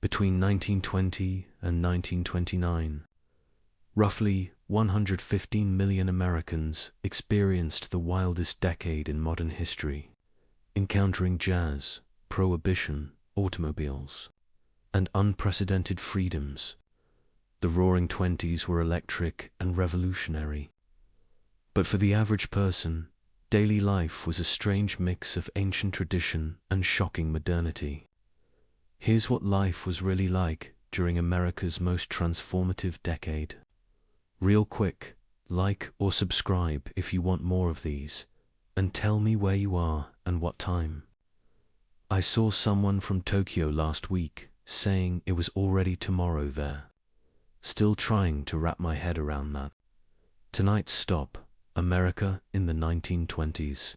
Between 1920 and 1929, roughly 115 million Americans experienced the wildest decade in modern history, encountering jazz, prohibition, automobiles, and unprecedented freedoms. The Roaring Twenties were electric and revolutionary. But for the average person, daily life was a strange mix of ancient tradition and shocking modernity. Here's what life was really like during America's most transformative decade. Real quick, like or subscribe if you want more of these, and tell me where you are and what time. I saw someone from Tokyo last week saying it was already tomorrow there. Still trying to wrap my head around that. Tonight's stop, America in the 1920s.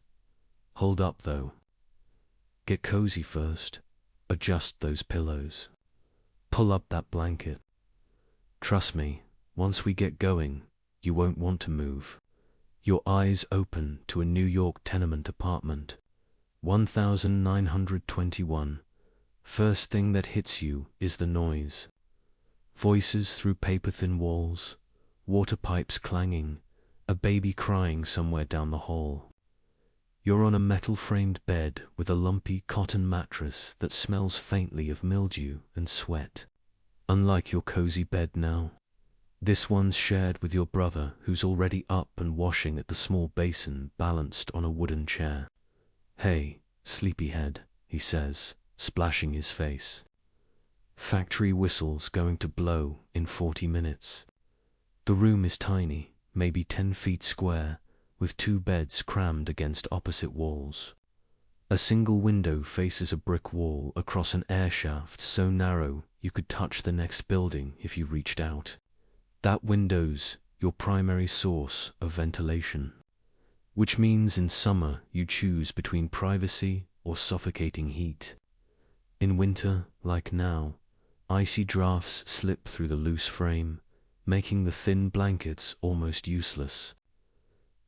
Hold up though. Get cozy first. Adjust those pillows. Pull up that blanket. Trust me, once we get going, you won't want to move. Your eyes open to a New York tenement apartment. 1921. First thing that hits you is the noise. Voices through paper-thin walls, water pipes clanging, a baby crying somewhere down the hall. You're on a metal-framed bed with a lumpy cotton mattress that smells faintly of mildew and sweat. Unlike your cozy bed now, this one's shared with your brother who's already up and washing at the small basin balanced on a wooden chair. "Hey, sleepyhead," he says, splashing his face. Factory whistle's going to blow in 40 minutes. The room is tiny, maybe 10 feet square, with 2 beds crammed against opposite walls. A single window faces a brick wall across an air shaft so narrow you could touch the next building if you reached out. That window's your primary source of ventilation, which means in summer you choose between privacy or suffocating heat. In winter, like now, icy drafts slip through the loose frame, making the thin blankets almost useless.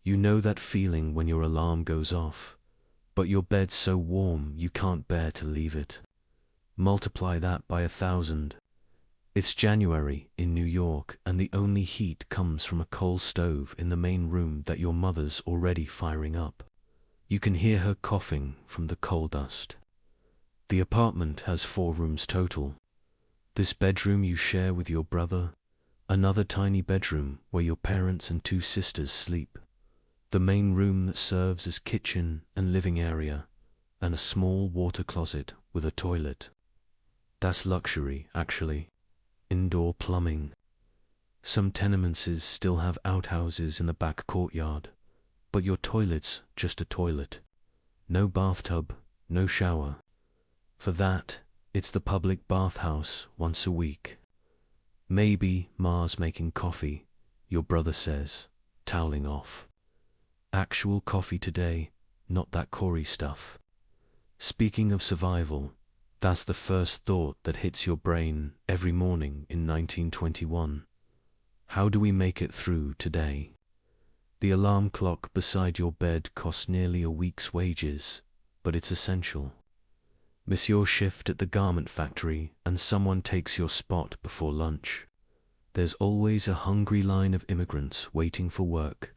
You know that feeling when your alarm goes off, but your bed's so warm you can't bear to leave it. Multiply that by 1,000. It's January in New York and the only heat comes from a coal stove in the main room that your mother's already firing up. You can hear her coughing from the coal dust. The apartment has 4 rooms total. This bedroom you share with your brother, another tiny bedroom where your parents and 2 sisters sleep, the main room that serves as kitchen and living area, and a small water closet with a toilet. That's luxury, actually. Indoor plumbing. Some tenements still have outhouses in the back courtyard, but your toilet's just a toilet. No bathtub, no shower. For that, it's the public bathhouse once a week. Maybe Ma's making coffee, your brother says, toweling off. Actual coffee today, not that Corey stuff. Speaking of survival, that's the first thought that hits your brain every morning in 1921. How do we make it through today? The alarm clock beside your bed costs nearly a week's wages, but it's essential. Miss your shift at the garment factory and someone takes your spot before lunch. There's always a hungry line of immigrants waiting for work.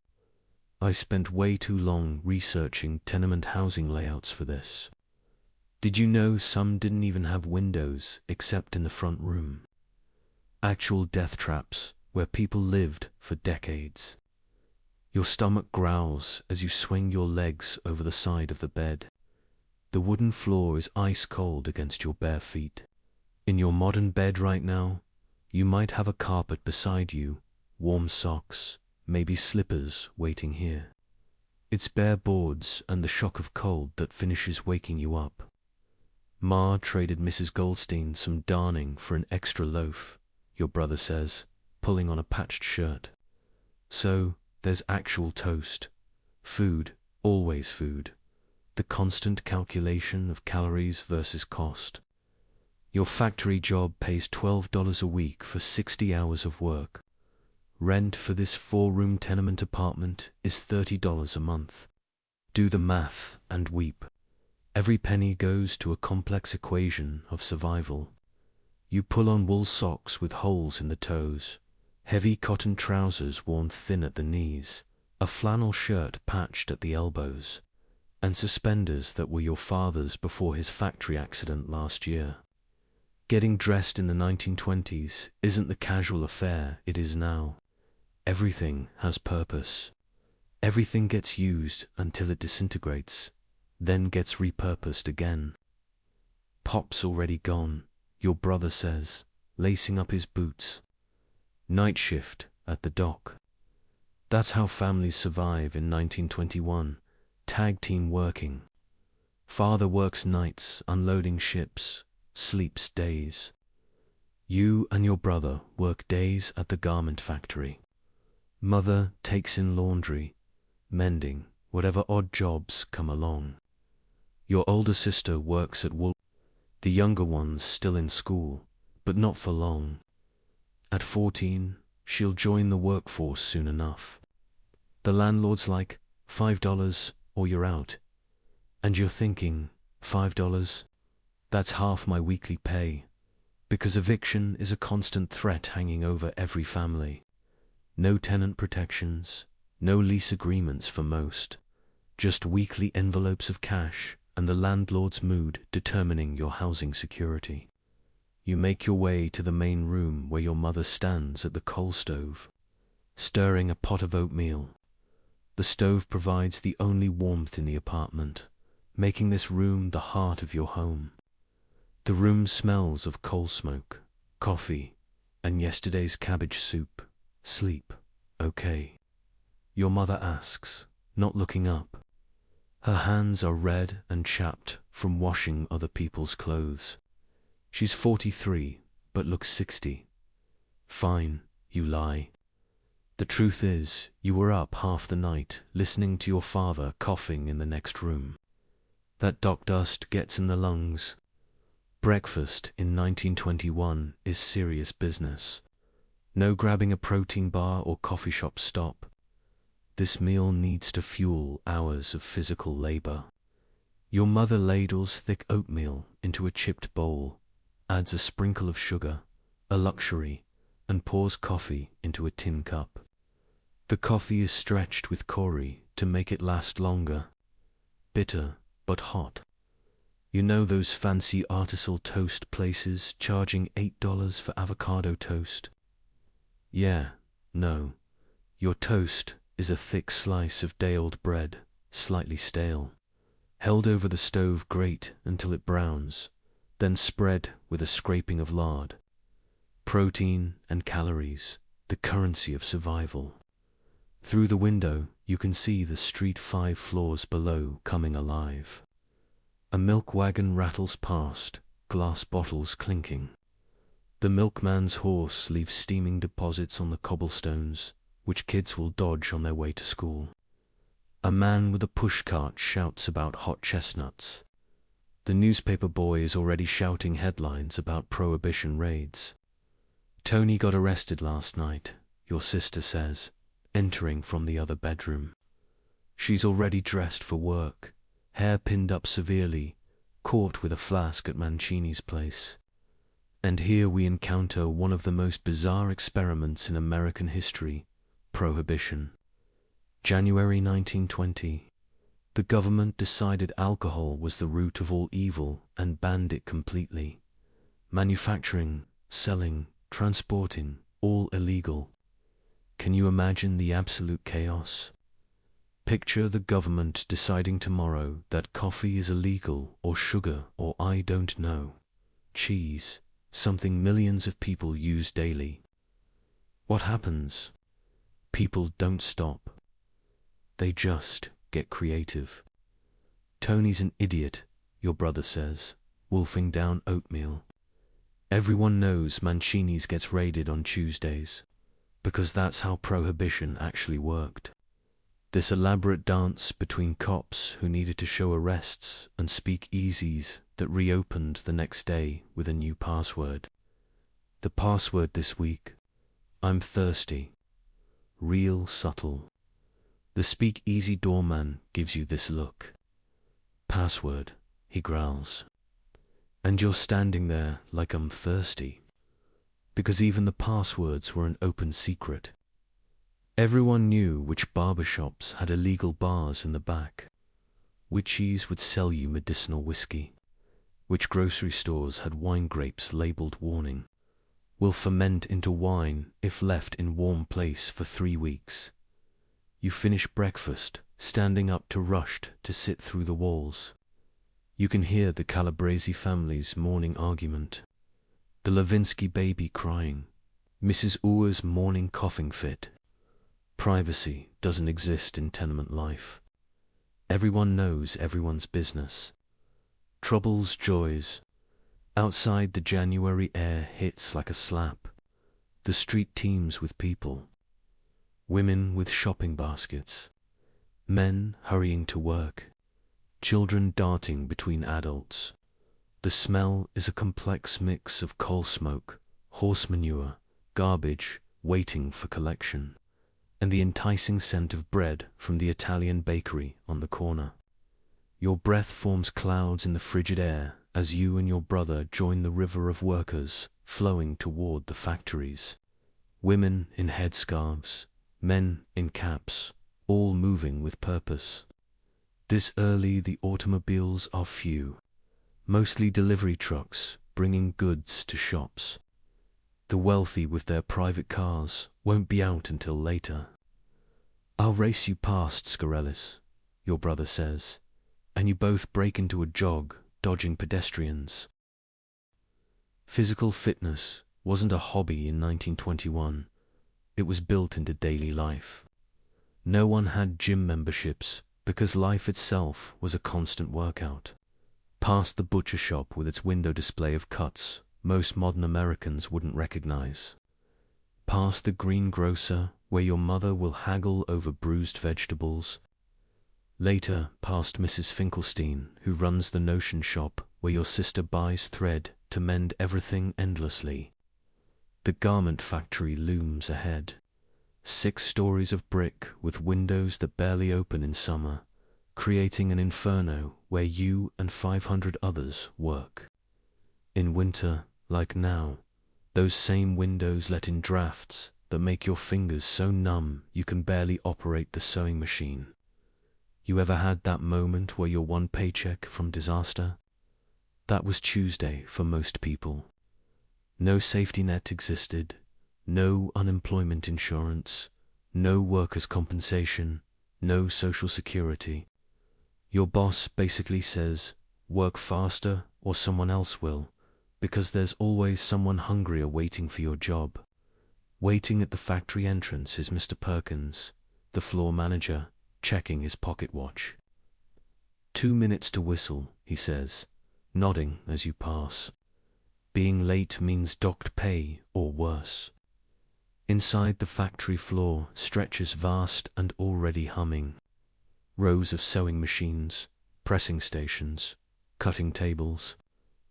I spent way too long researching tenement housing layouts for this. Did you know some didn't even have windows except in the front room? Actual death traps where people lived for decades. Your stomach growls as you swing your legs over the side of the bed. The wooden floor is ice cold against your bare feet. In your modern bed right now, you might have a carpet beside you, warm socks, maybe slippers waiting here. It's bare boards and the shock of cold that finishes waking you up. Ma traded Mrs. Goldstein some darning for an extra loaf, your brother says, pulling on a patched shirt. So, there's actual toast. Food, always food. The constant calculation of calories versus cost. Your factory job pays $12 a week for 60 hours of work. Rent for this 4-room tenement apartment is $30 a month. Do the math and weep. Every penny goes to a complex equation of survival. You pull on wool socks with holes in the toes, heavy cotton trousers worn thin at the knees, a flannel shirt patched at the elbows, and suspenders that were your father's before his factory accident last year. Getting dressed in the 1920s isn't the casual affair it is now. Everything has purpose. Everything gets used until it disintegrates, then gets repurposed again. Pop's already gone, your brother says, lacing up his boots. Night shift at the dock. That's how families survive in 1921, tag team working. Father works nights unloading ships, sleeps days. You and your brother work days at the garment factory. Mother takes in laundry, mending, whatever odd jobs come along. Your older sister works at wool. The younger one's still in school, but not for long. At 14, she'll join the workforce soon enough. The landlord's like, $5 or you're out. And you're thinking, $5? That's half my weekly pay. Because eviction is a constant threat hanging over every family. No tenant protections, no lease agreements for most. Just weekly envelopes of cash and the landlord's mood determining your housing security. You make your way to the main room where your mother stands at the coal stove, stirring a pot of oatmeal. The stove provides the only warmth in the apartment, making this room the heart of your home. The room smells of coal smoke, coffee, and yesterday's cabbage soup. Sleep, okay? Your mother asks, not looking up. Her hands are red and chapped from washing other people's clothes. She's 43, but looks 60. Fine, you lie. The truth is, you were up half the night listening to your father coughing in the next room. That dock dust gets in the lungs. Breakfast in 1921 is serious business. No grabbing a protein bar or coffee shop stop. This meal needs to fuel hours of physical labor. Your mother ladles thick oatmeal into a chipped bowl, adds a sprinkle of sugar, a luxury, and pours coffee into a tin cup. The coffee is stretched with Corey to make it last longer. Bitter, but hot. You know those fancy artisanal toast places charging $8 for avocado toast? Yeah, no. Your toast is a thick slice of day-old bread, slightly stale, held over the stove grate until it browns, then spread with a scraping of lard. Protein and calories, the currency of survival. Through the window, you can see the street 5 floors below coming alive. A milk wagon rattles past, glass bottles clinking. The milkman's horse leaves steaming deposits on the cobblestones, which kids will dodge on their way to school. A man with a pushcart shouts about hot chestnuts. The newspaper boy is already shouting headlines about Prohibition raids. Tony got arrested last night, your sister says, entering from the other bedroom. She's already dressed for work, hair pinned up severely, caught with a flask at Mancini's place. And here we encounter one of the most bizarre experiments in American history, Prohibition. January 1920. The government decided alcohol was the root of all evil and banned it completely. Manufacturing, selling, transporting, all illegal. Can you imagine the absolute chaos? Picture the government deciding tomorrow that coffee is illegal, or sugar, or I don't know, cheese, something millions of people use daily. What happens? People don't stop. They just get creative. Tony's an idiot, your brother says, wolfing down oatmeal. Everyone knows Mancini's gets raided on Tuesdays, because that's how Prohibition actually worked. This elaborate dance between cops who needed to show arrests and speakeasies that reopened the next day with a new password. The password this week, I'm thirsty. Real subtle. The speakeasy doorman gives you this look. Password, he growls. And you're standing there like I'm thirsty. Because even the passwords were an open secret. Everyone knew which barbershops had illegal bars in the back, whichies would sell you medicinal whiskey, which grocery stores had wine grapes labeled warning, will ferment into wine if left in warm place for 3 weeks. You finish breakfast, standing up to rushed to sit through the walls. You can hear the Calabresi family's morning argument, the Levinsky baby crying, Mrs. Uer's morning coughing fit. Privacy doesn't exist in tenement life. Everyone knows everyone's business. Troubles, joys. Outside, the January air hits like a slap. The street teems with people. Women with shopping baskets. Men hurrying to work. Children darting between adults. The smell is a complex mix of coal smoke, horse manure, garbage waiting for collection, and the enticing scent of bread from the Italian bakery on the corner. Your breath forms clouds in the frigid air as you and your brother join the river of workers flowing toward the factories. Women in headscarves, men in caps, all moving with purpose. This early the automobiles are few, mostly delivery trucks bringing goods to shops. The wealthy with their private cars won't be out until later. I'll race you past, Scarellis, your brother says, and you both break into a jog, dodging pedestrians. Physical fitness wasn't a hobby in 1921. It was built into daily life. No one had gym memberships because life itself was a constant workout. Past the butcher shop with its window display of cuts most modern Americans wouldn't recognize. Past the greengrocer where your mother will haggle over bruised vegetables. Later, past Mrs. Finkelstein, who runs the notion shop where your sister buys thread to mend everything endlessly. The garment factory looms ahead. 6 stories of brick with windows that barely open in summer, creating an inferno where you and 500 others work. In winter, like now, those same windows let in drafts that make your fingers so numb you can barely operate the sewing machine. You ever had that moment where you're one paycheck from disaster? That was Tuesday for most people. No safety net existed, no unemployment insurance, no workers' compensation, no social security. Your boss basically says, work faster or someone else will, because there's always someone hungrier waiting for your job. Waiting at the factory entrance is Mr. Perkins, the floor manager, checking his pocket watch. 2 minutes to whistle, he says, nodding as you pass. Being late means docked pay or worse. Inside the factory floor stretches vast and already humming. Rows of sewing machines, pressing stations, cutting tables.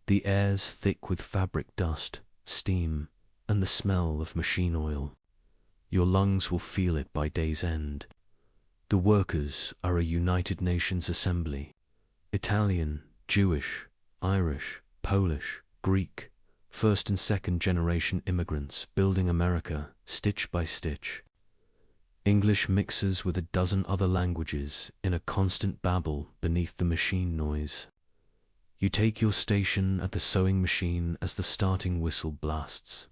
The air's thick with fabric dust, steam, and the smell of machine oil. Your lungs will feel it by day's end. The workers are a United Nations assembly. Italian, Jewish, Irish, Polish, Greek, first and second generation immigrants building America stitch by stitch. English mixes with a dozen other languages in a constant babble beneath the machine noise. You take your station at the sewing machine as the starting whistle blasts.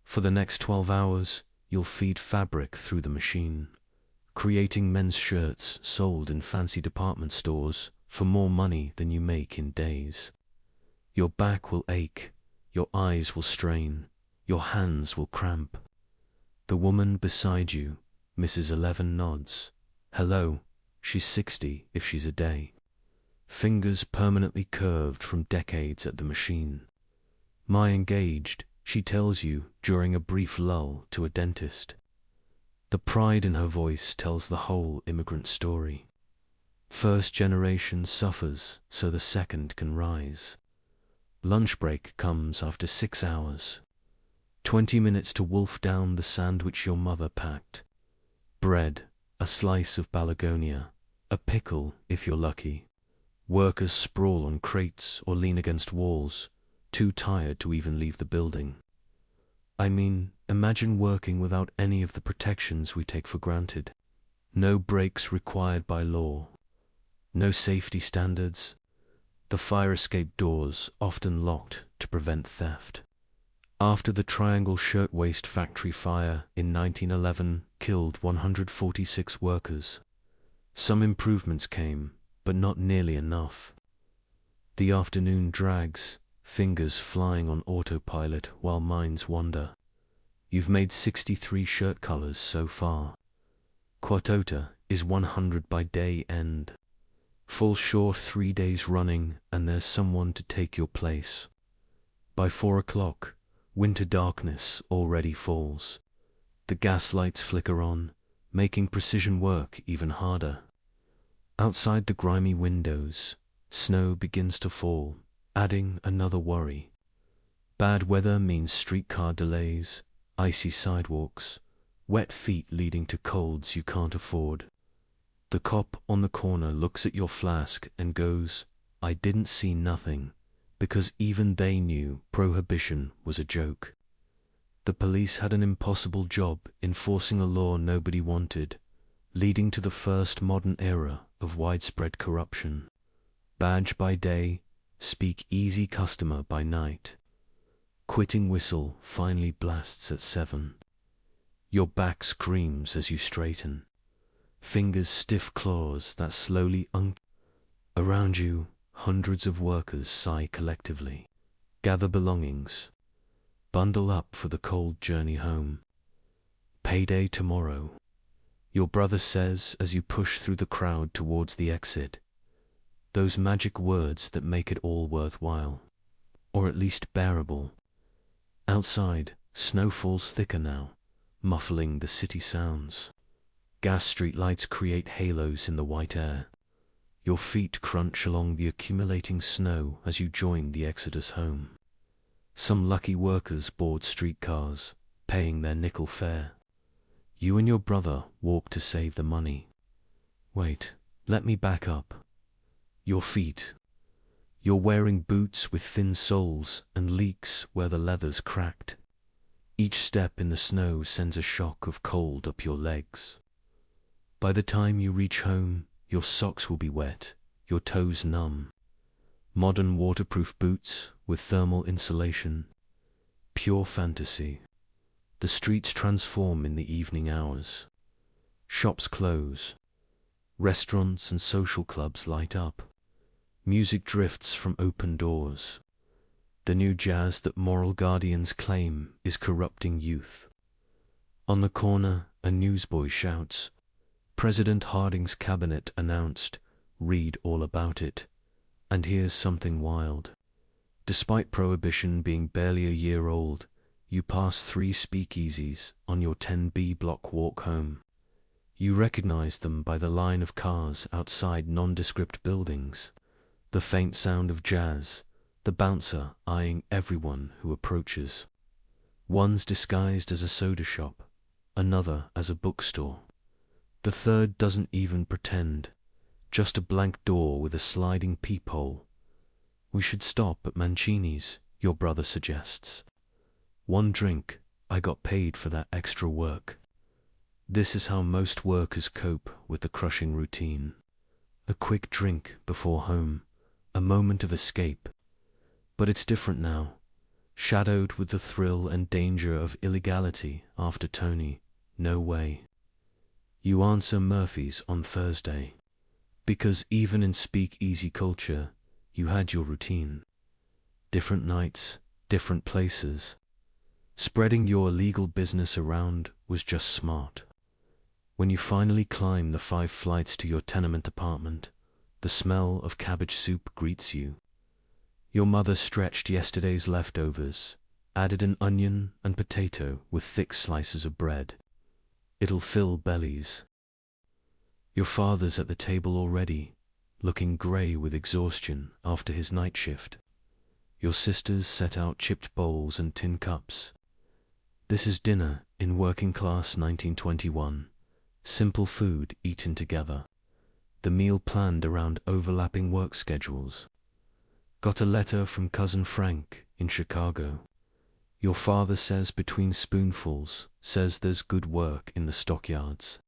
For the next 12 hours, you'll feed fabric through the machine, creating men's shirts sold in fancy department stores for more money than you make in days. Your back will ache, your eyes will strain, your hands will cramp. The woman beside you, Mrs. 11, nods. Hello, she's 60 if she's a day. Fingers permanently curved from decades at the machine. My engaged, she tells you during a brief lull to a dentist. The pride in her voice tells the whole immigrant story. First generation suffers so the second can rise. Lunch break comes after 6 hours. 20 minutes to wolf down the sandwich your mother packed. Bread, a slice of Balagonia, a pickle if you're lucky. Workers sprawl on crates or lean against walls, too tired to even leave the building. I mean, imagine working without any of the protections we take for granted. No breaks required by law. No safety standards. The fire escape doors often locked to prevent theft. After the Triangle Shirtwaist Factory fire in 1911 killed 146 workers, some improvements came, but not nearly enough. The afternoon drags, fingers flying on autopilot while minds wander. You've made 63 shirt colors so far. Quatota is 100 by day end. Fall short 3 days running and there's someone to take your place. By 4 o'clock, winter darkness already falls. The gas lights flicker on, making precision work even harder. Outside the grimy windows, snow begins to fall, adding another worry. Bad weather means streetcar delays, icy sidewalks, wet feet leading to colds you can't afford. The cop on the corner looks at your flask and goes, "I didn't see nothing," because even they knew Prohibition was a joke. The police had an impossible job enforcing a law nobody wanted, leading to the first modern era of widespread corruption. Badge by day, speakeasy customer by night. Quitting whistle finally blasts at 7. Your back screams as you straighten. Fingers stiff claws that slowly Around you, hundreds of workers sigh collectively. Gather belongings. Bundle up for the cold journey home. Payday tomorrow. Your brother says as you push through the crowd towards the exit. Those magic words that make it all worthwhile. Or at least bearable. Outside, snow falls thicker now, muffling the city sounds. Gas street lights create halos in the white air. Your feet crunch along the accumulating snow as you join the exodus home. Some lucky workers board streetcars, paying their nickel fare. You and your brother walk to save the money. Wait, let me back up. Your feet. You're wearing boots with thin soles and leaks where the leather's cracked. Each step in the snow sends a shock of cold up your legs. By the time you reach home, your socks will be wet, your toes numb. Modern waterproof boots with thermal insulation. Pure fantasy. The streets transform in the evening hours. Shops close. Restaurants and social clubs light up. Music drifts from open doors. The new jazz that moral guardians claim is corrupting youth. On the corner, a newsboy shouts, "President Harding's cabinet announced, read all about it." And here's something wild. Despite Prohibition being barely a year old, you pass 3 speakeasies on your 10B block walk home. You recognize them by the line of cars outside nondescript buildings, the faint sound of jazz, the bouncer eyeing everyone who approaches. One's disguised as a soda shop, another as a bookstore. The third doesn't even pretend, just a blank door with a sliding peephole. We should stop at Mancini's, your brother suggests. 1 drink, I got paid for that extra work. This is how most workers cope with the crushing routine. A quick drink before home, a moment of escape. But it's different now, shadowed with the thrill and danger of illegality after Tony, no way. You answer Murphy's on Thursday, because even in speakeasy culture, you had your routine. Different nights, different places. Spreading your illegal business around was just smart. When you finally climb the 5 flights to your tenement apartment, the smell of cabbage soup greets you. Your mother stretched yesterday's leftovers, added an onion and potato with thick slices of bread. It'll fill bellies. Your father's at the table already, looking grey with exhaustion after his night shift. Your sisters set out chipped bowls and tin cups. This is dinner in working class 1921. Simple food eaten together. the meal planned around overlapping work schedules. Got a letter from cousin Frank in Chicago. Your father says between spoonfuls, says there's good work in the stockyards.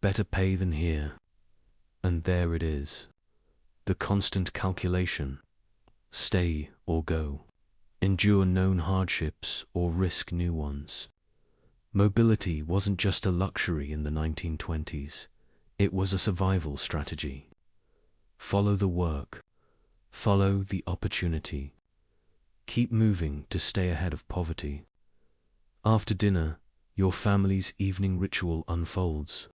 Better pay than here. And there it is. The constant calculation. Stay or go. Endure known hardships or risk new ones. Mobility wasn't just a luxury in the 1920s. It was a survival strategy. Follow the work. Follow the opportunity. Keep moving to stay ahead of poverty. After dinner, your family's evening ritual unfolds.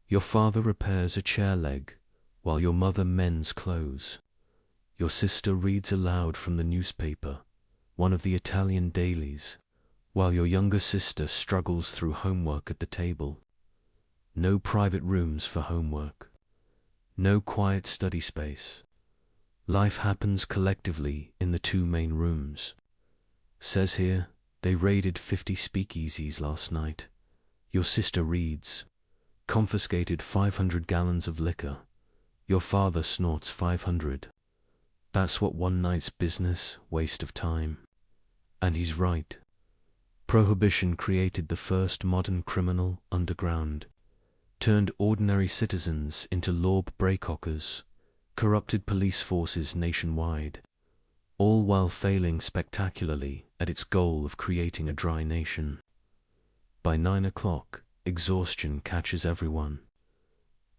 Your father repairs a chair leg, while your mother mends clothes. Your sister reads aloud from the newspaper, one of the Italian dailies, while your younger sister struggles through homework at the table. No private rooms for homework. No quiet study space. Life happens collectively in the two main rooms. Says here, they raided 50 speakeasies last night. Your sister reads. Confiscated 500 gallons of liquor. Your father snorts 500. That's what one night's business, waste of time. And he's right. Prohibition created the first modern criminal underground, turned ordinary citizens into law-breakers, corrupted police forces nationwide, all while failing spectacularly at its goal of creating a dry nation. By 9 o'clock, exhaustion catches everyone.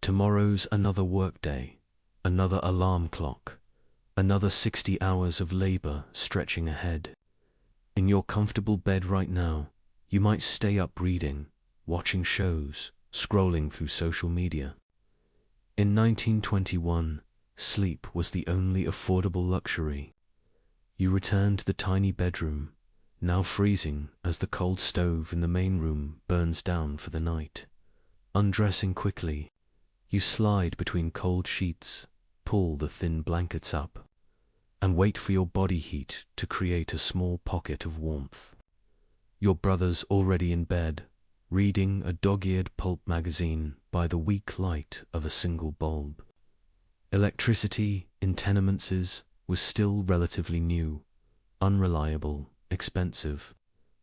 Tomorrow's another workday, another alarm clock, another 60 hours of labor stretching ahead. In your comfortable bed right now, you might stay up reading, watching shows, scrolling through social media. In 1921, sleep was the only affordable luxury. You return to the tiny bedroom, now freezing as the cold stove in the main room burns down for the night. Undressing quickly, you slide between cold sheets, pull the thin blankets up, and wait for your body heat to create a small pocket of warmth. Your brother's already in bed, reading a dog-eared pulp magazine by the weak light of a single bulb. Electricity in tenements was still relatively new, unreliable, expensive,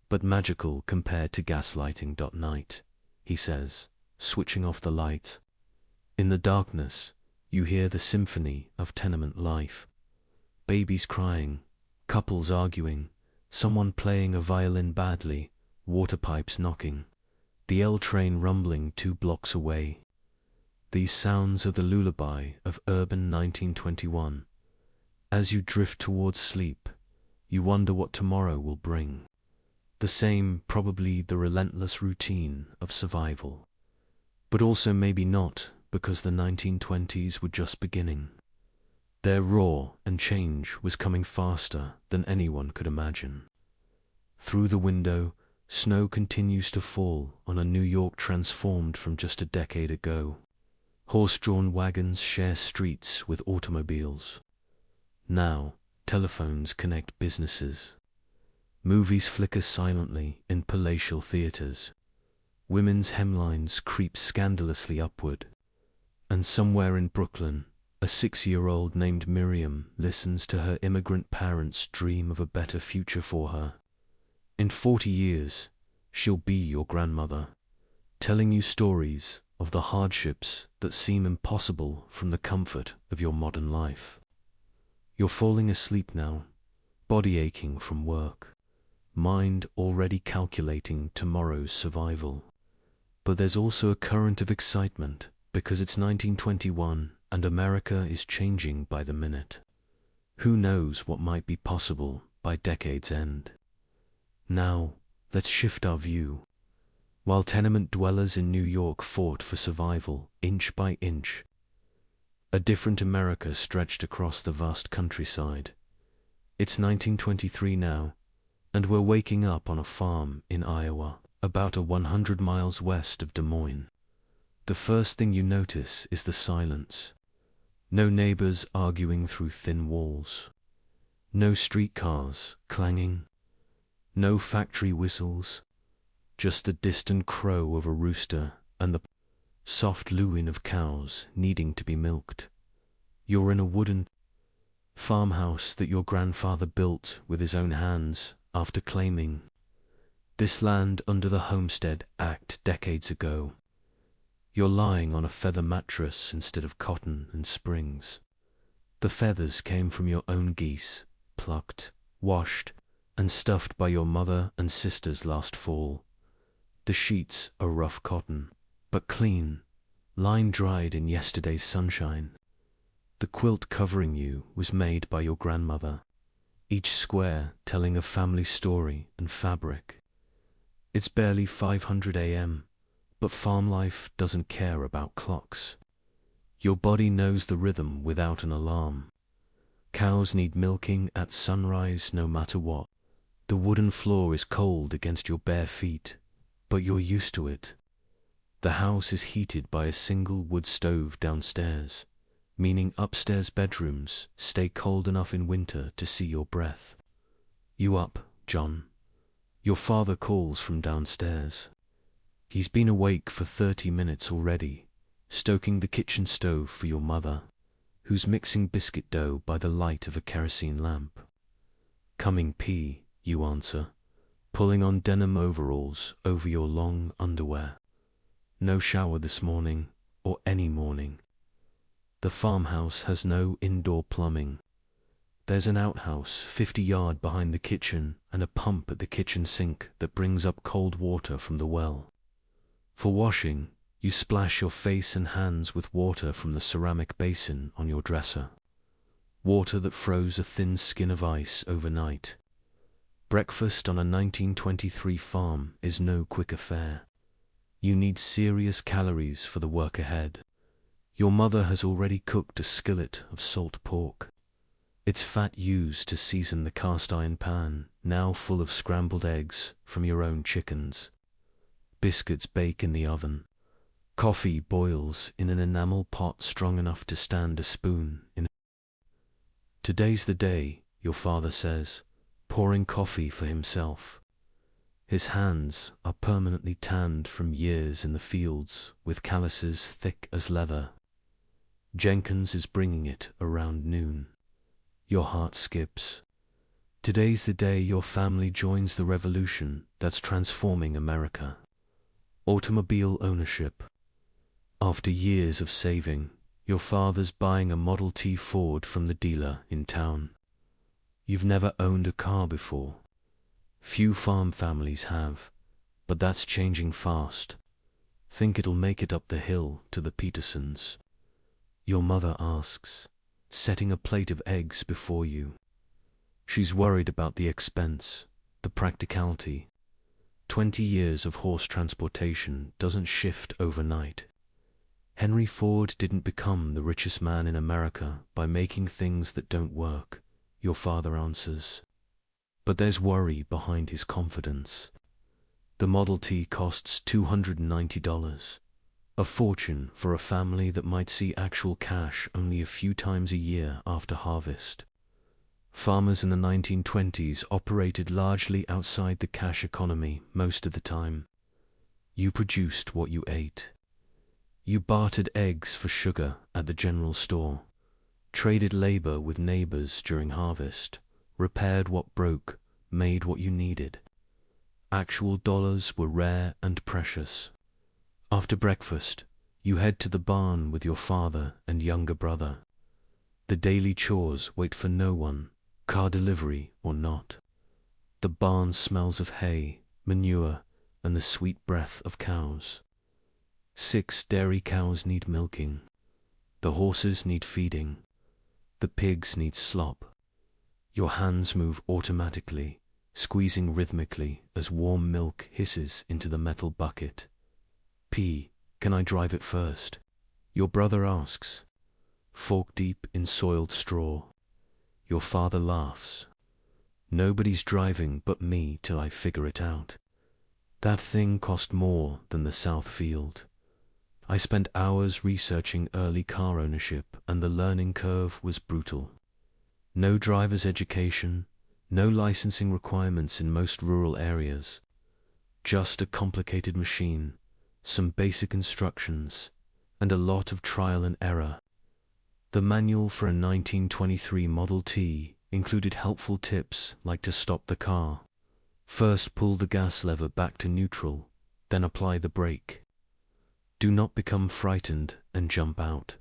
but magical compared to gaslighting. Night, he says, switching off the light. In the darkness, you hear the symphony of tenement life. Babies crying, couples arguing, someone playing a violin badly, water pipes knocking, the L train rumbling 2 blocks away. These sounds are the lullaby of urban 1921. As you drift towards sleep, you wonder what tomorrow will bring. The same, probably the relentless routine of survival. But also maybe not, because the 1920s were just beginning. Their roar and change was coming faster than anyone could imagine. Through the window, snow continues to fall on a New York transformed from just a decade ago. Horse-drawn wagons share streets with automobiles. Now, telephones connect businesses. Movies flicker silently in palatial theaters. Women's hemlines creep scandalously upward. And somewhere in Brooklyn, a 6-year-old named Miriam listens to her immigrant parents dream of a better future for her. In 40 years, she'll be your grandmother, telling you stories of the hardships that seem impossible from the comfort of your modern life. You're falling asleep now, body aching from work, mind already calculating tomorrow's survival. But there's also a current of excitement because it's 1921 and America is changing by the minute. Who knows what might be possible by decade's end? Now, let's shift our view. While tenement dwellers in New York fought for survival inch by inch, a different America stretched across the vast countryside. It's 1923 now, and we're waking up on a farm in Iowa, about 100 miles west of Des Moines. The first thing you notice is the silence. No neighbors arguing through thin walls. No streetcars clanging. No factory whistles. Just the distant crow of a rooster and the soft looing of cows needing to be milked. You're in a wooden farmhouse that your grandfather built with his own hands after claiming this land under the Homestead Act decades ago. You're lying on a feather mattress instead of cotton and springs. The feathers came from your own geese, plucked, washed, and stuffed by your mother and sisters last fall. The sheets are rough cotton, but clean, line-dried in yesterday's sunshine. The quilt covering you was made by your grandmother, each square telling a family story and fabric. It's barely 500 a.m., but farm life doesn't care about clocks. Your body knows the rhythm without an alarm. Cows need milking at sunrise no matter what. The wooden floor is cold against your bare feet, but you're used to it. The house is heated by a single wood stove downstairs, meaning upstairs bedrooms stay cold enough in winter to see your breath. You up, John? Your father calls from downstairs. He's been awake for 30 minutes already, stoking the kitchen stove for your mother, who's mixing biscuit dough by the light of a kerosene lamp. Coming pee, you answer, pulling on denim overalls over your long underwear. No shower this morning, or any morning. The farmhouse has no indoor plumbing. There's an outhouse 50 yards behind the kitchen and a pump at the kitchen sink that brings up cold water from the well. For washing, you splash your face and hands with water from the ceramic basin on your dresser. Water that froze a thin skin of ice overnight. Breakfast on a 1923 farm is no quick affair. You need serious calories for the work ahead. Your mother has already cooked a skillet of salt pork. Its fat used to season the cast iron pan, now full of scrambled eggs from your own chickens. Biscuits bake in the oven. Coffee boils in an enamel pot strong enough to stand a spoon in. Today's the day, your father says, pouring coffee for himself. His hands are permanently tanned from years in the fields with calluses thick as leather. Jenkins is bringing it around noon. Your heart skips. Today's the day your family joins the revolution that's transforming America. Automobile ownership. After years of saving, your father's buying a Model T Ford from the dealer in town. You've never owned a car before. Few farm families have, but that's changing fast. Think it'll make it up the hill to the Petersons? Your mother asks, setting a plate of eggs before you. She's worried about the expense, the practicality. 20 years of horse transportation doesn't shift overnight. Henry Ford didn't become the richest man in America by making things that don't work, your father answers. But there's worry behind his confidence. The Model T costs $290, a fortune for a family that might see actual cash only a few times a year after harvest. Farmers in the 1920s operated largely outside the cash economy most of the time. You produced what you ate. You bartered eggs for sugar at the general store, traded labor with neighbors during harvest, repaired what broke, made what you needed. Actual dollars were rare and precious. After breakfast, you head to the barn with your father and younger brother. The daily chores wait for no one, car delivery or not. The barn smells of hay, manure, and the sweet breath of cows. 6 dairy cows need milking. The horses need feeding. The pigs need slop. Your hands move automatically, squeezing rhythmically as warm milk hisses into the metal bucket. P, can I drive it first? Your brother asks, fork deep in soiled straw. Your father laughs. Nobody's driving but me till I figure it out. That thing cost more than the South Field. I spent hours researching early car ownership, and the learning curve was brutal. No driver's education, no licensing requirements in most rural areas. Just a complicated machine, some basic instructions, and a lot of trial and error. The manual for a 1923 Model T included helpful tips like to stop the car. First pull the gas lever back to neutral, then apply the brake. Do not become frightened and jump out.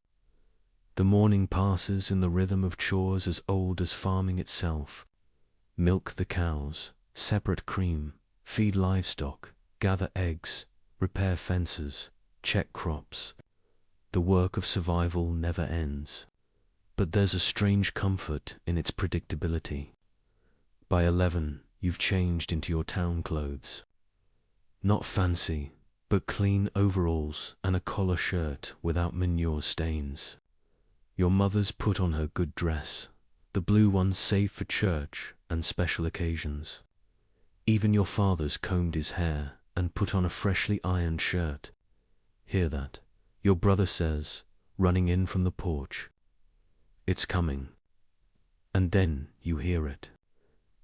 The morning passes in the rhythm of chores as old as farming itself. Milk the cows, separate cream, feed livestock, gather eggs, repair fences, check crops. The work of survival never ends. But there's a strange comfort in its predictability. By 11, you've changed into your town clothes. Not fancy, but clean overalls and a collar shirt without manure stains. Your mother's put on her good dress, the blue one saved for church and special occasions. Even your father's combed his hair and put on a freshly ironed shirt. Hear that? Your brother says, running in from the porch. It's coming. And then you hear it.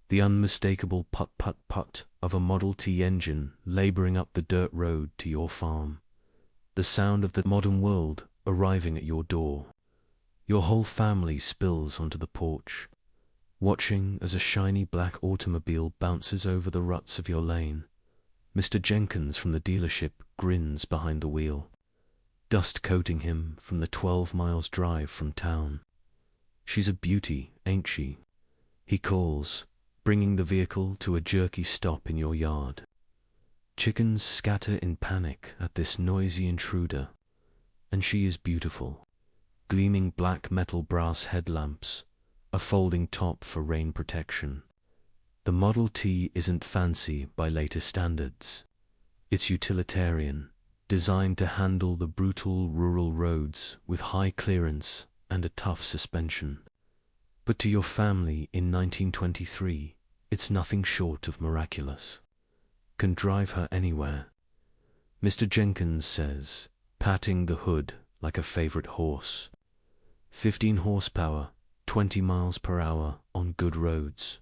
The unmistakable put-put-put of a Model T engine laboring up the dirt road to your farm. The sound of the modern world arriving at your door. Your whole family spills onto the porch, watching as a shiny black automobile bounces over the ruts of your lane. Mr. Jenkins from the dealership grins behind the wheel, dust coating him from the 12 miles drive from town. She's a beauty, ain't she? He calls, bringing the vehicle to a jerky stop in your yard. Chickens scatter in panic at this noisy intruder, and she is beautiful. Gleaming black metal brass headlamps, a folding top for rain protection. The Model T isn't fancy by later standards. It's utilitarian, designed to handle the brutal rural roads with high clearance and a tough suspension. But to your family in 1923, it's nothing short of miraculous. Can drive her anywhere. Mr. Jenkins says, patting the hood like a favorite horse. 15 horsepower, 20 miles per hour on good roads.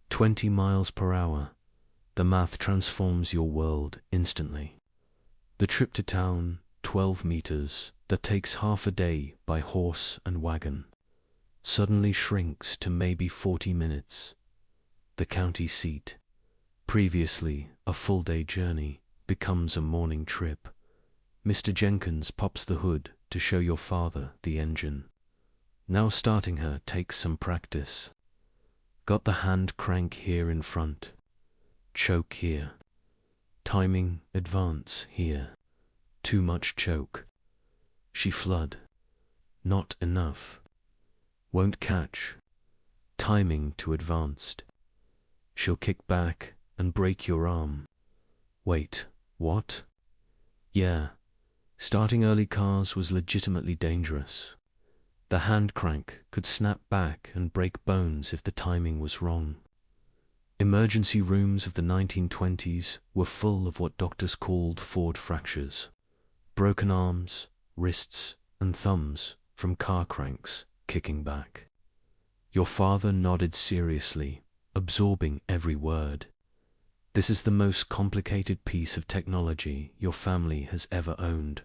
20 miles per hour. The math transforms your world instantly. The trip to town, 12 meters, that takes half a day by horse and wagon, suddenly shrinks to maybe 40 minutes. The county seat, previously a full-day journey, becomes a morning trip. Mr. Jenkins pops the hood to show your father the engine. Now starting her takes some practice. Got the hand crank here in front. Choke here. Timing, advance here. Too much choke. She flood. Not enough. Won't catch. Timing too advanced. She'll kick back and break your arm. Wait, what? Yeah. Starting early cars was legitimately dangerous. The hand crank could snap back and break bones if the timing was wrong. Emergency rooms of the 1920s were full of what doctors called Ford fractures. Broken arms, wrists, and thumbs from car cranks kicking back. Your father nodded seriously, absorbing every word. This is the most complicated piece of technology your family has ever owned.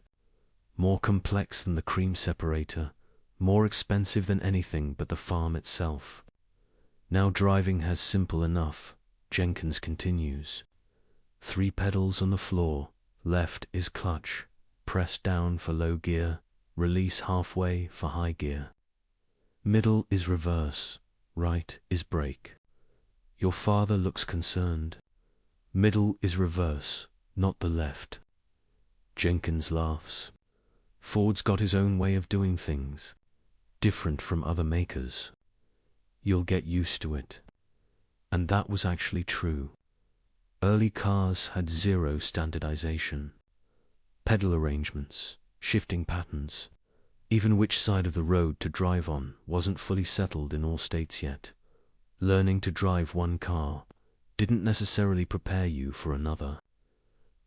More complex than the cream separator, more expensive than anything but the farm itself. Now driving has simple enough, Jenkins continues. 3 pedals on the floor, left is clutch, press down for low gear, release halfway for high gear. Middle is reverse, right is brake. Your father looks concerned. Middle is reverse, not the left. Jenkins laughs. Ford's got his own way of doing things, different from other makers. You'll get used to it. And that was actually true. Early cars had zero standardization. Pedal arrangements, shifting patterns, even which side of the road to drive on wasn't fully settled in all states yet. Learning to drive one car didn't necessarily prepare you for another.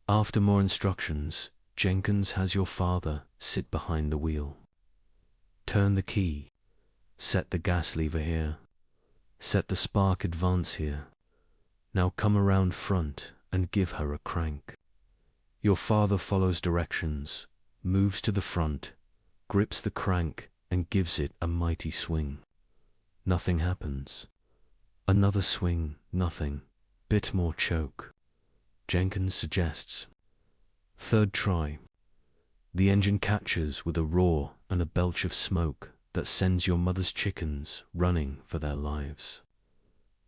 After more instructions, Jenkins has your father sit behind the wheel. Turn the key. Set the gas lever here. Set the spark advance here. Now come around front and give her a crank. Your father follows directions, moves to the front, grips the crank, and gives it a mighty swing. Nothing happens. Another swing, nothing. Bit more choke. Jenkins suggests. Third try. The engine catches with a roar and a belch of smoke that sends your mother's chickens running for their lives.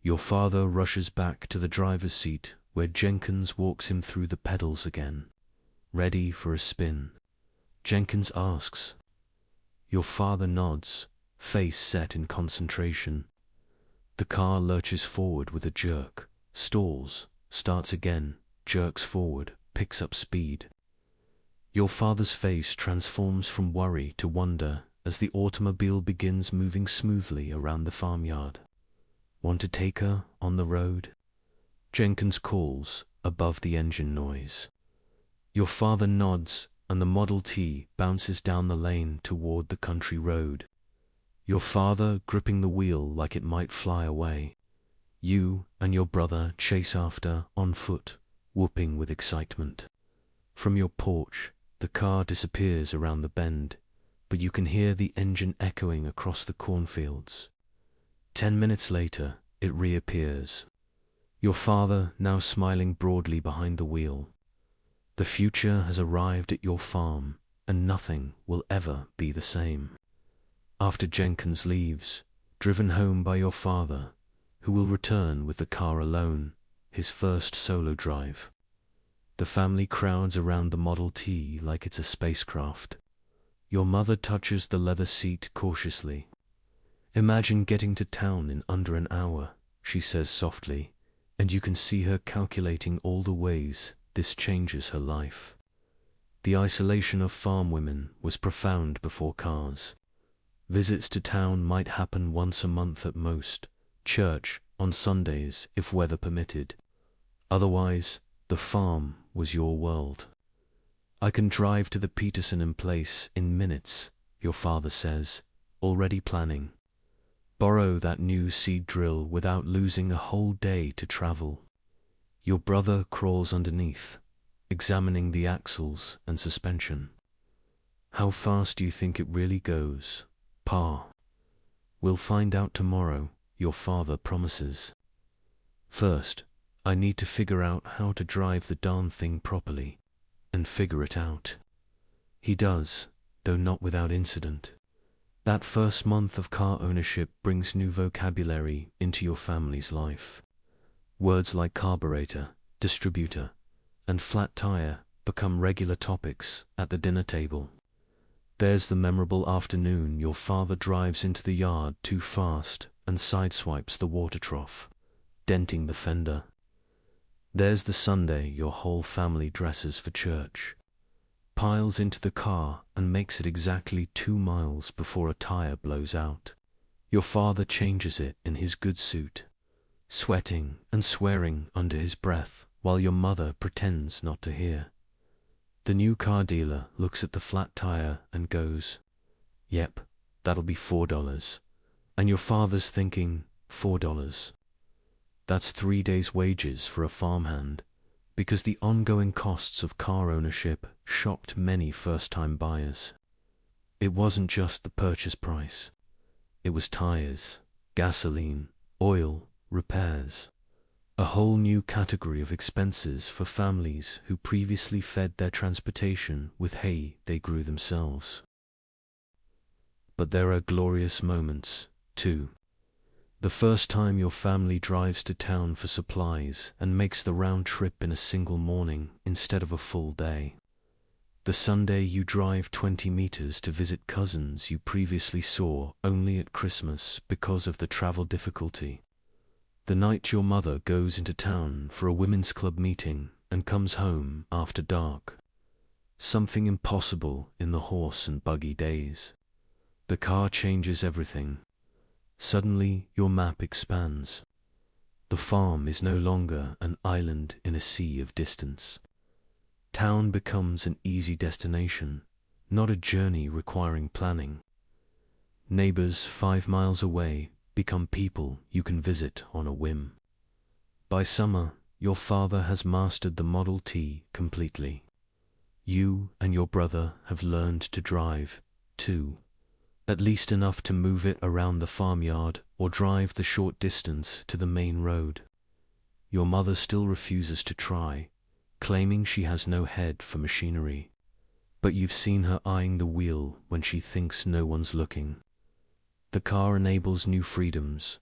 Your father rushes back to the driver's seat where Jenkins walks him through the pedals again, ready for a spin. Jenkins asks. Your father nods, face set in concentration. The car lurches forward with a jerk, stalls, starts again, jerks forward, picks up speed. Your father's face transforms from worry to wonder as the automobile begins moving smoothly around the farmyard. Want to take her on the road? Jenkins calls above the engine noise. Your father nods and the Model T bounces down the lane toward the country road. Your father gripping the wheel like it might fly away. You and your brother chase after on foot, whooping with excitement. From your porch, the car disappears around the bend, but you can hear the engine echoing across the cornfields. 10 minutes later, it reappears. Your father now smiling broadly behind the wheel. The future has arrived at your farm, and nothing will ever be the same. After Jenkins leaves, driven home by your father, who will return with the car alone, his first solo drive. The family crowds around the Model T like it's a spacecraft. Your mother touches the leather seat cautiously. Imagine getting to town in under an hour, she says softly, and you can see her calculating all the ways this changes her life. The isolation of farm women was profound before cars. Visits to town might happen once a month at most, church on Sundays if weather permitted. Otherwise, the farm was your world. I can drive to the Peterson place in minutes, your father says, already planning. Borrow that new seed drill without losing a whole day to travel. Your brother crawls underneath, examining the axles and suspension. How fast do you think it really goes, Pa? We'll find out tomorrow, your father promises. First, I need to figure out how to drive the darn thing properly, and figure it out. He does, though not without incident. That first month of car ownership brings new vocabulary into your family's life. Words like carburetor, distributor, and flat tire become regular topics at the dinner table. There's the memorable afternoon your father drives into the yard too fast and sideswipes the water trough, denting the fender. There's the Sunday your whole family dresses for church, piles into the car and makes it exactly 2 miles before a tire blows out. Your father changes it in his good suit, sweating and swearing under his breath while your mother pretends not to hear. The new car dealer looks at the flat tire and goes, "Yep, that'll be $4. And your father's thinking, $4. That's 3 days' wages for a farmhand, because the ongoing costs of car ownership shocked many first-time buyers. It wasn't just the purchase price. It was tires, gasoline, oil, repairs. A whole new category of expenses for families who previously fed their transportation with hay they grew themselves. But there are glorious moments, too. The first time your family drives to town for supplies and makes the round trip in a single morning instead of a full day. The Sunday you drive 20 meters to visit cousins you previously saw only at Christmas because of the travel difficulty. The night your mother goes into town for a women's club meeting and comes home after dark. Something impossible in the horse and buggy days. The car changes everything. Suddenly your map expands. The farm is no longer an island in a sea of distance. Town becomes an easy destination, not a journey requiring planning. Neighbors 5 miles away become people you can visit on a whim. By summer, your father has mastered the Model T completely. You and your brother have learned to drive, too. At least enough to move it around the farmyard or drive the short distance to the main road. Your mother still refuses to try, claiming she has no head for machinery. But you've seen her eyeing the wheel when she thinks no one's looking. The car enables new freedoms,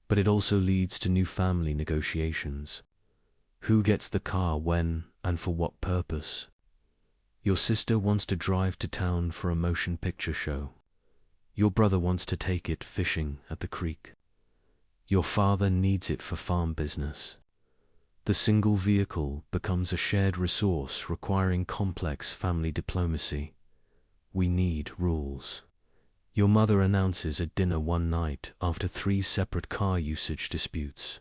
but it also leads to new family negotiations. Who gets the car when and for what purpose? Your sister wants to drive to town for a motion picture show. Your brother wants to take it fishing at the creek. Your father needs it for farm business. The single vehicle becomes a shared resource requiring complex family diplomacy. We need rules. Your mother announces at dinner one night after 3 separate car usage disputes.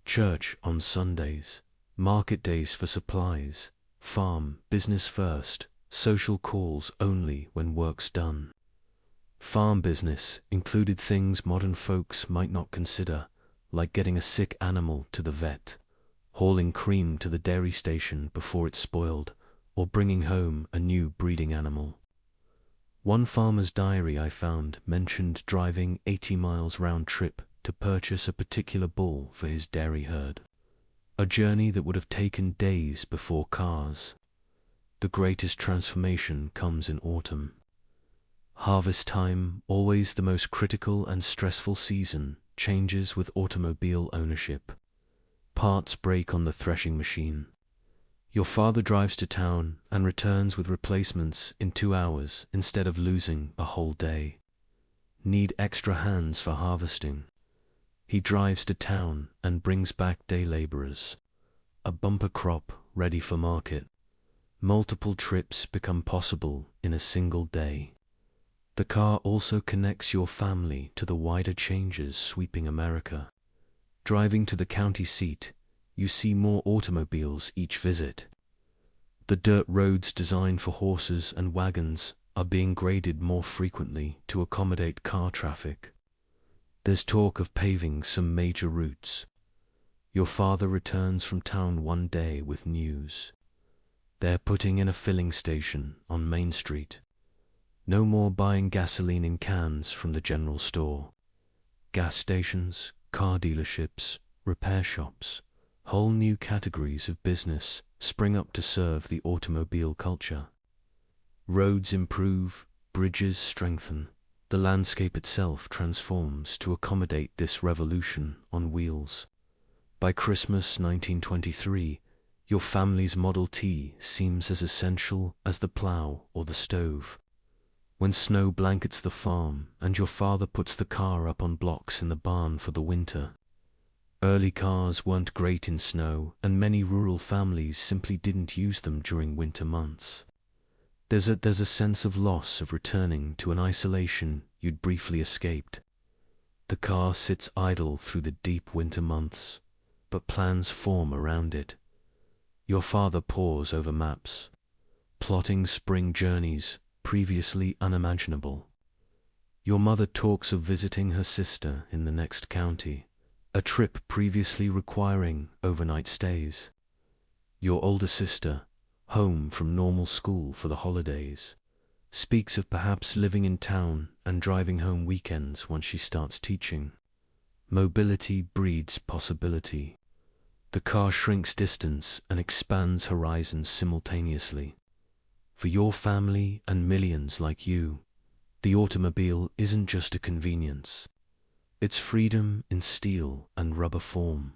Church on Sundays, market days for supplies, farm business first, social calls only when work's done. Farm business included things modern folks might not consider, like getting a sick animal to the vet, hauling cream to the dairy station before it's spoiled, or bringing home a new breeding animal. One farmer's diary I found mentioned driving 80 miles round trip to purchase a particular bull for his dairy herd. A journey that would have taken days before cars. The greatest transformation comes in autumn. Harvest time, always the most critical and stressful season, changes with automobile ownership. Parts break on the threshing machine. Your father drives to town and returns with replacements in 2 hours instead of losing a whole day. Need extra hands for harvesting. He drives to town and brings back day laborers. A bumper crop ready for market. Multiple trips become possible in a single day. The car also connects your family to the wider changes sweeping America. Driving to the county seat, you see more automobiles each visit. The dirt roads designed for horses and wagons are being graded more frequently to accommodate car traffic. There's talk of paving some major routes. Your father returns from town one day with news. They're putting in a filling station on Main Street. No more buying gasoline in cans from the general store. Gas stations, car dealerships, repair shops, whole new categories of business spring up to serve the automobile culture. Roads improve, bridges strengthen, the landscape itself transforms to accommodate this revolution on wheels. By Christmas 1923, your family's Model T seems as essential as the plow or the stove. When snow blankets the farm and your father puts the car up on blocks in the barn for the winter. Early cars weren't great in snow, and many rural families simply didn't use them during winter months. There's a sense of loss of returning to an isolation you'd briefly escaped. The car sits idle through the deep winter months, but plans form around it. Your father pores over maps, plotting spring journeys previously unimaginable. Your mother talks of visiting her sister in the next county, a trip previously requiring overnight stays. Your older sister, home from normal school for the holidays, speaks of perhaps living in town and driving home weekends once she starts teaching. Mobility breeds possibility. The car shrinks distance and expands horizons simultaneously. For your family and millions like you, the automobile isn't just a convenience. It's freedom in steel and rubber form.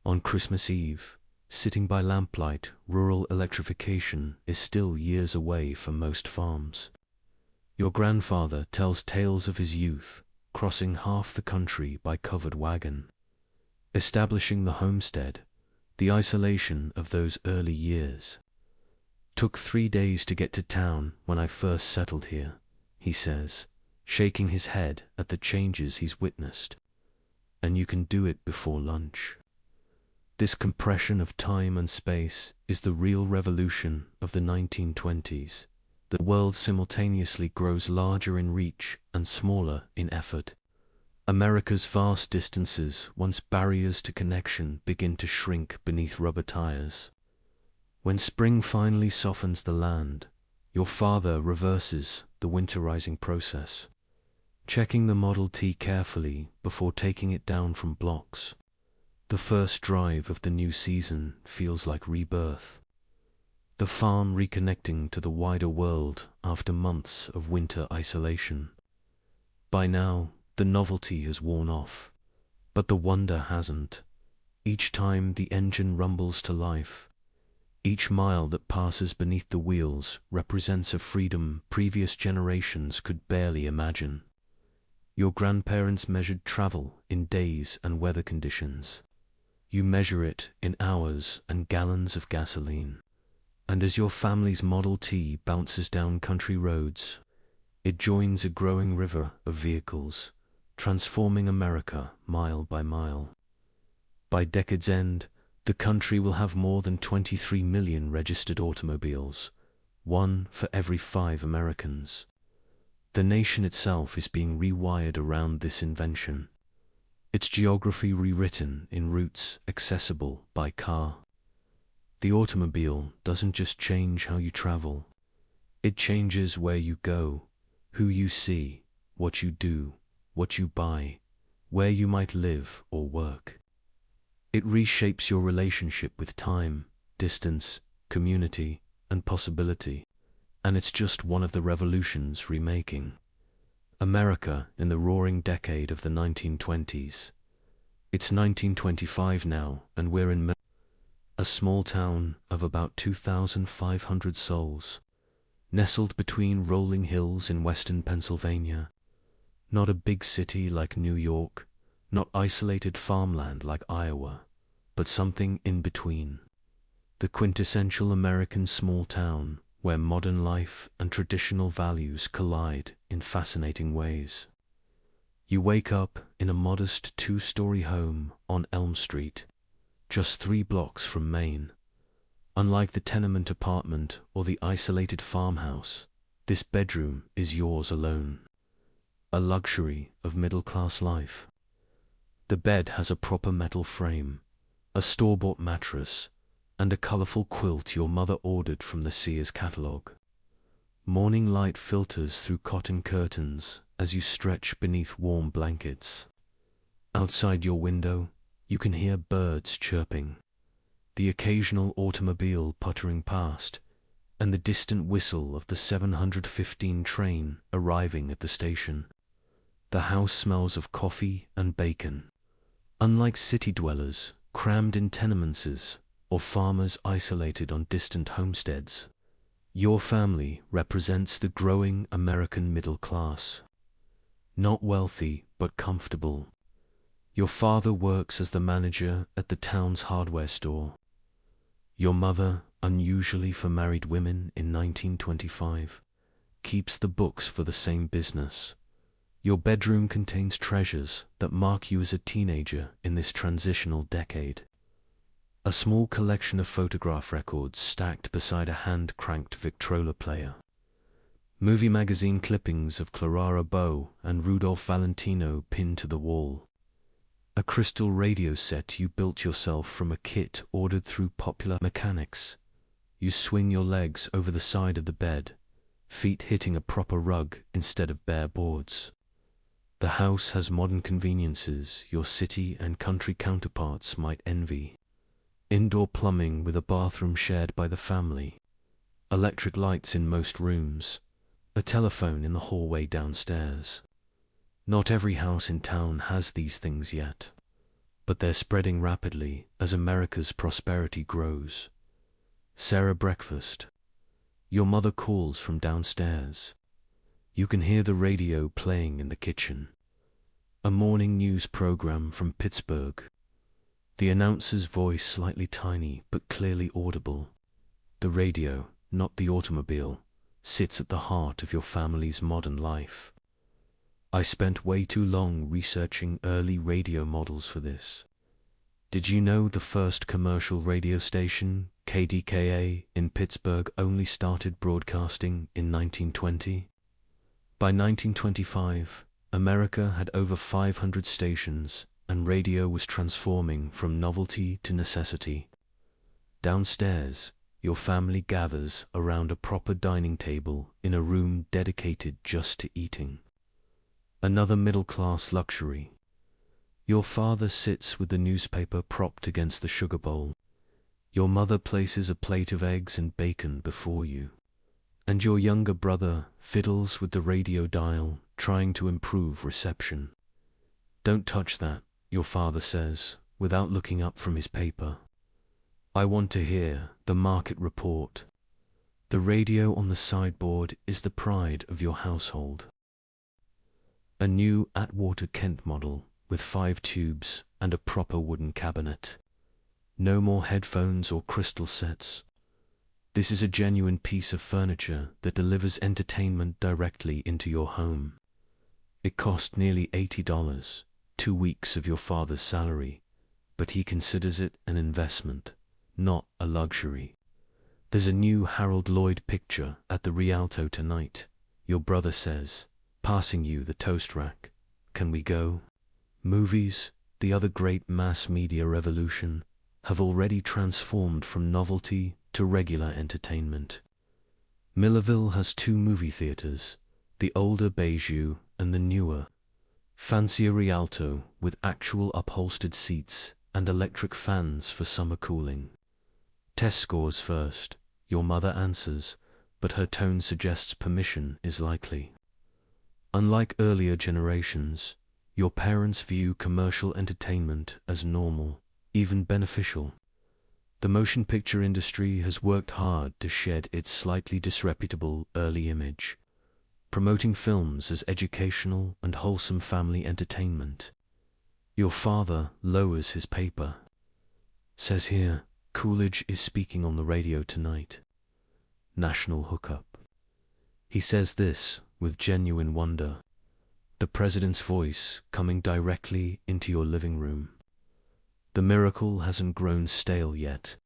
On Christmas Eve, sitting by lamplight, rural electrification is still years away for most farms. Your grandfather tells tales of his youth, crossing half the country by covered wagon. Establishing the homestead, the isolation of those early years. Took 3 days to get to town when I first settled here, he says, shaking his head at the changes he's witnessed. And you can do it before lunch. This compression of time and space is the real revolution of the 1920s. The world simultaneously grows larger in reach and smaller in effort. America's vast distances, once barriers to connection, begin to shrink beneath rubber tires. When spring finally softens the land, your father reverses the winterizing process, checking the Model T carefully before taking it down from blocks. The first drive of the new season feels like rebirth. The farm reconnecting to the wider world after months of winter isolation. By now, the novelty has worn off, but the wonder hasn't. Each time the engine rumbles to life, each mile that passes beneath the wheels represents a freedom previous generations could barely imagine. Your grandparents measured travel in days and weather conditions. You measure it in hours and gallons of gasoline. And as your family's Model T bounces down country roads, it joins a growing river of vehicles, transforming America mile by mile. By decade's end, the country will have more than 23 million registered automobiles, one for every 5 Americans. The nation itself is being rewired around this invention, its geography rewritten in routes accessible by car. The automobile doesn't just change how you travel, it changes where you go, who you see, what you do, what you buy, where you might live or work. It reshapes your relationship with time, distance, community, and possibility, and it's just one of the revolutions remaking America in the roaring decade of the 1920s. It's 1925 now, and we're in a small town of about 2,500 souls, nestled between rolling hills in western Pennsylvania. Not a big city like New York, not isolated farmland like Iowa, but something in between. The quintessential American small town where modern life and traditional values collide in fascinating ways. You wake up in a modest 2-story home on Elm Street, just 3 blocks from Maine. Unlike the tenement apartment or the isolated farmhouse, this bedroom is yours alone. A luxury of middle-class life. The bed has a proper metal frame, a store-bought mattress, and a colorful quilt your mother ordered from the Sears catalog. Morning light filters through cotton curtains as you stretch beneath warm blankets. Outside your window, you can hear birds chirping, the occasional automobile puttering past, and the distant whistle of the 715 train arriving at the station. The house smells of coffee and bacon. Unlike city dwellers crammed in tenements or farmers isolated on distant homesteads, your family represents the growing American middle class. Not wealthy, but comfortable. Your father works as the manager at the town's hardware store. Your mother, unusually for married women in 1925, keeps the books for the same business. Your bedroom contains treasures that mark you as a teenager in this transitional decade. A small collection of photograph records stacked beside a hand-cranked Victrola player. Movie magazine clippings of Clara Bow and Rudolph Valentino pinned to the wall. A crystal radio set you built yourself from a kit ordered through Popular Mechanics. You swing your legs over the side of the bed, feet hitting a proper rug instead of bare boards. The house has modern conveniences your city and country counterparts might envy. Indoor plumbing with a bathroom shared by the family. Electric lights in most rooms. A telephone in the hallway downstairs. Not every house in town has these things yet, but they're spreading rapidly as America's prosperity grows. Sarah breakfast. Your mother calls from downstairs. You can hear the radio playing in the kitchen. A morning news program from Pittsburgh. The announcer's voice slightly tiny but clearly audible. The radio, not the automobile, sits at the heart of your family's modern life. I spent way too long researching early radio models for this. Did you know the first commercial radio station, KDKA, in Pittsburgh only started broadcasting in 1920? By 1925, America had over 500 stations, and radio was transforming from novelty to necessity. Downstairs, your family gathers around a proper dining table in a room dedicated just to eating. Another middle-class luxury. Your father sits with the newspaper propped against the sugar bowl. Your mother places a plate of eggs and bacon before you. And your younger brother fiddles with the radio dial, trying to improve reception. "Don't touch that," your father says, without looking up from his paper. "I want to hear the market report." The radio on the sideboard is the pride of your household. A new Atwater Kent model with 5 tubes and a proper wooden cabinet. No more headphones or crystal sets. This is a genuine piece of furniture that delivers entertainment directly into your home. It cost nearly $80, 2 weeks of your father's salary, but he considers it an investment, not a luxury. There's a new Harold Lloyd picture at the Rialto tonight, your brother says, passing you the toast rack. "Can we go?" Movies, the other great mass media revolution, have already transformed from novelty to regular entertainment. Millerville has 2 movie theaters, the older Bayview and the newer, fancier Rialto, with actual upholstered seats and electric fans for summer cooling. Test scores first, your mother answers, but her tone suggests permission is likely. Unlike earlier generations, your parents view commercial entertainment as normal, even beneficial. The motion picture industry has worked hard to shed its slightly disreputable early image, promoting films as educational and wholesome family entertainment. Your father lowers his paper. Says here, "Coolidge is speaking on the radio tonight." National hookup. He says this with genuine wonder. The president's voice coming directly into your living room. The miracle hasn't grown stale yet.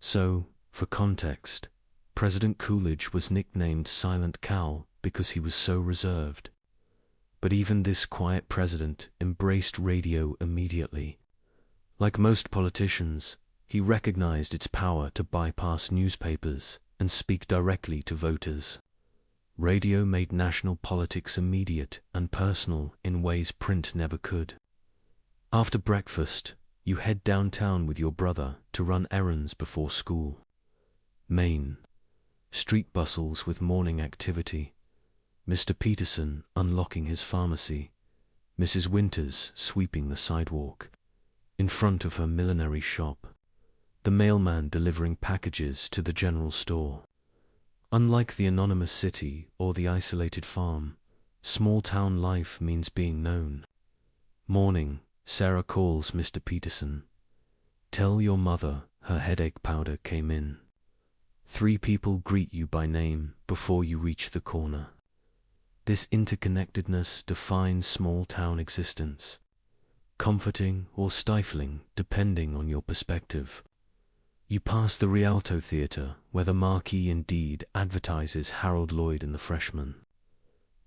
So, for context, President Coolidge was nicknamed Silent Cal because he was so reserved. But even this quiet president embraced radio immediately. Like most politicians, he recognized its power to bypass newspapers and speak directly to voters. Radio made national politics immediate and personal in ways print never could. After breakfast, you head downtown with your brother to run errands before school. Maine. Street bustles with morning activity. Mr. Peterson unlocking his pharmacy. Mrs. Winters sweeping the sidewalk. In front of her millinery shop. The mailman delivering packages to the general store. Unlike the anonymous city or the isolated farm, small-town life means being known. Morning, Sarah calls Mr. Peterson. "Tell your mother her headache powder came in." 3 people greet you by name before you reach the corner. This interconnectedness defines small-town existence, comforting or stifling depending on your perspective. You pass the Rialto Theatre, where the marquee indeed advertises Harold Lloyd and the Freshman.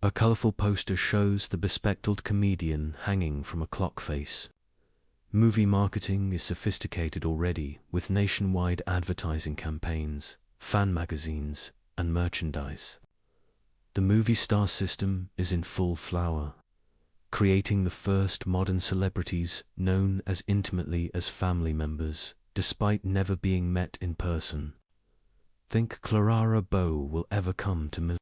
A colorful poster shows the bespectacled comedian hanging from a clock face. Movie marketing is sophisticated already, with nationwide advertising campaigns, fan magazines, and merchandise. The movie star system is in full flower, creating the first modern celebrities known as intimately as family members, despite never being met in person. Think Clara Bow will ever come to Mill?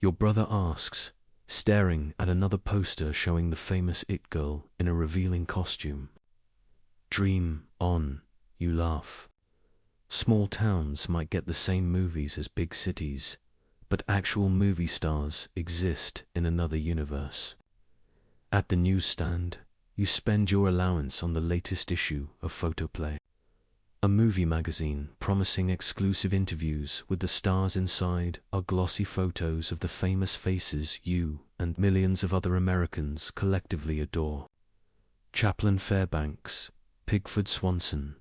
Your brother asks, staring at another poster showing the famous It Girl in a revealing costume. Dream on, you laugh. Small towns might get the same movies as big cities, but actual movie stars exist in another universe. At the newsstand, you spend your allowance on the latest issue of Photoplay, a movie magazine promising exclusive interviews with the stars. Inside are glossy photos of the famous faces you and millions of other Americans collectively adore. Chaplin Fairbanks, Pigford Swanson.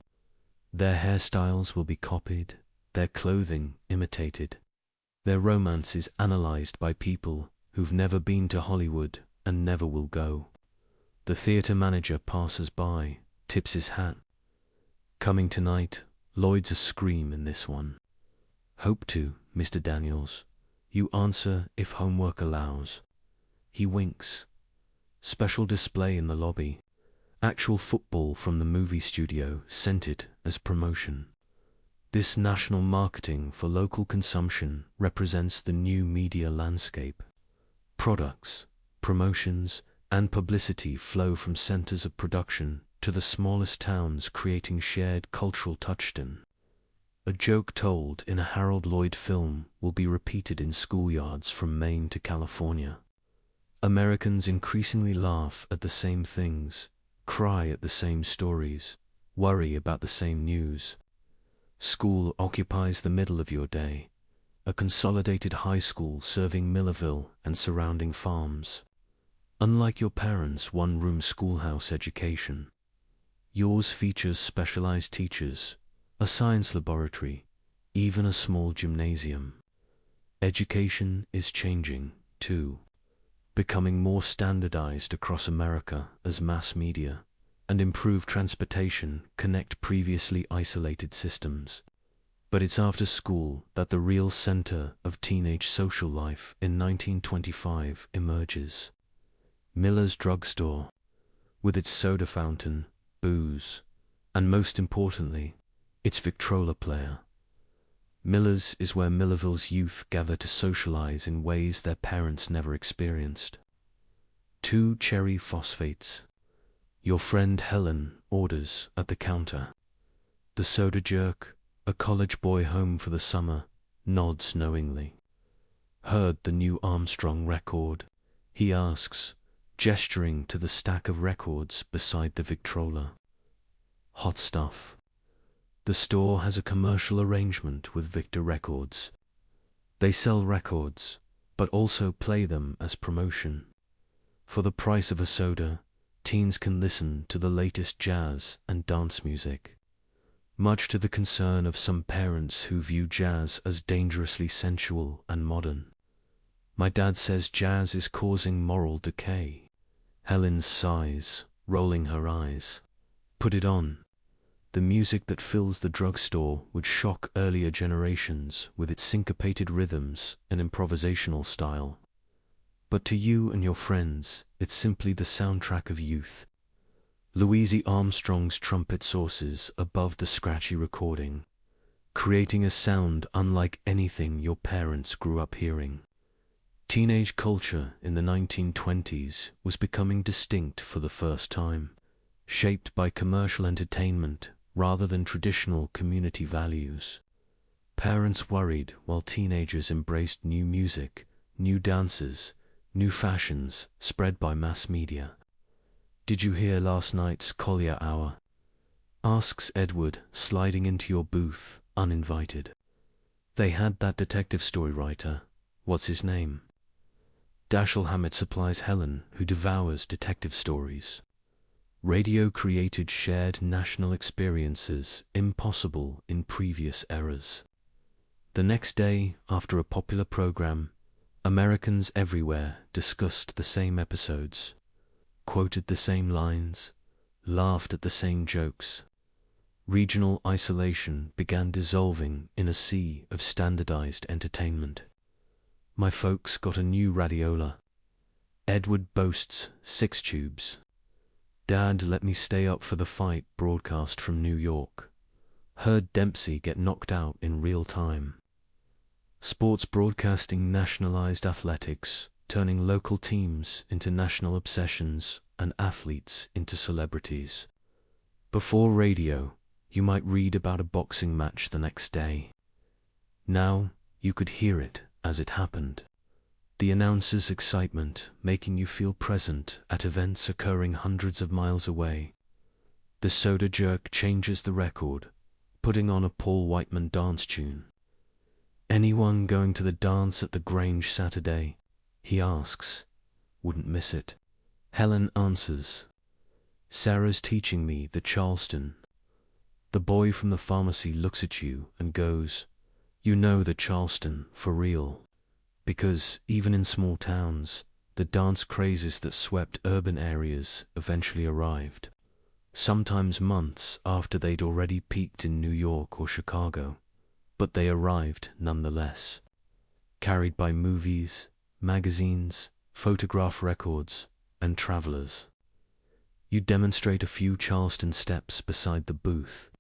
Their hairstyles will be copied, their clothing imitated, their romances analyzed by people who've never been to Hollywood and never will go. The theater manager passes by, tips his hat. Coming tonight, Lloyd's a scream in this one. Hope to, Mr. Daniels. You answer if homework allows. He winks. Special display in the lobby. Actual football from the movie studio sent it as promotion. This national marketing for local consumption represents the new media landscape. Products, promotions, and publicity flow from centers of production to the smallest towns, creating shared cultural touchstone. A joke told in a Harold Lloyd film will be repeated in schoolyards from Maine to California. Americans increasingly laugh at the same things, cry at the same stories, worry about the same news. School occupies the middle of your day, a consolidated high school serving Millerville and surrounding farms. Unlike your parents' one-room schoolhouse education, yours features specialized teachers, a science laboratory, even a small gymnasium. Education is changing, too, becoming more standardized across America as mass media and improved transportation connect previously isolated systems. But it's after school that the real center of teenage social life in 1925 emerges. Miller's drugstore, with its soda fountain, booze, and most importantly, its Victrola player. Miller's is where Millerville's youth gather to socialize in ways their parents never experienced. 2 cherry phosphates. Your friend Helen orders at the counter. The soda jerk, a college boy home for the summer, nods knowingly. Heard the new Armstrong record? He asks, gesturing to the stack of records beside the Victrola. Hot stuff. The store has a commercial arrangement with Victor Records. They sell records, but also play them as promotion. For the price of a soda, teens can listen to the latest jazz and dance music. Much to the concern of some parents who view jazz as dangerously sensual and modern. My dad says jazz is causing moral decay. Helen sighs, rolling her eyes. Put it on. The music that fills the drugstore would shock earlier generations with its syncopated rhythms and improvisational style. But to you and your friends, it's simply the soundtrack of youth. Louise Armstrong's trumpet sources above the scratchy recording, creating a sound unlike anything your parents grew up hearing. Teenage culture in the 1920s was becoming distinct for the first time, shaped by commercial entertainment rather than traditional community values. Parents worried while teenagers embraced new music, new dances, new fashions spread by mass media. Did you hear last night's Collier Hour? Asks Edward, sliding into your booth, uninvited. They had that detective story writer. What's his name? Dashiell Hammett supplies Helen, who devours detective stories. Radio created shared national experiences impossible in previous eras. The next day, after a popular program, Americans everywhere discussed the same episodes, quoted the same lines, laughed at the same jokes. Regional isolation began dissolving in a sea of standardized entertainment. My folks got a new radiola. Edward boasts 6 tubes. Dad let me stay up for the fight broadcast from New York. Heard Dempsey get knocked out in real time. Sports broadcasting nationalized athletics, turning local teams into national obsessions and athletes into celebrities. Before radio, you might read about a boxing match the next day. Now, you could hear it as it happened. The announcer's excitement making you feel present at events occurring hundreds of miles away. The soda jerk changes the record, putting on a Paul Whiteman dance tune. Anyone going to the dance at the Grange Saturday? He asks. Wouldn't miss it. Helen answers. Sarah's teaching me the Charleston. The boy from the pharmacy looks at you and goes, you know the Charleston for real. Because even in small towns, the dance crazes that swept urban areas eventually arrived. sometimes months after they'd already peaked in New York or Chicago, but they arrived nonetheless, carried by movies, magazines, photograph records, and travelers. You demonstrate a few Charleston steps beside the booth,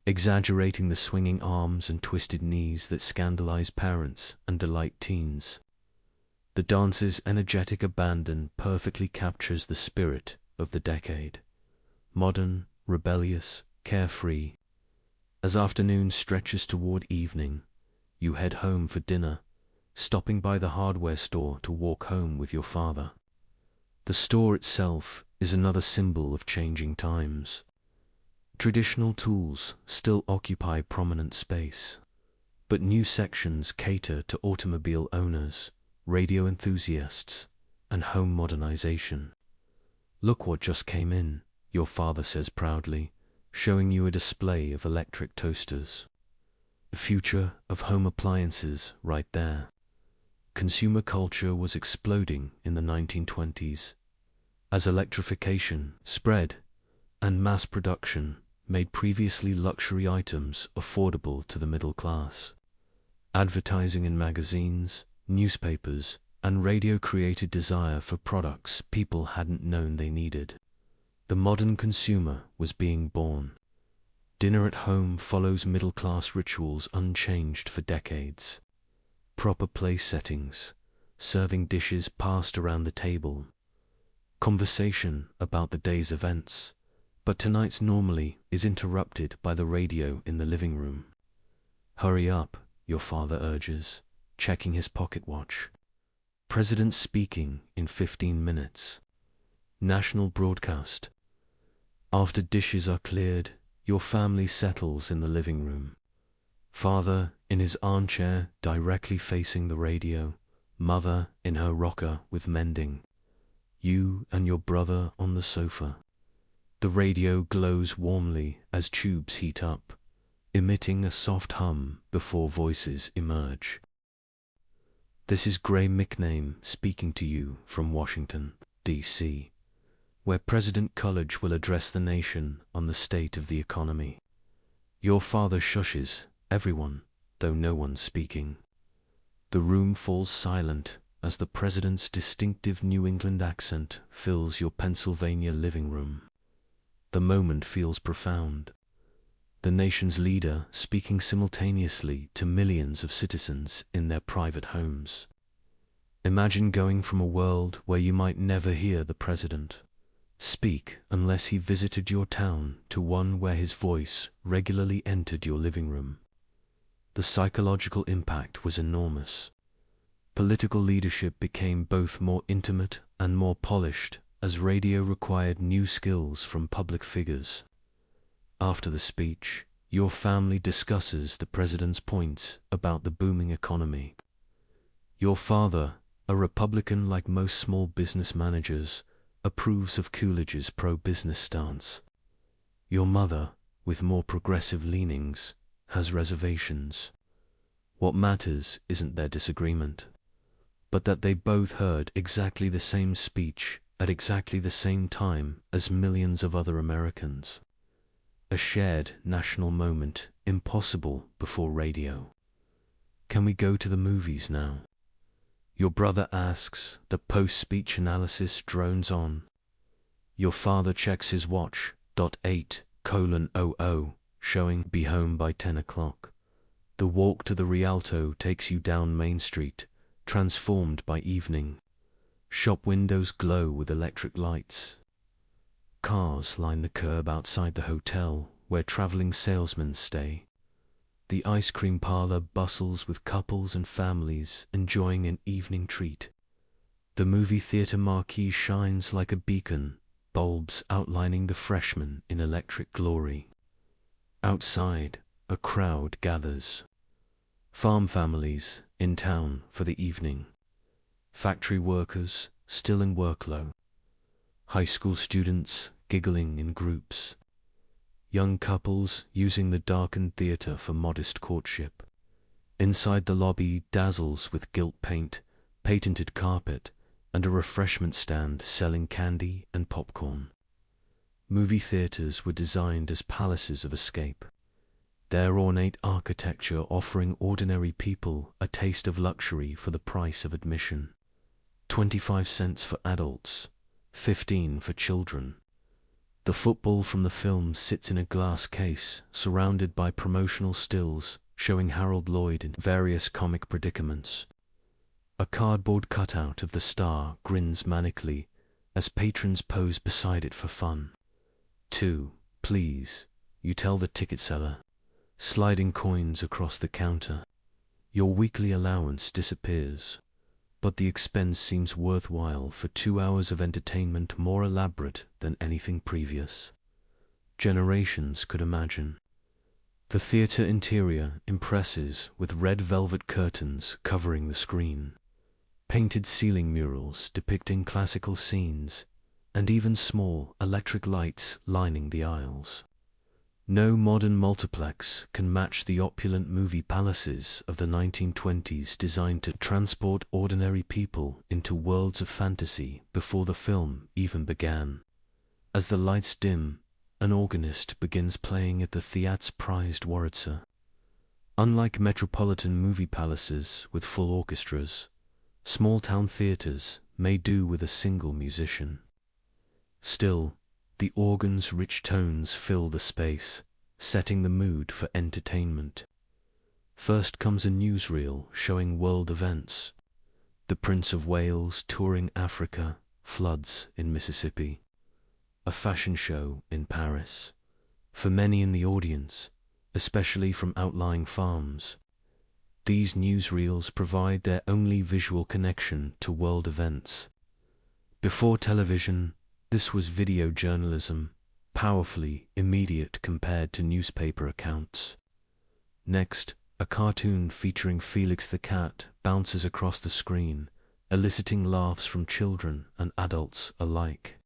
exaggerating the swinging arms and twisted knees that scandalize parents and delight teens. The dance's energetic abandon perfectly captures the spirit of the decade. Modern, rebellious, carefree. As afternoon stretches toward evening, you head home for dinner, stopping by the hardware store to walk home with your father. The store itself is another symbol of changing times. Traditional tools still occupy prominent space, but new sections cater to automobile owners, radio enthusiasts, and home modernization. "Look what just came in," your father says proudly, showing you a display of electric toasters. The future of home appliances right there. Consumer culture was exploding in the 1920s as electrification spread and mass production made previously luxury items affordable to the middle class. Advertising in magazines, newspapers, and radio created desire for products people hadn't known they needed. The modern consumer was being born. Dinner at home follows middle-class rituals unchanged for decades. Proper place settings, serving dishes passed around the table, conversation about the day's events, but tonight's normally is interrupted by the radio in the living room. "Hurry up," your father urges, checking his pocket watch. "President speaking in 15 minutes. National broadcast." After dishes are cleared, your family settles in the living room. Father in his armchair directly facing the radio, mother in her rocker with mending. You and your brother on the sofa. The radio glows warmly as tubes heat up, emitting a soft hum before voices emerge. This is Gray McName speaking to you from Washington, D.C., where President Coolidge will address the nation on the state of the economy. Your father shushes everyone, though no one's speaking. The room falls silent as the president's distinctive New England accent fills your Pennsylvania living room. The moment feels profound. The nation's leader speaking simultaneously to millions of citizens in their private homes. Imagine going from a world where you might never hear the president speak unless he visited your town to one where his voice regularly entered your living room. The psychological impact was enormous. Political leadership became both more intimate and more polished as radio required new skills from public figures. After the speech, your family discusses the president's points about the booming economy. Your father, a Republican like most small business managers, approves of Coolidge's pro-business stance. Your mother, with more progressive leanings, has reservations. What matters isn't their disagreement, but that they both heard exactly the same speech at exactly the same time as millions of other Americans. A shared national moment impossible before radio. "Can we go to the movies now?" Your brother asks. The post-speech analysis drones on. Your father checks his watch, 8:00, showing be home by 10 o'clock. The walk to the Rialto takes you down Main Street, transformed by evening. Shop windows glow with electric lights. Cars line the curb outside the hotel where traveling salesmen stay. The ice cream parlor bustles with couples and families enjoying an evening treat. The movie theater marquee shines like a beacon, bulbs outlining the freshmen in electric glory. Outside, a crowd gathers. Farm families in town for the evening. Factory workers still in workload. High school students giggling in groups. Young couples using the darkened theater for modest courtship. Inside the lobby dazzles with gilt paint, patented carpet, and a refreshment stand selling candy and popcorn. movie theaters were designed as palaces of escape, their ornate architecture offering ordinary people a taste of luxury for the price of admission. 25 cents for adults, 15 for children. The football from the film sits in a glass case, surrounded by promotional stills showing Harold Lloyd in various comic predicaments. A cardboard cutout of the star grins manically as patrons pose beside it for fun. 2, please, you tell the ticket seller, sliding coins across the counter. Your weekly allowance disappears, but the expense seems worthwhile for 2 hours of entertainment more elaborate than anything previous. Generations could imagine. The theater interior impresses with red velvet curtains covering the screen, painted ceiling murals depicting classical scenes, and even small electric lights lining the aisles. No modern multiplex can match the opulent movie palaces of the 1920s designed to transport ordinary people into worlds of fantasy before the film even began. As the lights dim, an organist begins playing at the theater's prized Wurlitzer. Unlike metropolitan movie palaces with full orchestras, small-town theaters may do with a single musician. Still, the organ's rich tones fill the space, setting the mood for entertainment. First comes a newsreel showing world events. The Prince of Wales touring Africa, floods in Mississippi. A fashion show in Paris. For many in the audience, especially from outlying farms, these newsreels provide their only visual connection to world events. Before television, this was video journalism, powerfully immediate compared to newspaper accounts. Next, a cartoon featuring Felix the cat bounces across the screen, eliciting laughs from children and adults alike.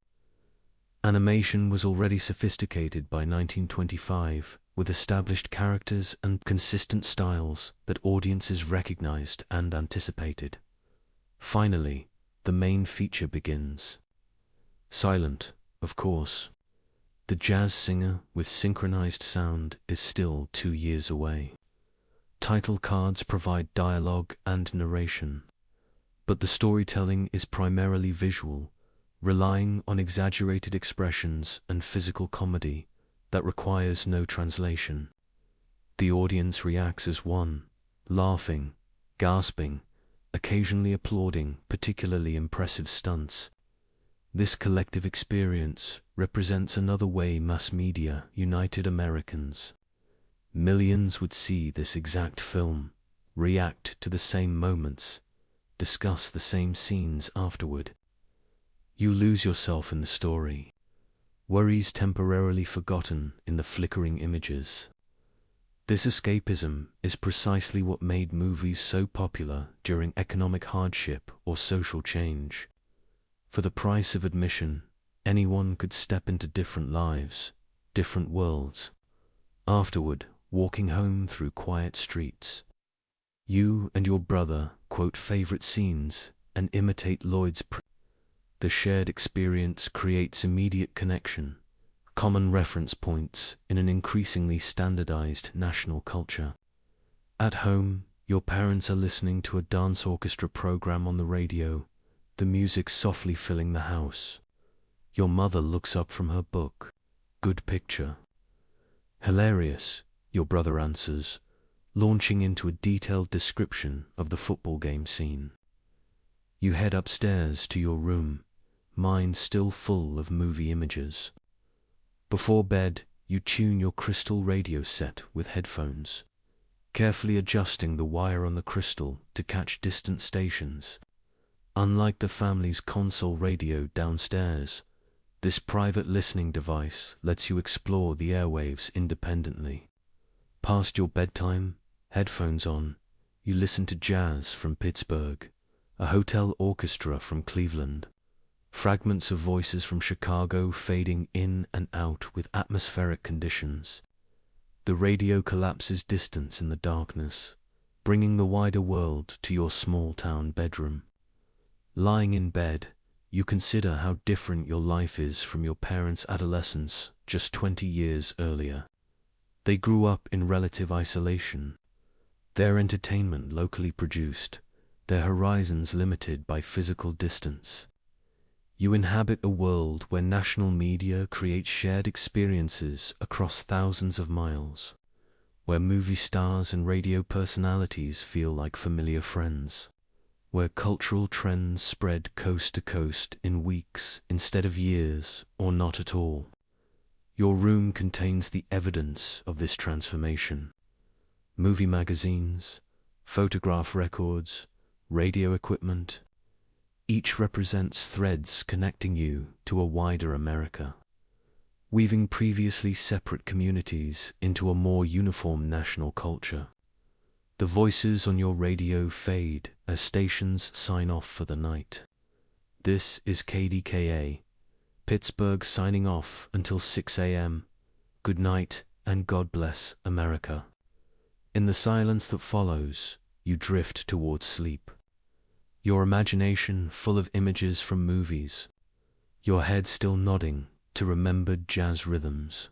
Animation was already sophisticated by 1925, with established characters and consistent styles that audiences recognized and anticipated. Finally, the main feature begins. Silent, of course. The jazz singer with synchronized sound is still 2 years away. Title cards provide dialogue and narration, but the storytelling is primarily visual, relying on exaggerated expressions and physical comedy that requires no translation. The audience reacts as one, laughing, gasping, occasionally applauding particularly impressive stunts. This collective experience represents another way mass media united Americans. Millions would see this exact film, react to the same moments, discuss the same scenes afterward. You lose yourself in the story, worries temporarily forgotten in the flickering images. This escapism is precisely what made movies so popular during economic hardship or social change. For the price of admission, anyone could step into different lives, different worlds. Afterward, walking home through quiet streets, you and your brother quote favorite scenes and imitate Lloyd's The shared experience creates immediate connection, common reference points in an increasingly standardized national culture. At home, your parents are listening to a dance orchestra program on the radio, the music softly filling the house. Your mother looks up from her book. Good picture. Hilarious, your brother answers, launching into a detailed description of the football game scene. You head upstairs to your room, mind still full of movie images. Before bed, you tune your crystal radio set with headphones, carefully adjusting the wire on the crystal to catch distant stations. Unlike the family's console radio downstairs, this private listening device lets you explore the airwaves independently. Past your bedtime, headphones on, you listen to jazz from Pittsburgh, a hotel orchestra from Cleveland, fragments of voices from Chicago fading in and out with atmospheric conditions. The radio collapses distance in the darkness, bringing the wider world to your small-town bedroom. Lying in bed, you consider how different your life is from your parents' adolescence just 20 years earlier. They grew up in relative isolation, their entertainment locally produced, their horizons limited by physical distance. You inhabit a world where national media creates shared experiences across thousands of miles, where movie stars and radio personalities feel like familiar friends, where cultural trends spread coast to coast in weeks instead of years or not at all. Your room contains the evidence of this transformation. Movie magazines, photograph records, radio equipment. Each represents threads connecting you to a wider America, weaving previously separate communities into a more uniform national culture. The voices on your radio fade as stations sign off for the night. This is KDKA, Pittsburgh signing off until 6 a.m. Good night and God bless America. In the silence that follows, you drift towards sleep. Your imagination full of images from movies, your head still nodding to remembered jazz rhythms.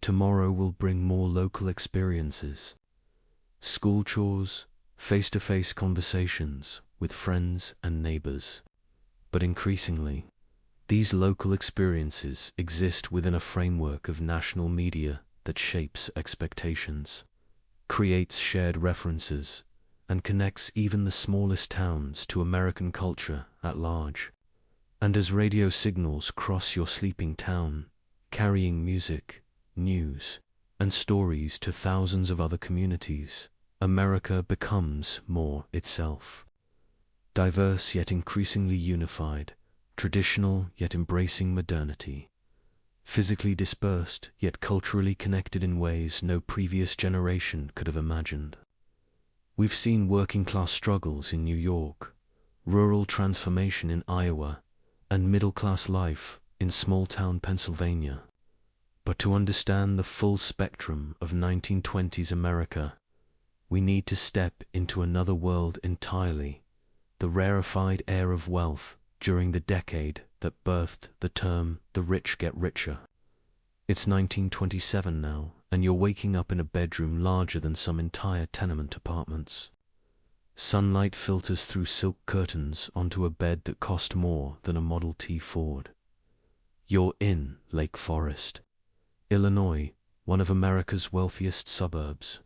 Tomorrow will bring more local experiences. School chores, face-to-face conversations with friends and neighbors. But increasingly, these local experiences exist within a framework of national media that shapes expectations, creates shared references, and connects even the smallest towns to American culture at large. And as radio signals cross your sleeping town, carrying music, news, and stories to thousands of other communities, America becomes more itself. Diverse yet increasingly unified, traditional yet embracing modernity. Physically dispersed yet culturally connected in ways no previous generation could have imagined. We've seen working-class struggles in New York, rural transformation in Iowa, and middle-class life in small-town Pennsylvania. But to understand the full spectrum of 1920s America, we need to step into another world entirely, the rarefied air of wealth during the decade that birthed the term "the rich get richer." It's 1927 now, and you're waking up in a bedroom larger than some entire tenement apartments. Sunlight filters through silk curtains onto a bed that cost more than a Model T Ford. You're in Lake Forest, Illinois, one of America's wealthiest suburbs.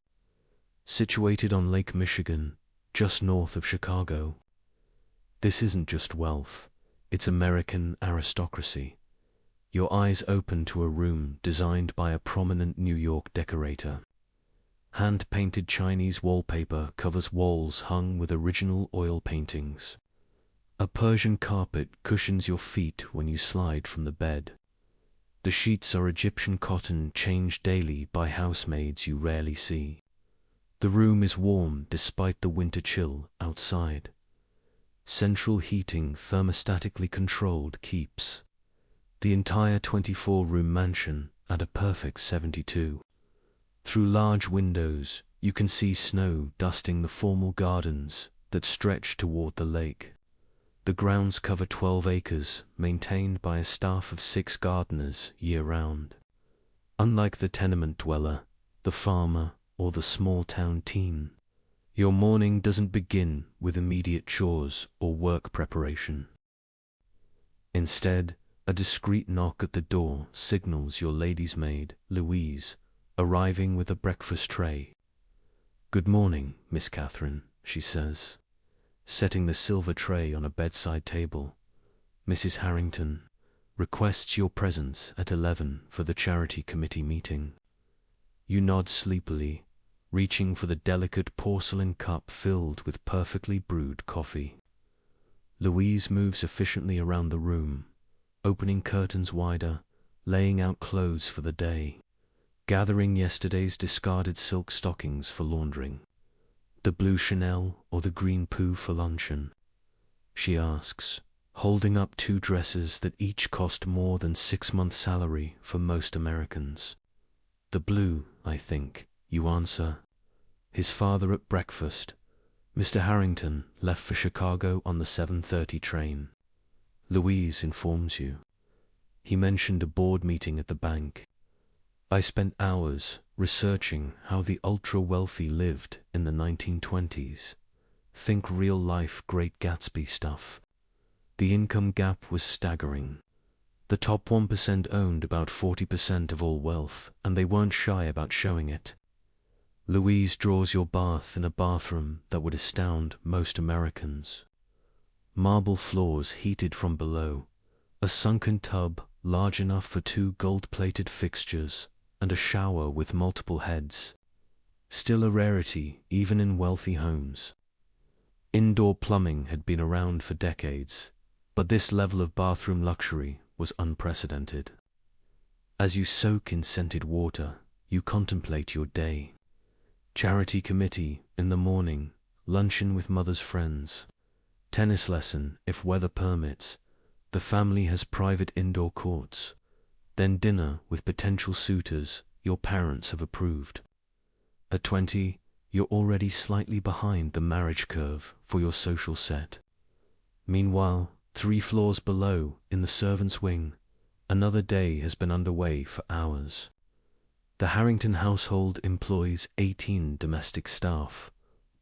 Situated on Lake Michigan, just north of Chicago. This isn't just wealth, it's American aristocracy. Your eyes open to a room designed by a prominent New York decorator. Hand-painted Chinese wallpaper covers walls hung with original oil paintings. A Persian carpet cushions your feet when you slide from the bed. The sheets are Egyptian cotton changed daily by housemaids you rarely see. The room is warm despite the winter chill outside. Central heating thermostatically controlled keeps the entire 24-room mansion at a perfect 72. Through large windows, you can see snow dusting the formal gardens that stretch toward the lake. The grounds cover 12 acres, maintained by a staff of 6 gardeners year-round. Unlike the tenement dweller, the farmer, or the small-town teen, your morning doesn't begin with immediate chores or work preparation. Instead, a discreet knock at the door signals your lady's maid, Louise, arriving with a breakfast tray. "Good morning, Miss Catherine," she says, setting the silver tray on a bedside table. "Mrs. Harrington requests your presence at 11 for the charity committee meeting." You nod sleepily, reaching for the delicate porcelain cup filled with perfectly brewed coffee. Louise moves efficiently around the room, opening curtains wider, laying out clothes for the day, gathering yesterday's discarded silk stockings for laundering. "The blue Chanel or the green Pooh for luncheon?" she asks, holding up 2 dresses that each cost more than 6 months' salary for most Americans. "The blue, I think," you answer. His father at breakfast. Mr. Harrington left for Chicago on the 7:30 train. Louise informs you. He mentioned a board meeting at the bank. I spent hours researching how the ultra-wealthy lived in the 1920s. Think real-life Great Gatsby stuff. The income gap was staggering. The top 1% owned about 40% of all wealth, and they weren't shy about showing it. Louise draws your bath in a bathroom that would astound most Americans. Marble floors heated from below, a sunken tub large enough for 2 gold-plated fixtures, and a shower with multiple heads. Still a rarity even in wealthy homes. Indoor plumbing had been around for decades, but this level of bathroom luxury was unprecedented. As you soak in scented water, you contemplate your day. Charity committee in the morning, luncheon with mother's friends, tennis lesson if weather permits, the family has private indoor courts, then dinner with potential suitors your parents have approved. At 20, you're already slightly behind the marriage curve for your social set. Meanwhile, 3 floors below, in the servants' wing, another day has been underway for hours. The Harrington household employs 18 domestic staff: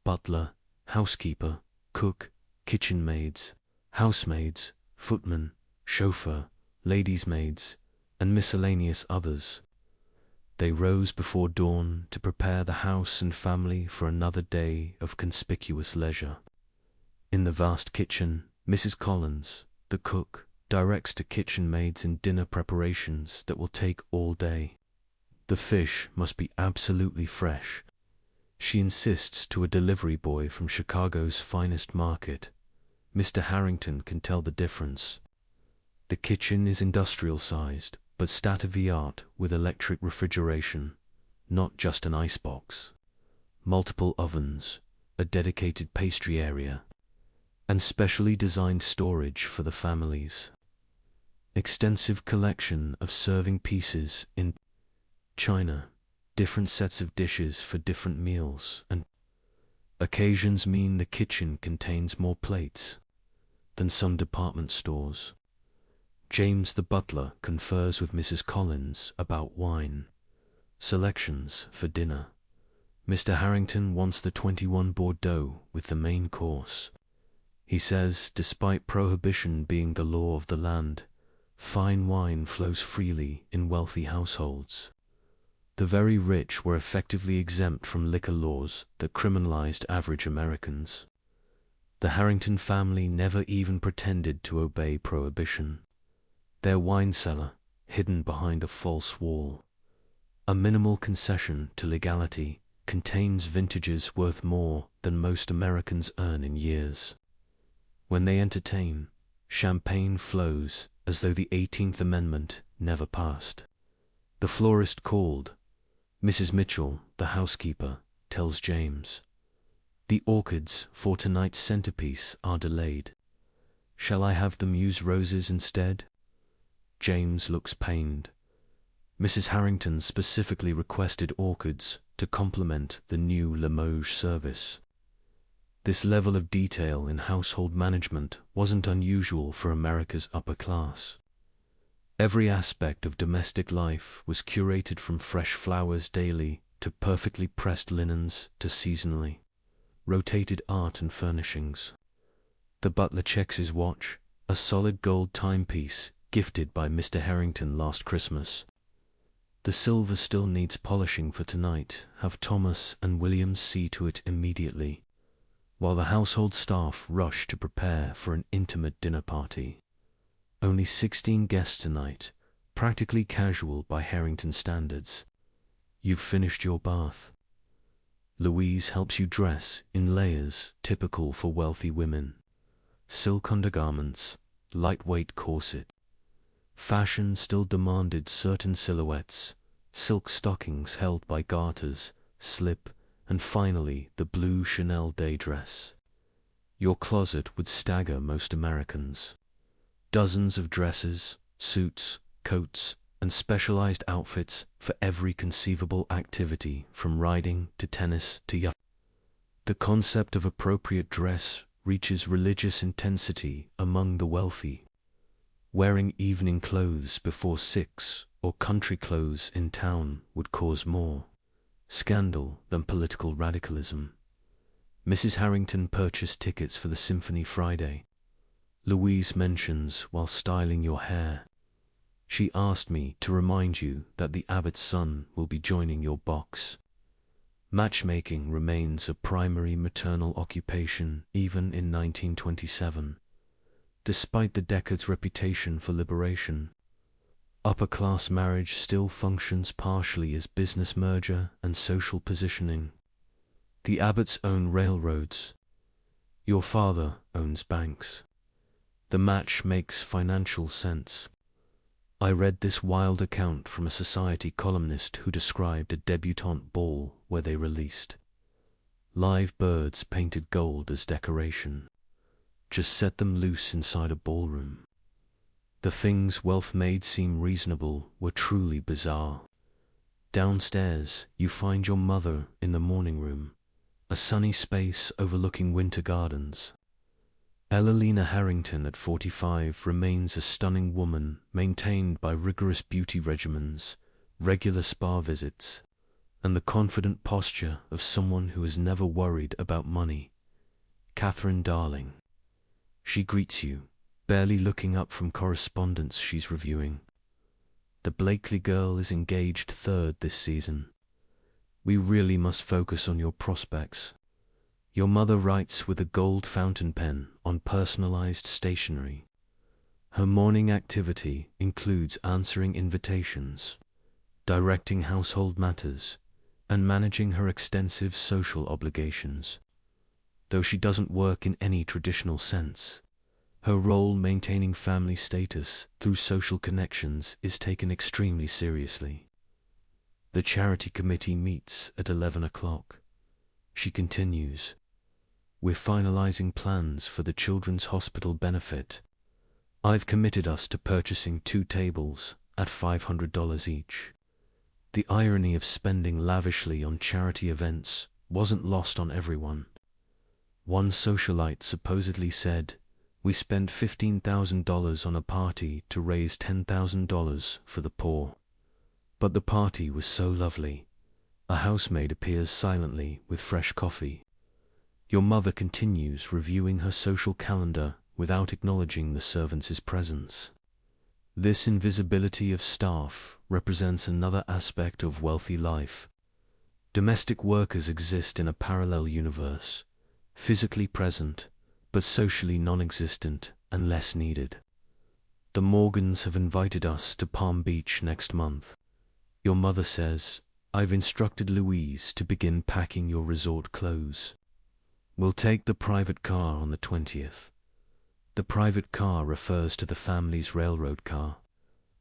butler, housekeeper, cook, kitchen maids, housemaids, footman, chauffeur, ladies' maids, and miscellaneous others. They rose before dawn to prepare the house and family for another day of conspicuous leisure. In the vast kitchen, Mrs. Collins, the cook, directs the kitchen maids in dinner preparations that will take all day. The fish must be absolutely fresh. She insists to a delivery boy from Chicago's finest market. Mr. Harrington can tell the difference. The kitchen is industrial-sized, but state-of-the-art with electric refrigeration, not just an icebox. Multiple ovens, a dedicated pastry area, and specially designed storage for the families. Extensive collection of serving pieces in china, different sets of dishes for different meals, and occasions mean the kitchen contains more plates than some department stores. James the butler confers with Mrs. Collins about wine selections for dinner. Mr. Harrington wants the 21 Bordeaux with the main course. He says, despite prohibition being the law of the land, fine wine flows freely in wealthy households. The very rich were effectively exempt from liquor laws that criminalized average Americans. The Harrington family never even pretended to obey prohibition. Their wine cellar, hidden behind a false wall, a minimal concession to legality, contains vintages worth more than most Americans earn in years. When they entertain, champagne flows as though the 18th Amendment never passed. The florist called. Mrs. Mitchell, the housekeeper, tells James. The orchids for tonight's centerpiece are delayed. Shall I have them use roses instead? James looks pained. Mrs. Harrington specifically requested orchids to complement the new Limoges service. This level of detail in household management wasn't unusual for America's upper class. Every aspect of domestic life was curated, from fresh flowers daily to perfectly pressed linens to seasonally rotated art and furnishings. The butler checks his watch, a solid gold timepiece gifted by Mr. Harrington last Christmas. The silver still needs polishing for tonight. Have Thomas and William see to it immediately, while the household staff rush to prepare for an intimate dinner party. Only 16 guests tonight, practically casual by Harrington standards. You've finished your bath. Louise helps you dress in layers typical for wealthy women. Silk undergarments, lightweight corset. Fashion still demanded certain silhouettes, silk stockings held by garters, slip, and finally the blue Chanel day dress. Your closet would stagger most Americans. Dozens of dresses, suits, coats, and specialized outfits for every conceivable activity, from riding to tennis to yacht. The concept of appropriate dress reaches religious intensity among the wealthy. Wearing evening clothes before 6 or country clothes in town would cause more scandal than political radicalism. Mrs. Harrington purchased tickets for the symphony Friday. Louise mentions while styling your hair. She asked me to remind you that the abbot's son will be joining your box. Matchmaking remains a primary maternal occupation even in 1927. Despite the decade's reputation for liberation, upper-class marriage still functions partially as business merger and social positioning. The abbots own railroads. Your father owns banks. The match makes financial sense. I read this wild account from a society columnist who described a debutante ball where they released live birds painted gold as decoration. Just set them loose inside a ballroom. The things wealth made seem reasonable were truly bizarre. Downstairs, you find your mother in the morning room, a sunny space overlooking winter gardens. Elalina Harrington at 45 remains a stunning woman maintained by rigorous beauty regimens, regular spa visits, and the confident posture of someone who has never worried about money. Catherine Darling. She greets you, barely looking up from correspondence she's reviewing. The Blakely girl is engaged third this season. We really must focus on your prospects. Your mother writes with a gold fountain pen on personalized stationery. Her morning activity includes answering invitations, directing household matters, and managing her extensive social obligations. Though she doesn't work in any traditional sense, her role maintaining family status through social connections is taken extremely seriously. The charity committee meets at 11 o'clock. She continues, "We're finalizing plans for the Children's Hospital benefit. I've committed us to purchasing 2 tables at $500 each." The irony of spending lavishly on charity events wasn't lost on everyone. One socialite supposedly said, "We spent $15,000 on a party to raise $10,000 for the poor. But the party was so lovely. A housemaid appears silently with fresh coffee." Your mother continues reviewing her social calendar without acknowledging the servants' presence. This invisibility of staff represents another aspect of wealthy life. Domestic workers exist in a parallel universe, physically present, but socially non-existent and less needed. The Morgans have invited us to Palm Beach next month. Your mother says, "I've instructed Louise to begin packing your resort clothes. We'll take the private car on the 20th. The private car refers to the family's railroad car,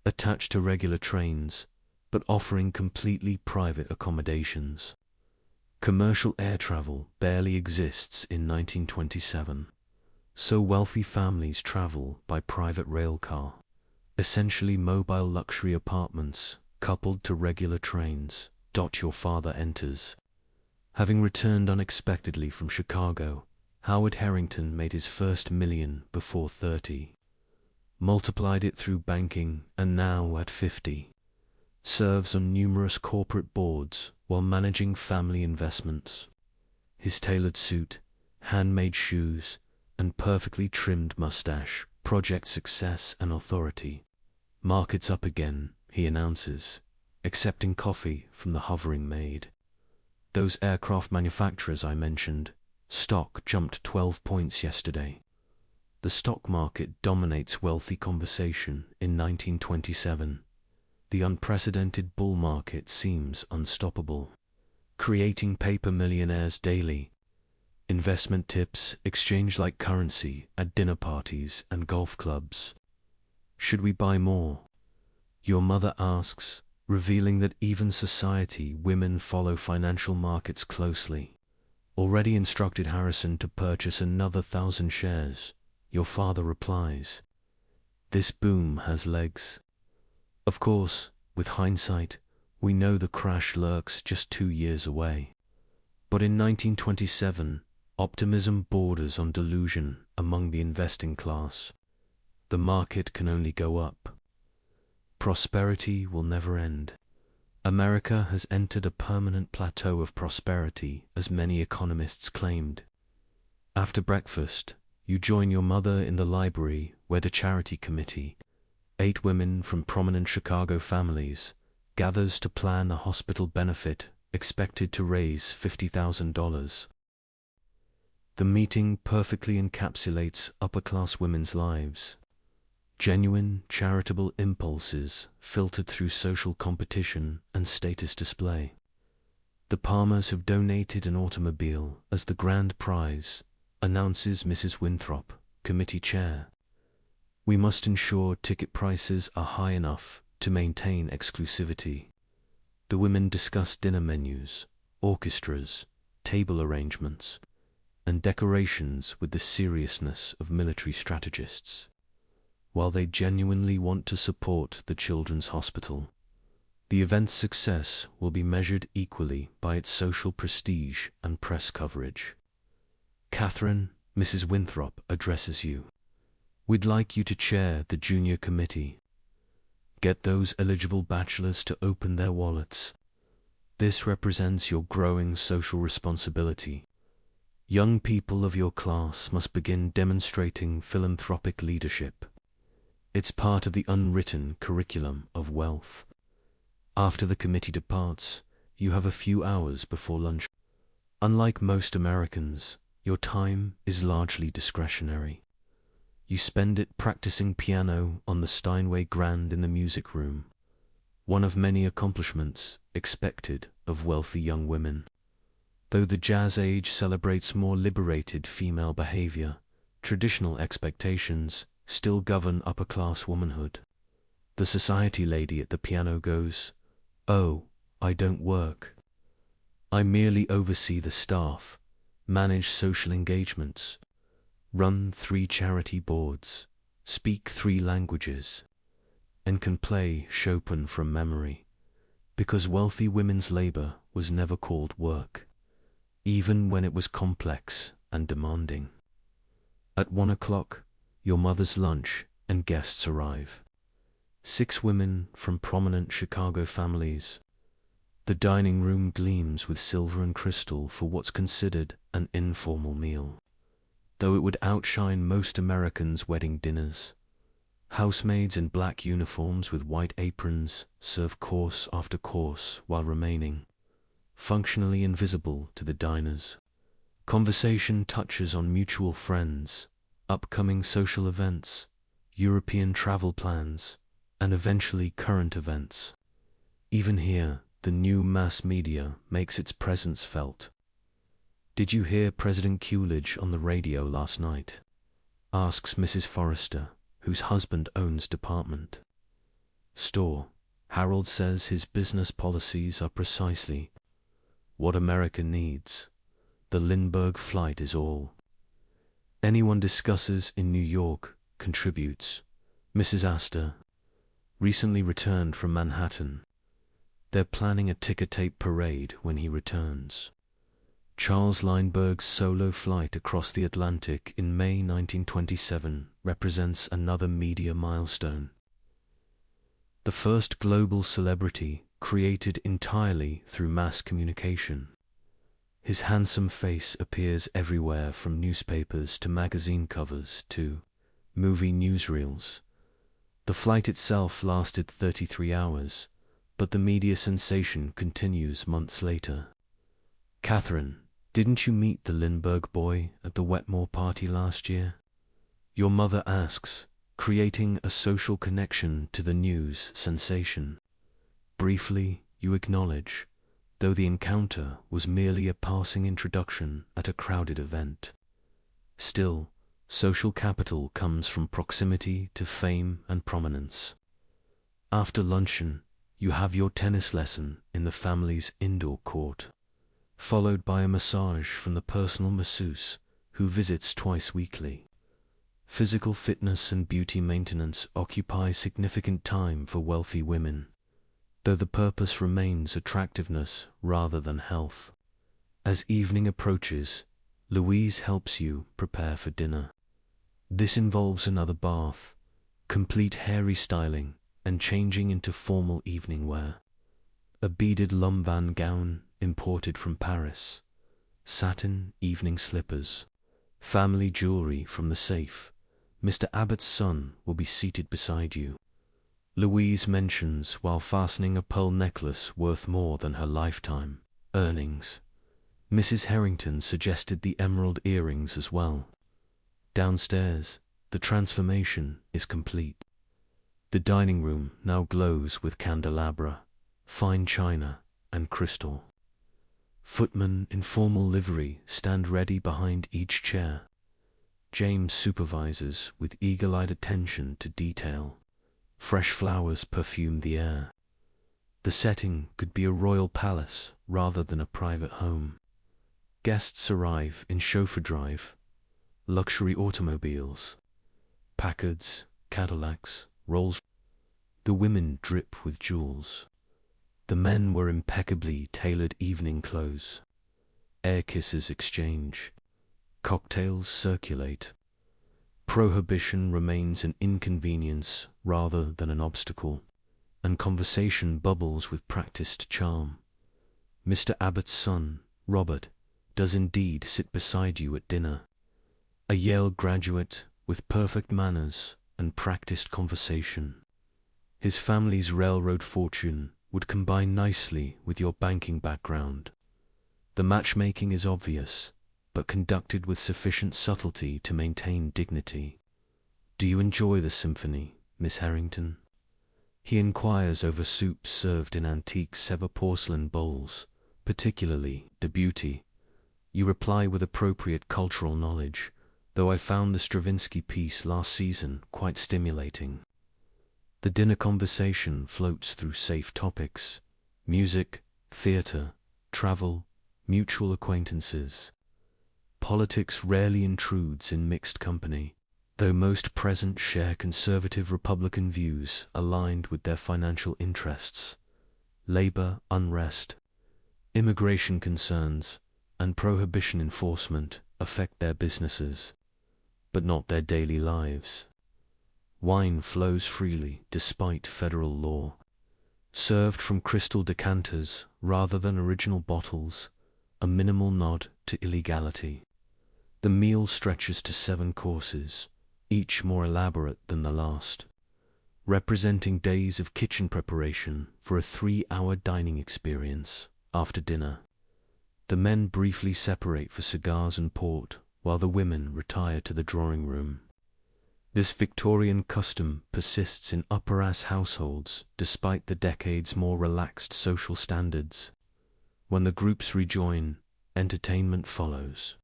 attached to regular trains, but offering completely private accommodations. Commercial air travel barely exists in 1927, so wealthy families travel by private rail car, essentially mobile luxury apartments coupled to regular trains. Your father enters. Having returned unexpectedly from Chicago, Howard Harrington made his first million before 30, multiplied it through banking, and now at 50, serves on numerous corporate boards while managing family investments. His tailored suit, handmade shoes, and perfectly trimmed mustache project success and authority. "Market's up again," he announces, accepting coffee from the hovering maid. "Those aircraft manufacturers I mentioned, stock jumped 12 points yesterday." The stock market dominates wealthy conversation in 1927. The unprecedented bull market seems unstoppable, creating paper millionaires daily. Investment tips exchange like currency at dinner parties and golf clubs. "Should we buy more?" Your mother asks, revealing that even society women follow financial markets closely. Already instructed Harrison to purchase another 1,000 shares. Your father replies, "This boom has legs." Of course, with hindsight, we know the crash lurks just 2 years away. But in 1927, optimism borders on delusion among the investing class. the market can only go up. Prosperity will never end. America has entered a permanent plateau of prosperity, as many economists claimed. After breakfast, you join your mother in the library where the charity committee, 8 women from prominent Chicago families, gathers to plan a hospital benefit expected to raise $50,000. The meeting perfectly encapsulates upper-class women's lives. Genuine, charitable impulses filtered through social competition and status display. The Palmers have donated an automobile as the grand prize, announces Mrs. Winthrop, committee chair. We must ensure ticket prices are high enough to maintain exclusivity. The women discuss dinner menus, orchestras, table arrangements, and decorations with the seriousness of military strategists. While they genuinely want to support the children's hospital, the event's success will be measured equally by its social prestige and press coverage. Catherine, Mrs. Winthrop addresses you. We'd like you to chair the junior committee. Get those eligible bachelors to open their wallets. This represents your growing social responsibility. Young people of your class must begin demonstrating philanthropic leadership. It's part of the unwritten curriculum of wealth. After the committee departs, you have a few hours before lunch. Unlike most Americans, your time is largely discretionary. You spend it practicing piano on the Steinway Grand in the music room, one of many accomplishments expected of wealthy young women. Though the jazz age celebrates more liberated female behavior, traditional expectations still govern upper-class womanhood. The society lady at the piano goes, "Oh, I don't work. I merely oversee the staff, manage social engagements, run 3 charity boards, speak 3 languages, and can play Chopin from memory," because wealthy women's labor was never called work, even when it was complex and demanding. At 1 o'clock, your mother's lunch and guests arrive. 6 women from prominent Chicago families. The dining room gleams with silver and crystal for what's considered an informal meal, though it would outshine most Americans' wedding dinners. Housemaids in black uniforms with white aprons serve course after course while remaining functionally invisible to the diners. Conversation touches on mutual friends, upcoming social events, European travel plans, and eventually current events. Even here, the new mass media makes its presence felt. "Did you hear President Coolidge on the radio last night?" asks Mrs. Forrester, whose husband owns department store. "Harold says his business policies are precisely what America needs. The Lindbergh flight is all anyone discusses in New York contributes." Mrs. Astor, recently returned from Manhattan. They're planning a ticker-tape parade when he returns. Charles Lindbergh's solo flight across the Atlantic in May 1927 represents another media milestone. The first global celebrity created entirely through mass communication. His handsome face appears everywhere, from newspapers to magazine covers to movie newsreels. The flight itself lasted 33 hours, but the media sensation continues months later. "Catherine, didn't you meet the Lindbergh boy at the Wetmore party last year?" Your mother asks, creating a social connection to the news sensation. Briefly, you acknowledge, though the encounter was merely a passing introduction at a crowded event. Still, social capital comes from proximity to fame and prominence. After luncheon, you have your tennis lesson in the family's indoor court, followed by a massage from the personal masseuse who visits twice weekly. Physical fitness and beauty maintenance occupy significant time for wealthy women, though the purpose remains attractiveness rather than health. As evening approaches, Louise helps you prepare for dinner. This involves another bath, complete hair restyling and changing into formal evening wear. A beaded Lumvan gown imported from Paris, satin evening slippers, family jewelry from the safe. Mr. Abbott's son will be seated beside you. Louise mentions while fastening a pearl necklace worth more than her lifetime earnings. Mrs. Harrington suggested the emerald earrings as well. Downstairs, the transformation is complete. The dining room now glows with candelabra, fine china, and crystal. Footmen in formal livery stand ready behind each chair. James supervises with eagle-eyed attention to detail. Fresh flowers perfume the air. The setting could be a royal palace rather than a private home. Guests arrive in chauffeur drive, luxury automobiles, Packards, Cadillacs, Rolls. The women drip with jewels. The men wear impeccably tailored evening clothes. Air kisses exchange. Cocktails circulate. Prohibition remains an inconvenience rather than an obstacle, and conversation bubbles with practiced charm. Mr. Abbott's son, Robert, does indeed sit beside you at dinner. A Yale graduate with perfect manners and practiced conversation. His family's railroad fortune would combine nicely with your banking background. The matchmaking is obvious, but conducted with sufficient subtlety to maintain dignity. Do you enjoy the symphony, Miss Harrington? He inquires over soups served in antique Sevres porcelain bowls, particularly Debuty. You reply with appropriate cultural knowledge, though I found the Stravinsky piece last season quite stimulating. The dinner conversation floats through safe topics: music, theatre, travel, mutual acquaintances. Politics rarely intrudes in mixed company, though most present share conservative Republican views aligned with their financial interests. Labor unrest, immigration concerns, and prohibition enforcement affect their businesses, but not their daily lives. Wine flows freely despite federal law, served from crystal decanters rather than original bottles, a minimal nod to illegality. The meal stretches to 7 courses, each more elaborate than the last, representing days of kitchen preparation for a 3-hour dining experience. After dinner, the men briefly separate for cigars and port, while the women retire to the drawing room. This Victorian custom persists in upper-class households despite the decades' more relaxed social standards. When the groups rejoin, entertainment follows.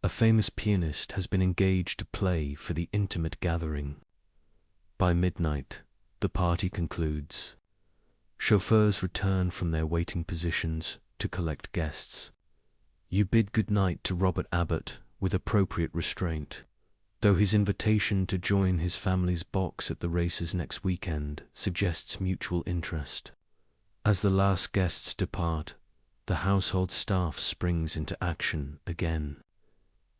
A famous pianist has been engaged to play for the intimate gathering. By midnight, the party concludes. Chauffeurs return from their waiting positions to collect guests. You bid good night to Robert Abbott with appropriate restraint, though his invitation to join his family's box at the races next weekend suggests mutual interest. As the last guests depart, the household staff springs into action again.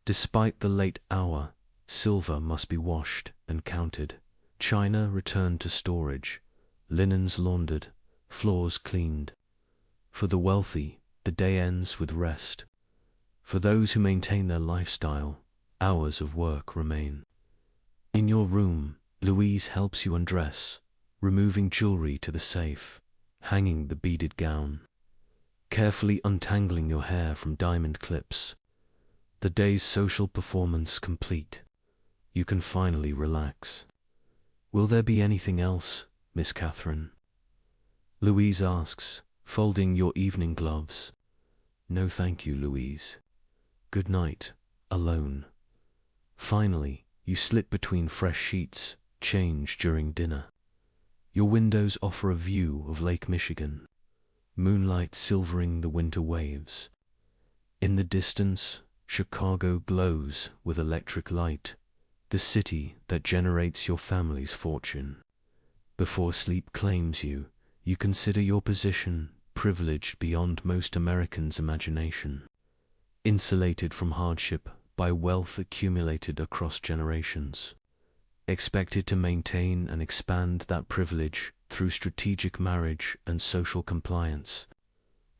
Despite the late hour, silver must be washed and counted, china returned to storage, linens laundered, floors cleaned. For the wealthy, the day ends with rest. For those who maintain their lifestyle, hours of work remain. In your room, Louise helps you undress, removing jewelry to the safe, hanging the beaded gown, carefully untangling your hair from diamond clips. The day's social performance complete, you can finally relax. Will there be anything else, Miss Catherine? Louise asks, folding your evening gloves. No thank you, Louise. Good night, alone. Finally, you slip between fresh sheets, change during dinner. Your windows offer a view of Lake Michigan, moonlight silvering the winter waves. In the distance, Chicago glows with electric light, the city that generates your family's fortune. Before sleep claims you, you consider your position privileged beyond most Americans' imagination, insulated from hardship by wealth accumulated across generations. expected to maintain and expand that privilege through strategic marriage and social compliance.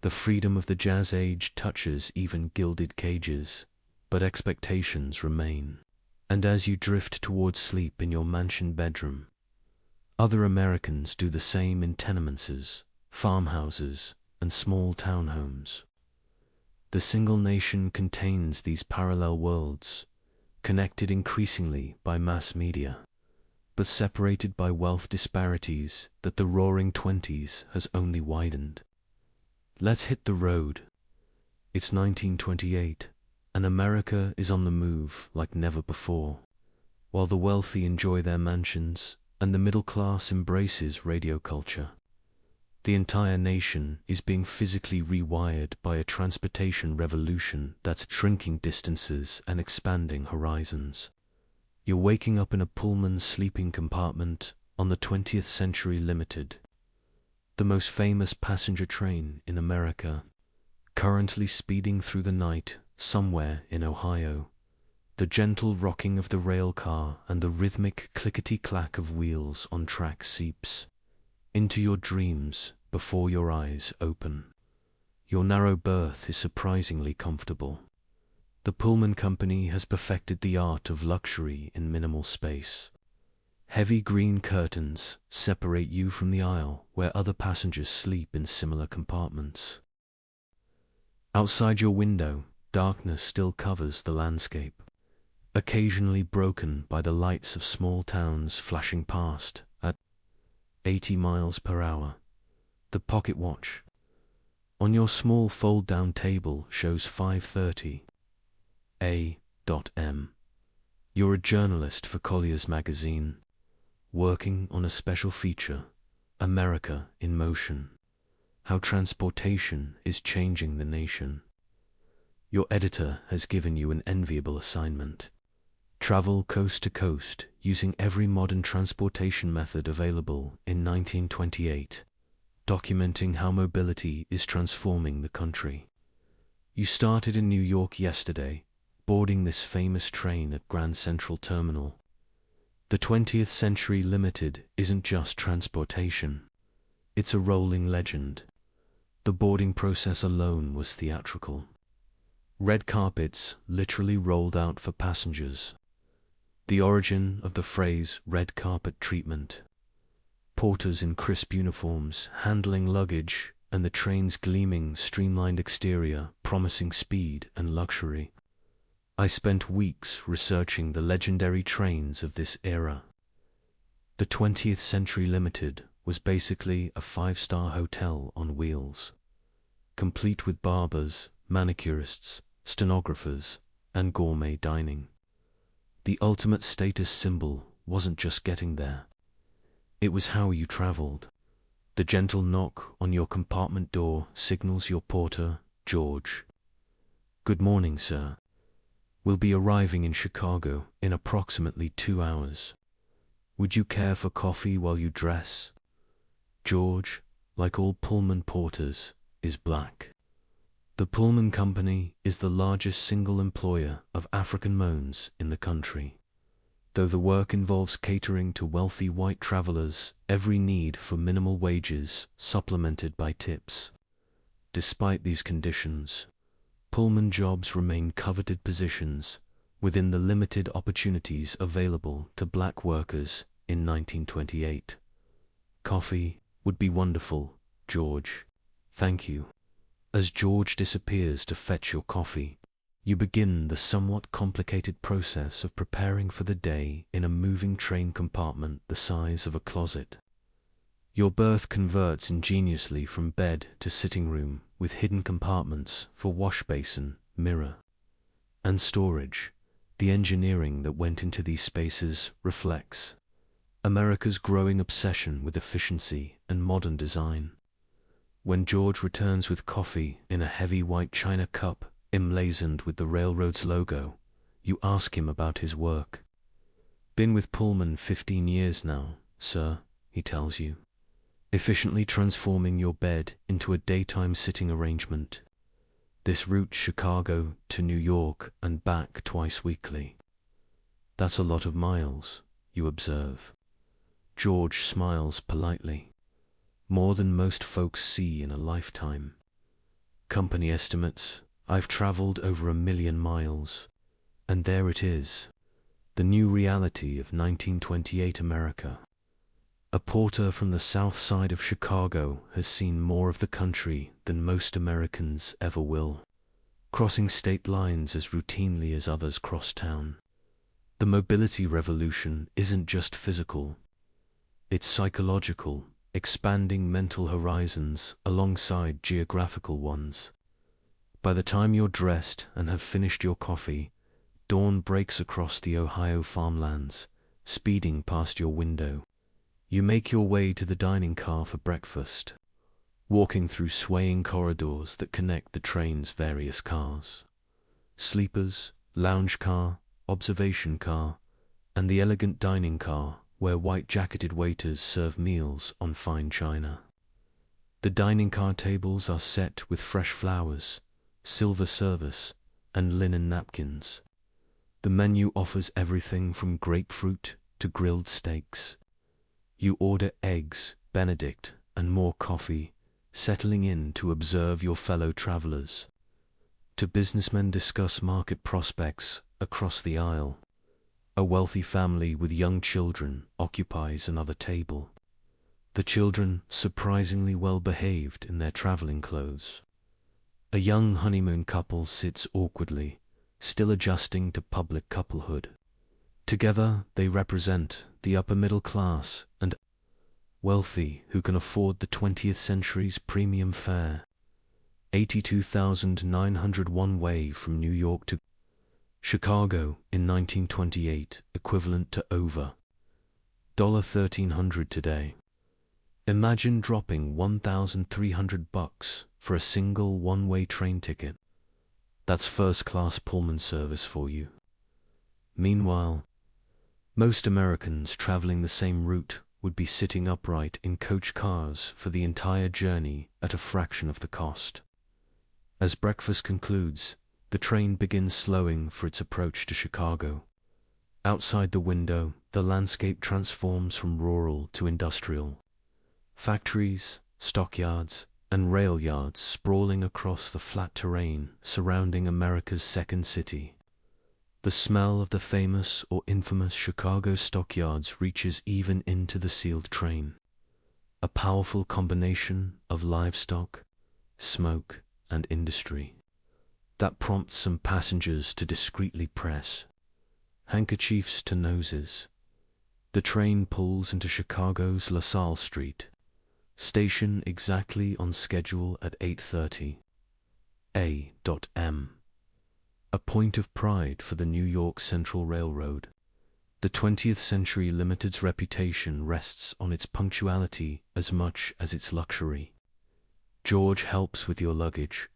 The freedom of the jazz age touches even gilded cages, but expectations remain. And as you drift towards sleep in your mansion bedroom, other Americans do the same in tenements, farmhouses, and small townhomes. The single nation contains these parallel worlds, connected increasingly by mass media, but separated by wealth disparities that the Roaring Twenties has only widened. Let's hit the road. It's 1928, and America is on the move like never before. While the wealthy enjoy their mansions and the middle class embraces radio culture, the entire nation is being physically rewired by a transportation revolution that's shrinking distances and expanding horizons. You're waking up in a Pullman sleeping compartment on the 20th Century Limited, the most famous passenger train in America, currently speeding through the night somewhere in Ohio. The gentle rocking of the rail car and the rhythmic clickety-clack of wheels on track seeps into your dreams before your eyes open. Your narrow berth is surprisingly comfortable. The Pullman Company has perfected the art of luxury in minimal space. Heavy green curtains separate you from the aisle where other passengers sleep in similar compartments. Outside your window, darkness still covers the landscape, occasionally broken by the lights of small towns flashing past at 80 miles per hour. The pocket watch on your small fold-down table shows 5:30 a.m. You're a journalist for Collier's magazine, working on a special feature, America in Motion, how transportation is changing the nation. Your editor has given you an enviable assignment. Travel coast to coast using every modern transportation method available in 1928, documenting how mobility is transforming the country. You started in New York yesterday, boarding this famous train at Grand Central Terminal. The 20th Century Limited isn't just transportation. It's a rolling legend. The boarding process alone was theatrical. Red carpets literally rolled out for passengers. The origin of the phrase red carpet treatment. Porters in crisp uniforms handling luggage and the train's gleaming, streamlined exterior promising speed and luxury. I spent weeks researching the legendary trains of this era. The 20th Century Limited was basically a 5-star hotel on wheels, complete with barbers, manicurists, stenographers, and gourmet dining. The ultimate status symbol wasn't just getting there. It was how you traveled. The gentle knock on your compartment door signals your porter, George. "Good morning, sir. We'll be arriving in Chicago in approximately 2 hours. Would you care for coffee while you dress?" George, like all Pullman porters, is black. The Pullman Company is the largest single employer of African Moans in the country. Though the work involves catering to wealthy white travelers, every need for minimal wages supplemented by tips. Despite these conditions, Pullman jobs remain coveted positions within the limited opportunities available to black workers in 1928. "Coffee would be wonderful, George. Thank you." As George disappears to fetch your coffee, you begin the somewhat complicated process of preparing for the day in a moving train compartment the size of a closet. Your berth converts ingeniously from bed to sitting room with hidden compartments for wash basin, mirror, and storage. The engineering that went into these spaces reflects America's growing obsession with efficiency and modern design. When George returns with coffee in a heavy white china cup emblazoned with the railroad's logo, you ask him about his work. "Been with Pullman 15 years now, sir," he tells you, efficiently transforming your bed into a daytime sitting arrangement. This route Chicago to New York and back twice weekly. "That's a lot of miles," you observe. George smiles politely. More than most folks see in a lifetime. Company estimates, I've traveled over 1 million miles. And there it is. The new reality of 1928 America. A porter from the south side of Chicago has seen more of the country than most Americans ever will, crossing state lines as routinely as others cross town. The mobility revolution isn't just physical. It's psychological, expanding mental horizons alongside geographical ones. By the time you're dressed and have finished your coffee, dawn breaks across the Ohio farmlands, speeding past your window. You make your way to the dining car for breakfast, walking through swaying corridors that connect the train's various cars. Sleepers, lounge car, observation car, and the elegant dining car where white-jacketed waiters serve meals on fine china. The dining car tables are set with fresh flowers, silver service, and linen napkins. The menu offers everything from grapefruit to grilled steaks. You order eggs, Benedict, and more coffee, settling in to observe your fellow travelers. Two businessmen discuss market prospects across the aisle. A wealthy family with young children occupies another table. The children surprisingly well behaved in their traveling clothes. A young honeymoon couple sits awkwardly, still adjusting to public couplehood. Together they represent the upper middle class and wealthy who can afford the 20th century's premium fare. 82,900 one way from New York to Chicago in 1928, equivalent to over $1,300 today. Imagine dropping $1,300 for a single one-way train ticket. That's first-class Pullman service for you. Meanwhile, most Americans traveling the same route would be sitting upright in coach cars for the entire journey at a fraction of the cost. As breakfast concludes, the train begins slowing for its approach to Chicago. Outside the window, the landscape transforms from rural to industrial. Factories, stockyards, and rail yards sprawling across the flat terrain surrounding America's second city. The smell of the famous or infamous Chicago stockyards reaches even into the sealed train. A powerful combination of livestock, smoke, and industry that prompts some passengers to discreetly press handkerchiefs to noses. The train pulls into Chicago's LaSalle Street, station exactly on schedule at 8:30 a.m. A point of pride for the New York Central Railroad. The 20th Century Limited's reputation rests on its punctuality as much as its luxury. George helps with your luggage,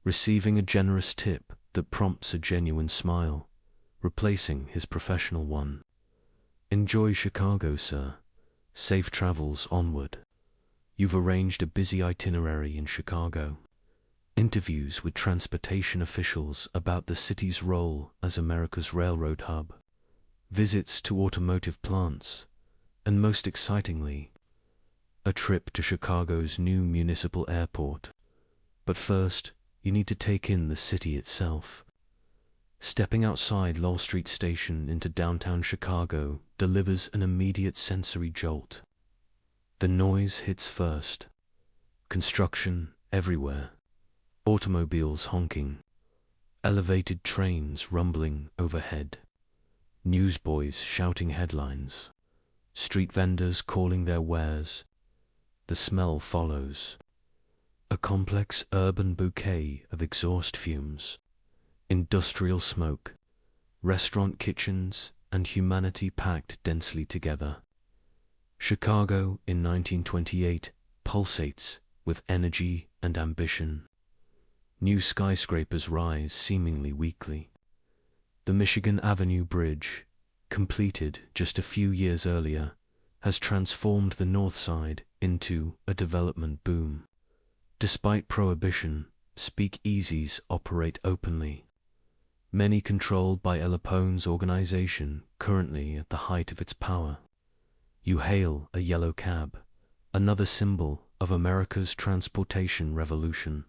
receiving a generous tip that prompts a genuine smile, replacing his professional one. Enjoy Chicago, sir. Safe travels onward. You've arranged a busy itinerary in Chicago. Interviews with transportation officials about the city's role as America's railroad hub. Visits to automotive plants. And most excitingly, a trip to Chicago's new municipal airport. But first, you need to take in the city itself. Stepping outside Lowell Street Station into downtown Chicago delivers an immediate sensory jolt. The noise hits first. Construction everywhere. Automobiles honking. Elevated trains rumbling overhead. Newsboys shouting headlines. Street vendors calling their wares. The smell follows. A complex urban bouquet of exhaust fumes, industrial smoke, restaurant kitchens, and humanity packed densely together. Chicago in 1928 pulsates with energy and ambition. New skyscrapers rise seemingly weekly. The Michigan Avenue Bridge, completed just a few years earlier, has transformed the North Side into a development boom. Despite Prohibition, speakeasies operate openly. many controlled by Al Capone's organization currently at the height of its power. You hail a yellow cab, another symbol of America's transportation revolution.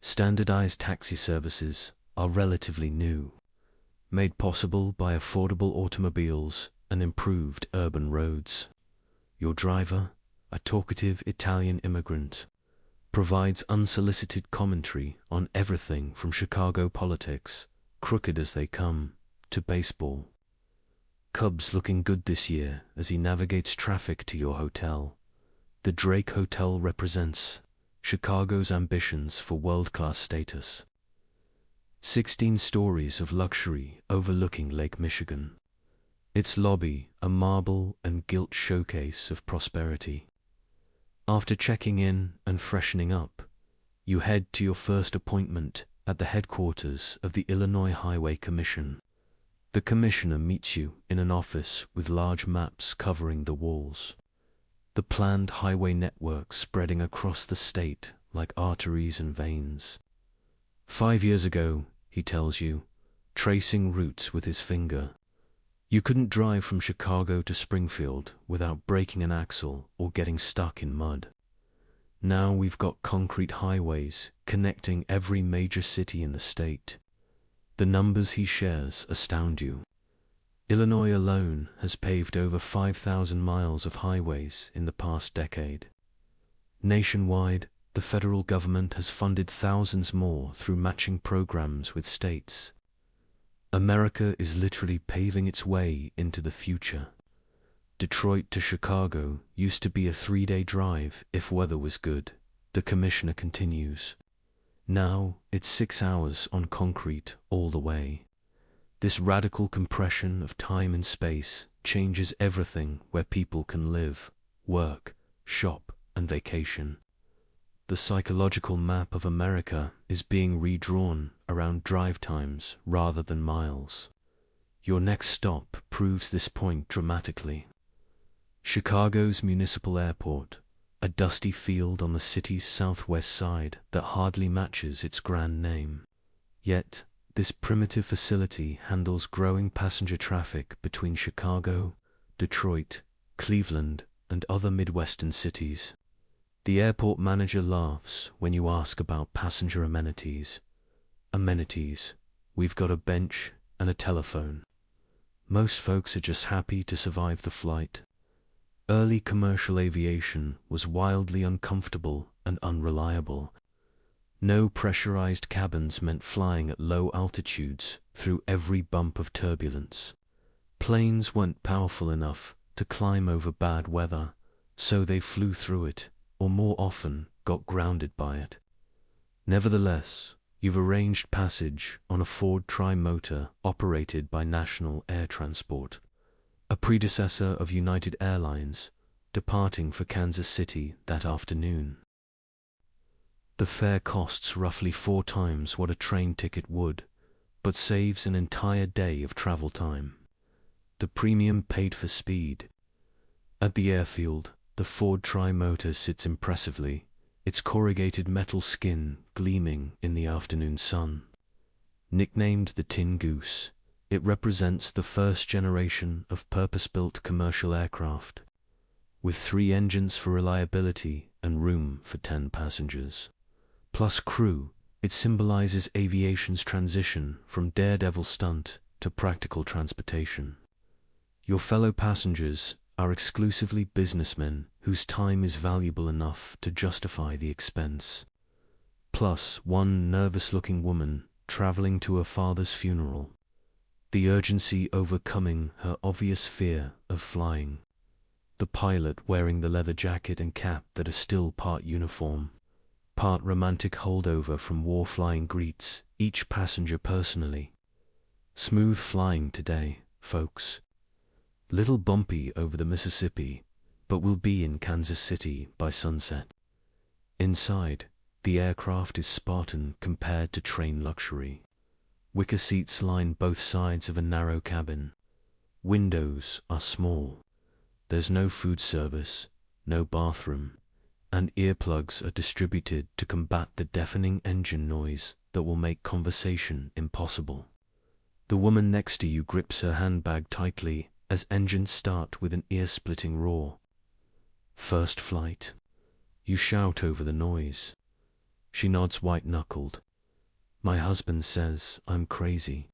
Standardized taxi services are relatively new, made possible by affordable automobiles and improved urban roads. Your driver, a talkative Italian immigrant, provides unsolicited commentary on everything from Chicago politics, crooked as they come, to baseball. Cubs looking good this year as he navigates traffic to your hotel. The Drake Hotel represents Chicago's ambitions for world-class status. 16 stories of luxury overlooking Lake Michigan. Its lobby a marble and gilt showcase of prosperity. After checking in and freshening up, you head to your first appointment at the headquarters of the Illinois Highway Commission. The commissioner meets you in an office with large maps covering the walls. The planned highway network spreading across the state like arteries and veins. 5 years ago, he tells you, tracing routes with his finger, you couldn't drive from Chicago to Springfield without breaking an axle or getting stuck in mud. Now we've got concrete highways connecting every major city in the state. The numbers he shares astound you. Illinois alone has paved over 5,000 miles of highways in the past decade. Nationwide, the federal government has funded thousands more through matching programs with states. America is literally paving its way into the future. Detroit to Chicago used to be a 3-day drive if weather was good, the commissioner continues. Now it's 6 hours on concrete all the way. This radical compression of time and space changes everything where people can live, work, shop, and vacation. The psychological map of America is being redrawn around drive times rather than miles. Your next stop proves this point dramatically. Chicago's municipal airport, a dusty field on the city's southwest side that hardly matches its grand name. Yet, this primitive facility handles growing passenger traffic between Chicago, Detroit, Cleveland, and other Midwestern cities. The airport manager laughs when you ask about passenger amenities. Amenities. We've got a bench and a telephone. Most folks are just happy to survive the flight. Early commercial aviation was wildly uncomfortable and unreliable. No pressurized cabins meant flying at low altitudes through every bump of turbulence. Planes weren't powerful enough to climb over bad weather, so they flew through it, or more often got grounded by it. Nevertheless, you've arranged passage on a Ford Tri-Motor operated by National Air Transport, a predecessor of United Airlines, departing for Kansas City that afternoon. The fare costs roughly 4 times what a train ticket would, but saves an entire day of travel time. The premium paid for speed. At the airfield, the Ford Tri-Motor sits impressively, its corrugated metal skin gleaming in the afternoon sun. Nicknamed the Tin Goose, it represents the first generation of purpose-built commercial aircraft, with 3 engines for reliability and room for 10 passengers. Plus crew, it symbolizes aviation's transition from daredevil stunt to practical transportation. Your fellow passengers are exclusively businessmen whose time is valuable enough to justify the expense. Plus one nervous-looking woman traveling to her father's funeral, the urgency overcoming her obvious fear of flying. The pilot wearing the leather jacket and cap that are still part uniform, part romantic holdover from war flying, greets each passenger personally. Smooth flying today, folks. Little bumpy over the Mississippi, but we'll be in Kansas City by sunset. Inside, the aircraft is Spartan compared to train luxury. Wicker seats line both sides of a narrow cabin. Windows are small. There's no food service, no bathroom, and earplugs are distributed to combat the deafening engine noise that will make conversation impossible. The woman next to you grips her handbag tightly as engines start with an ear-splitting roar. First flight. You shout over the noise. She nods white-knuckled. My husband says I'm crazy.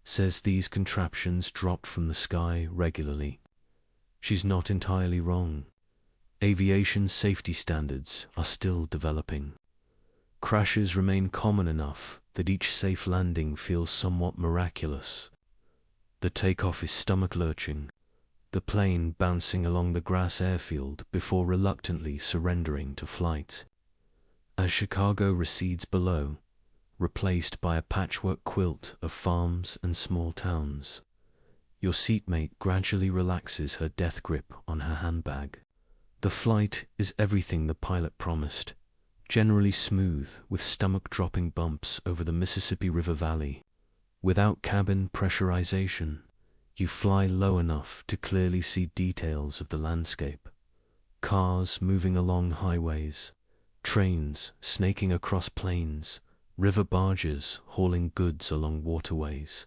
Says these contraptions dropped from the sky regularly. She's not entirely wrong. Aviation safety standards are still developing. Crashes remain common enough that each safe landing feels somewhat miraculous. The takeoff is stomach-lurching, the plane bouncing along the grass airfield before reluctantly surrendering to flight. As Chicago recedes below, replaced by a patchwork quilt of farms and small towns, your seatmate gradually relaxes her death grip on her handbag. The flight is everything the pilot promised, generally smooth with stomach-dropping bumps over the Mississippi River Valley. Without cabin pressurization, you fly low enough to clearly see details of the landscape. Cars moving along highways, trains snaking across plains, river barges hauling goods along waterways.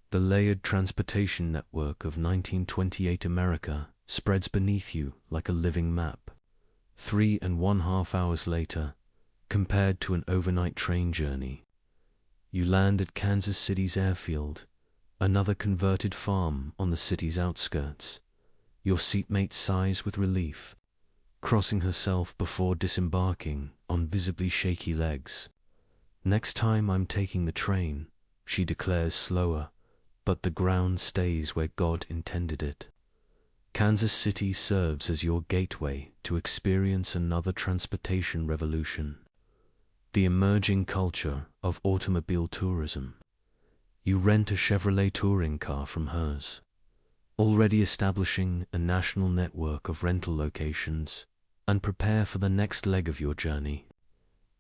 The layered transportation network of 1928 America spreads beneath you like a living map. 3.5 hours later, compared to an overnight train journey, you land at Kansas City's airfield, another converted farm on the city's outskirts. Your seatmate sighs with relief, crossing herself before disembarking on visibly shaky legs. Next time I'm taking the train, she declares slower, but the ground stays where God intended it. Kansas City serves as your gateway to experience another transportation revolution, the emerging culture of automobile tourism. You rent a Chevrolet touring car from hers, already establishing a national network of rental locations, and prepare for the next leg of your journey.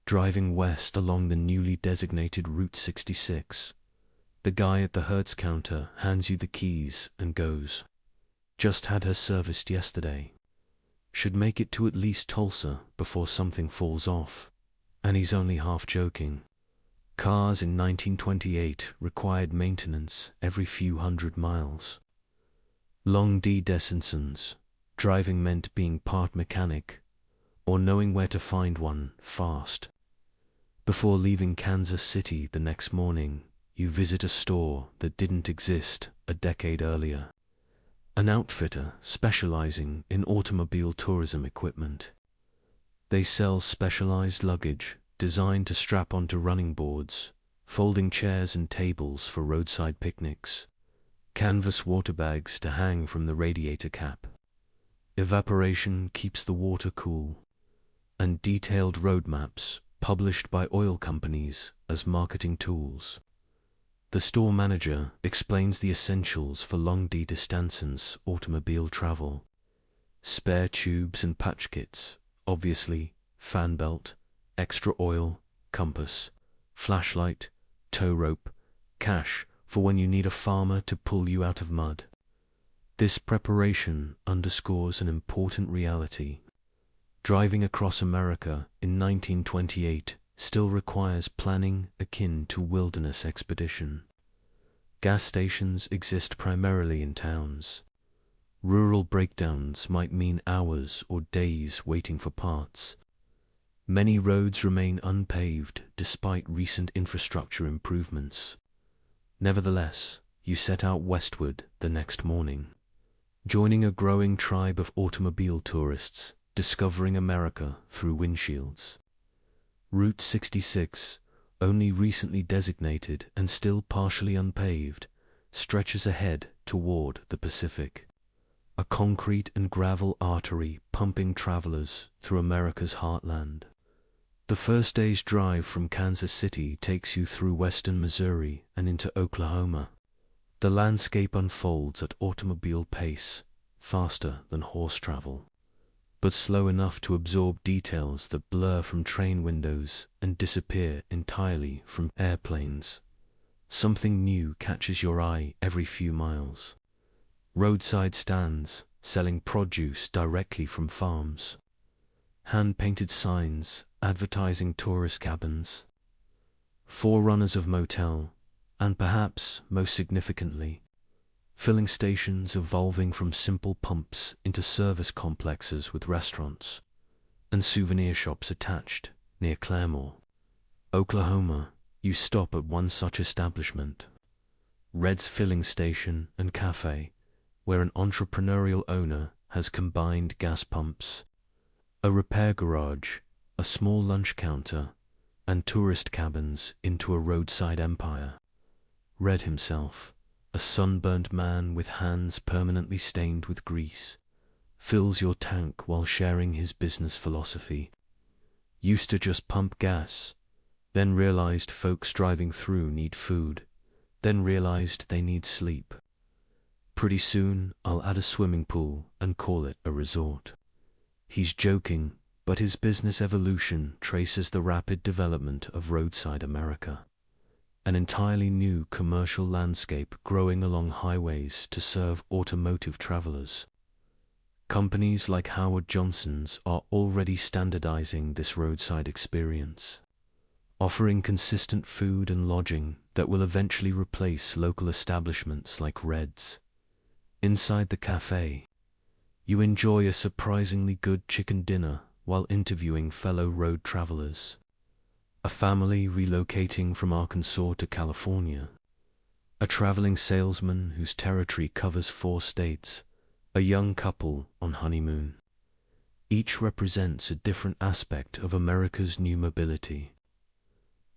Driving west along the newly designated Route 66, the guy at the Hertz counter hands you the keys and goes, "Just had her serviced yesterday. Should make it to at least Tulsa before something falls off." And he's only half joking. Cars in 1928 required maintenance every few hundred miles. Long distances, driving meant being part mechanic, or knowing where to find one fast. Before leaving Kansas City the next morning, you visit a store that didn't exist a decade earlier. An outfitter specializing in automobile tourism equipment. They sell specialized luggage designed to strap onto running boards, folding chairs and tables for roadside picnics, canvas water bags to hang from the radiator cap. Evaporation keeps the water cool, and detailed road maps published by oil companies as marketing tools. The store manager explains the essentials for long distances automobile travel. Spare tubes and patch kits, obviously, fan belt, extra oil, compass, flashlight, tow rope, cash for when you need a farmer to pull you out of mud. This preparation underscores an important reality. Driving across America in 1928 still requires planning akin to wilderness expedition. Gas stations exist primarily in towns. Rural breakdowns might mean hours or days waiting for parts. Many roads remain unpaved despite recent infrastructure improvements. Nevertheless, you set out westward the next morning, joining a growing tribe of automobile tourists discovering America through windshields. Route 66, only recently designated and still partially unpaved, stretches ahead toward the Pacific, a concrete and gravel artery pumping travelers through America's heartland. The first day's drive from Kansas City takes you through western Missouri and into Oklahoma. The landscape unfolds at automobile pace, faster than horse travel, but slow enough to absorb details that blur from train windows and disappear entirely from airplanes. Something new catches your eye every few miles. Roadside stands selling produce directly from farms. Hand-painted signs advertising tourist cabins. Forerunners of motel, And perhaps, most significantly, filling stations evolving from simple pumps into service complexes with restaurants and souvenir shops attached near Claremore, Oklahoma. You stop at one such establishment, Red's Filling Station and Cafe, where an entrepreneurial owner has combined gas pumps, a repair garage, a small lunch counter, and tourist cabins into a roadside empire. Red himself, a sunburned man with hands permanently stained with grease, fills your tank while sharing his business philosophy. Used to just pump gas, then realized folks driving through need food, then realized they need sleep. Pretty soon I'll add a swimming pool and call it a resort. He's joking, but his business evolution traces the rapid development of roadside America, an entirely new commercial landscape growing along highways to serve automotive travelers. Companies like Howard Johnson's are already standardizing this roadside experience, offering consistent food and lodging that will eventually replace local establishments like Red's. Inside the cafe, you enjoy a surprisingly good chicken dinner while interviewing fellow road travelers. A family relocating from Arkansas to California, a traveling salesman whose territory covers 4 states, a young couple on honeymoon. Each represents a different aspect of America's new mobility.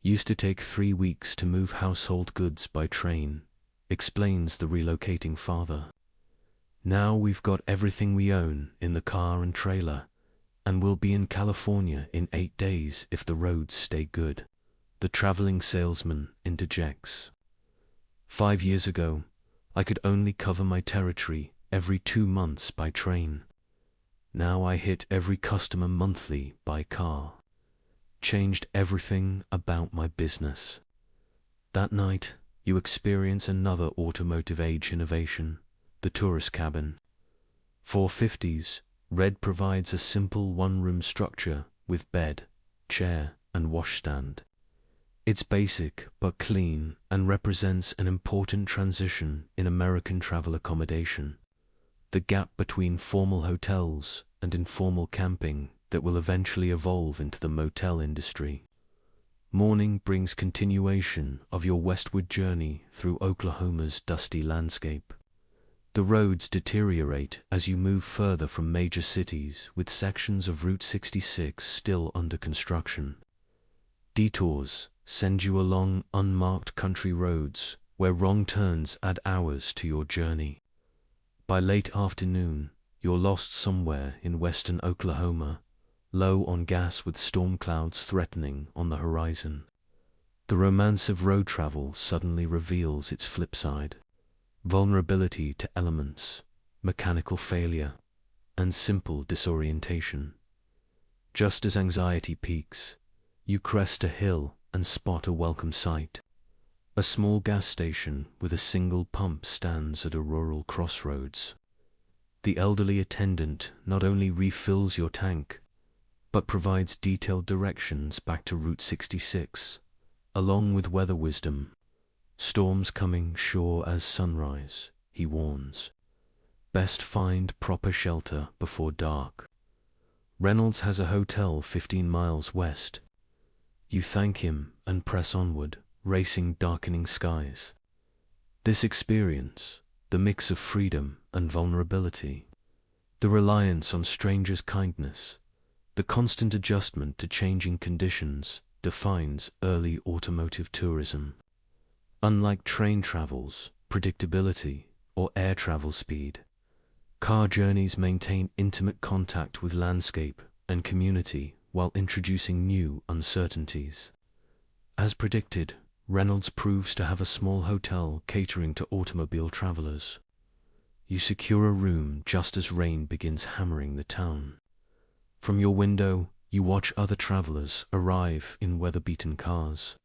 Used to take 3 weeks to move household goods by train, explains the relocating father. Now we've got everything we own in the car and trailer, and we'll be in California in 8 days if the roads stay good, the traveling salesman interjects. 5 years ago, I could only cover my territory every 2 months by train. Now I hit every customer monthly by car. Changed everything about my business. That night, you experience another automotive age innovation, the tourist cabin. For 50s, Red provides a simple one-room structure with bed, chair, and washstand. It's basic but clean and represents an important transition in American travel accommodation, the gap between formal hotels and informal camping that will eventually evolve into the motel industry. Morning brings continuation of your westward journey through Oklahoma's dusty landscape. The roads deteriorate as you move further from major cities, with sections of Route 66 still under construction. Detours send you along unmarked country roads where wrong turns add hours to your journey. By late afternoon, you're lost somewhere in western Oklahoma, low on gas with storm clouds threatening on the horizon. The romance of road travel suddenly reveals its flip side: vulnerability to elements, mechanical failure, and simple disorientation. Just as anxiety peaks, you crest a hill and spot a welcome sight. A small gas station with a single pump stands at a rural crossroads. The elderly attendant not only refills your tank, but provides detailed directions back to Route 66, along with weather wisdom. Storms coming sure as sunrise, he warns. Best find proper shelter before dark. Reynolds has a hotel 15 miles west. You thank him and press onward, racing darkening skies. This experience, the mix of freedom and vulnerability, the reliance on strangers' kindness, the constant adjustment to changing conditions, defines early automotive tourism. Unlike train travels, predictability, or air travel speed, car journeys maintain intimate contact with landscape and community while introducing new uncertainties. As predicted, Reynolds proves to have a small hotel catering to automobile travelers. You secure a room just as rain begins hammering the town. From your window, you watch other travelers arrive in weather-beaten cars,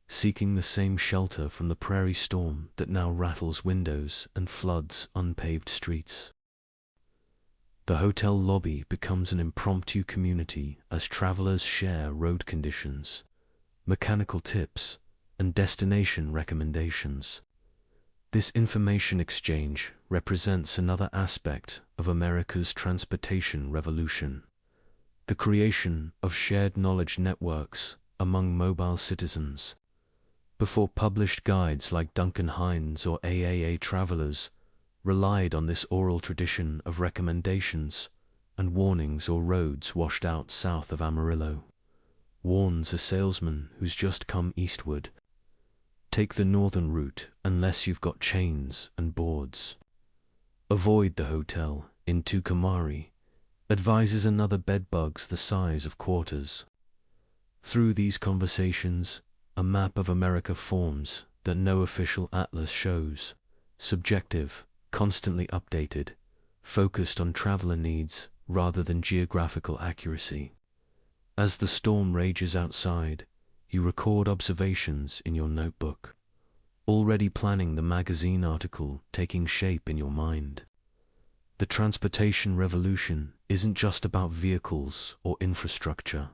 seeking the same shelter from the prairie storm that now rattles windows and floods unpaved streets. The hotel lobby becomes an impromptu community as travelers share road conditions, mechanical tips, and destination recommendations. This information exchange represents another aspect of America's transportation revolution, the creation of shared knowledge networks among mobile citizens. Before published guides like Duncan Hines or AAA Travelers relied on this oral tradition of recommendations and warnings or roads washed out south of Amarillo. Warns a salesman who's just come eastward. Take the northern route unless you've got chains and boards. Avoid the hotel in Tucumari, advises another bedbugs the size of quarters. Through these conversations, a map of America forms that no official atlas shows, subjective, constantly updated, focused on traveler needs rather than geographical accuracy. As the storm rages outside, you record observations in your notebook, already planning the magazine article taking shape in your mind. The transportation revolution isn't just about vehicles or infrastructure.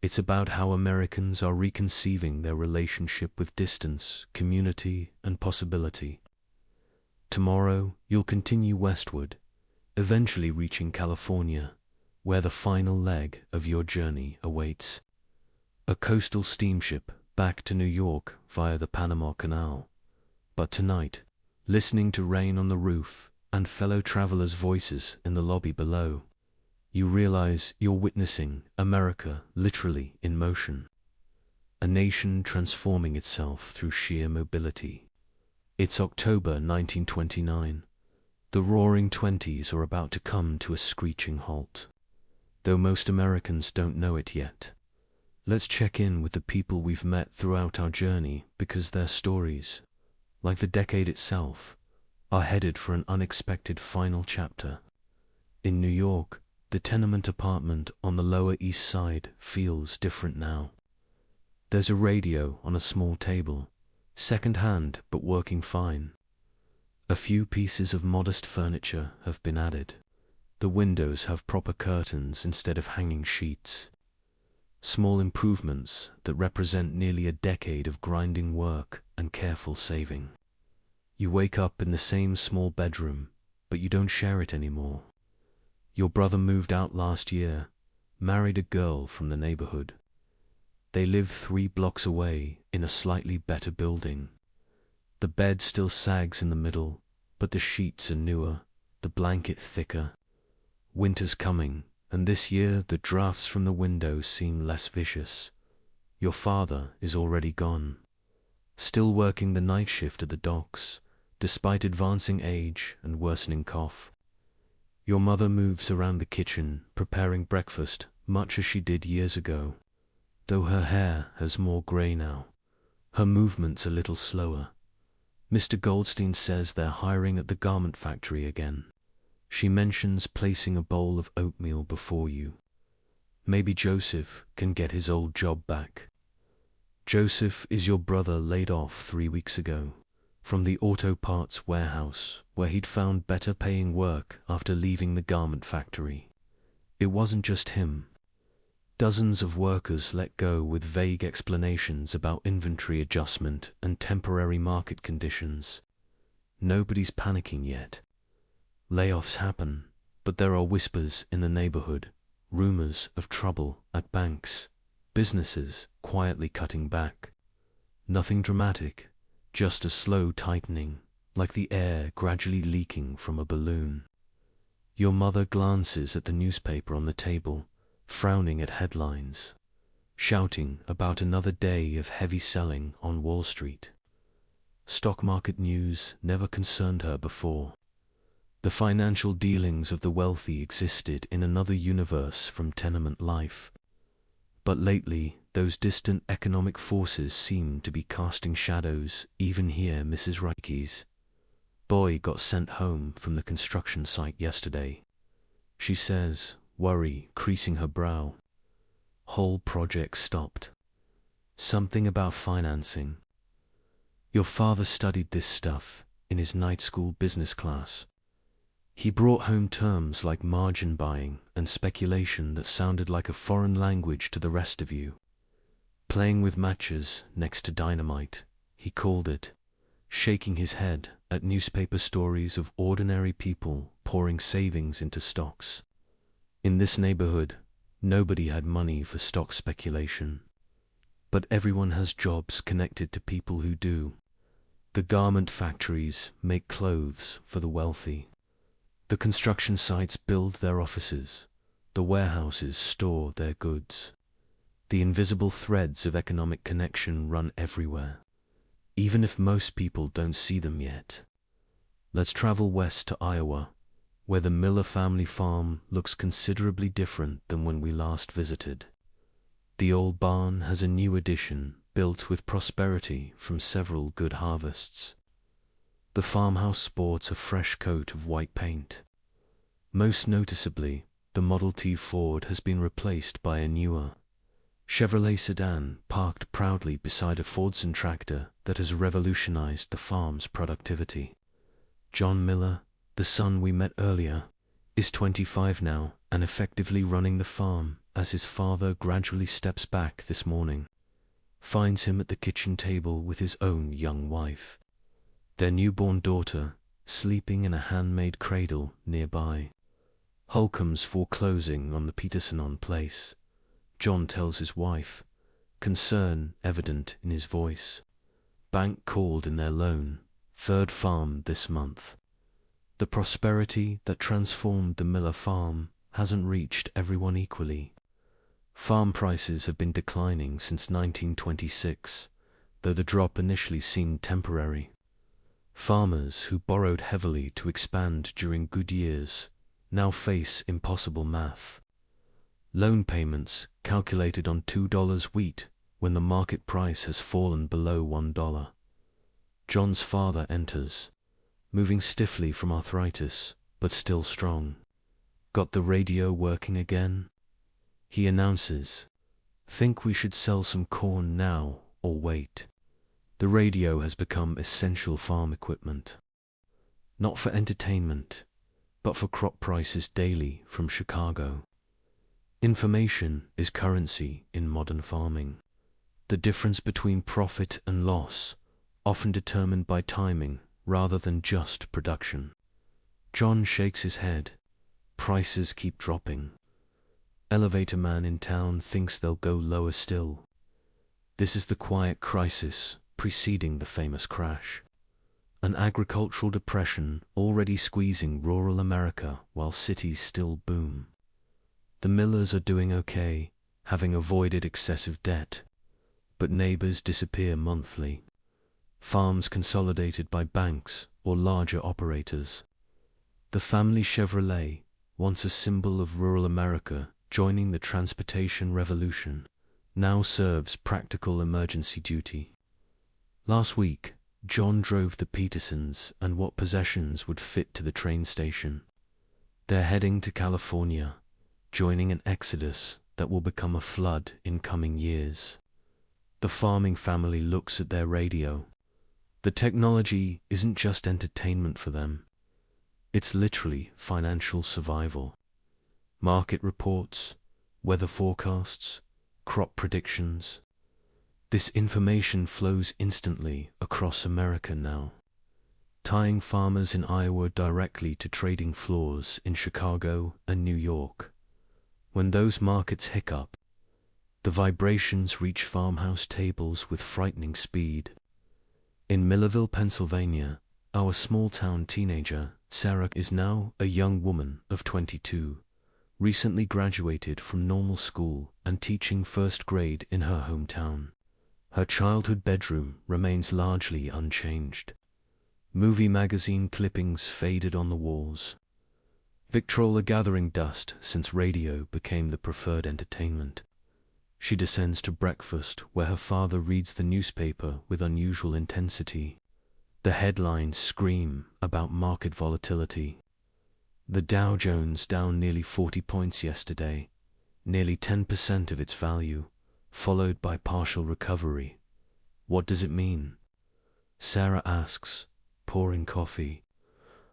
It's about how Americans are reconceiving their relationship with distance, community, and possibility. Tomorrow, you'll continue westward, eventually reaching California, where the final leg of your journey awaits. A coastal steamship back to New York via the Panama Canal. But tonight, listening to rain on the roof and fellow travelers' voices in the lobby below, you realize you're witnessing America literally in motion. A nation transforming itself through sheer mobility. It's October 1929. The Roaring Twenties are about to come to a screeching halt. Though most Americans don't know it yet. Let's check in with the people we've met throughout our journey because their stories, like the decade itself, are headed for an unexpected final chapter. In New York, the tenement apartment on the Lower East Side feels different now. There's a radio on a small table, second-hand but working fine. A few pieces of modest furniture have been added. The windows have proper curtains instead of hanging sheets. Small improvements that represent nearly a decade of grinding work and careful saving. You wake up in the same small bedroom, but you don't share it anymore. Your brother moved out last year, married a girl from the neighborhood. They live 3 blocks away in a slightly better building. The bed still sags in the middle, but the sheets are newer, the blanket thicker. Winter's coming, and this year the drafts from the window seem less vicious. Your father is already gone, still working the night shift at the docks, despite advancing age and worsening cough. Your mother moves around the kitchen, preparing breakfast much as she did years ago, though her hair has more grey now. Her movement's a little slower. Mr. Goldstein says they're hiring at the garment factory again. She mentions placing a bowl of oatmeal before you. Maybe Joseph can get his old job back. Joseph is your brother laid off 3 weeks ago from the auto parts warehouse where he'd found better paying work after leaving the garment factory. It wasn't just him. Dozens of workers let go with vague explanations about inventory adjustment and temporary market conditions. Nobody's panicking yet. Layoffs happen, but there are whispers in the neighborhood, rumors of trouble at banks, businesses quietly cutting back. Nothing dramatic, just a slow tightening, like the air gradually leaking from a balloon. Your mother glances at the newspaper on the table, frowning at headlines, shouting about another day of heavy selling on Wall Street. Stock market news never concerned her before. The financial dealings of the wealthy existed in another universe from tenement life. But lately, those distant economic forces seem to be casting shadows even here. Mrs. Reiche's boy got sent home from the construction site yesterday. She says, worry creasing her brow. Whole project stopped. Something about financing. Your father studied this stuff in his night school business class. He brought home terms like margin buying and speculation that sounded like a foreign language to the rest of you. Playing with matches next to dynamite, he called it, shaking his head at newspaper stories of ordinary people pouring savings into stocks. In this neighborhood, nobody had money for stock speculation. But everyone has jobs connected to people who do. The garment factories make clothes for the wealthy. The construction sites build their offices. The warehouses store their goods. The invisible threads of economic connection run everywhere, even if most people don't see them yet. Let's travel west to Iowa, where the Miller family farm looks considerably different than when we last visited. The old barn has a new addition built with prosperity from several good harvests. The farmhouse sports a fresh coat of white paint. Most noticeably, the Model T Ford has been replaced by a newer Chevrolet sedan parked proudly beside a Fordson tractor that has revolutionized the farm's productivity. John Miller, the son we met earlier, is 25 now and effectively running the farm as his father gradually steps back this morning, finds him at the kitchen table with his own young wife, their newborn daughter sleeping in a handmade cradle nearby. Holcomb's foreclosing on the Peterson place, John tells his wife, concern evident in his voice. Bank called in their loan, third farm this month. The prosperity that transformed the Miller farm hasn't reached everyone equally. Farm prices have been declining since 1926, though the drop initially seemed temporary. Farmers who borrowed heavily to expand during good years now face impossible math. Loan payments calculated on $2 wheat when the market price has fallen below $1. John's father enters, moving stiffly from arthritis, but still strong. Got the radio working again? He announces, think we should sell some corn now or wait. The radio has become essential farm equipment. Not for entertainment, but for crop prices daily from Chicago. Information is currency in modern farming. The difference between profit and loss, often determined by timing rather than just production. John shakes his head. Prices keep dropping. Elevator man in town thinks they'll go lower still. This is the quiet crisis preceding the famous crash. An agricultural depression already squeezing rural America while cities still boom. The Millers are doing okay, having avoided excessive debt, but neighbors disappear monthly. Farms consolidated by banks or larger operators. The family Chevrolet, once a symbol of rural America joining the transportation revolution, now serves practical emergency duty. Last week, John drove the Petersons and what possessions would fit to the train station. They're heading to California, joining an exodus that will become a flood in coming years. The farming family looks at their radio. The technology isn't just entertainment for them. It's literally financial survival. Market reports, weather forecasts, crop predictions. This information flows instantly across America now, tying farmers in Iowa directly to trading floors in Chicago and New York. When those markets hiccup, the vibrations reach farmhouse tables with frightening speed. In Millerville, Pennsylvania, our small-town teenager, Sarah, is now a young woman of 22, recently graduated from normal school and teaching first grade in her hometown. Her childhood bedroom remains largely unchanged. Movie magazine clippings faded on the walls. Victrola gathering dust since radio became the preferred entertainment. She descends to breakfast where her father reads the newspaper with unusual intensity. The headlines scream about market volatility. The Dow Jones down nearly 40 points yesterday, nearly 10% of its value, followed by partial recovery. What does it mean? Sarah asks, pouring coffee.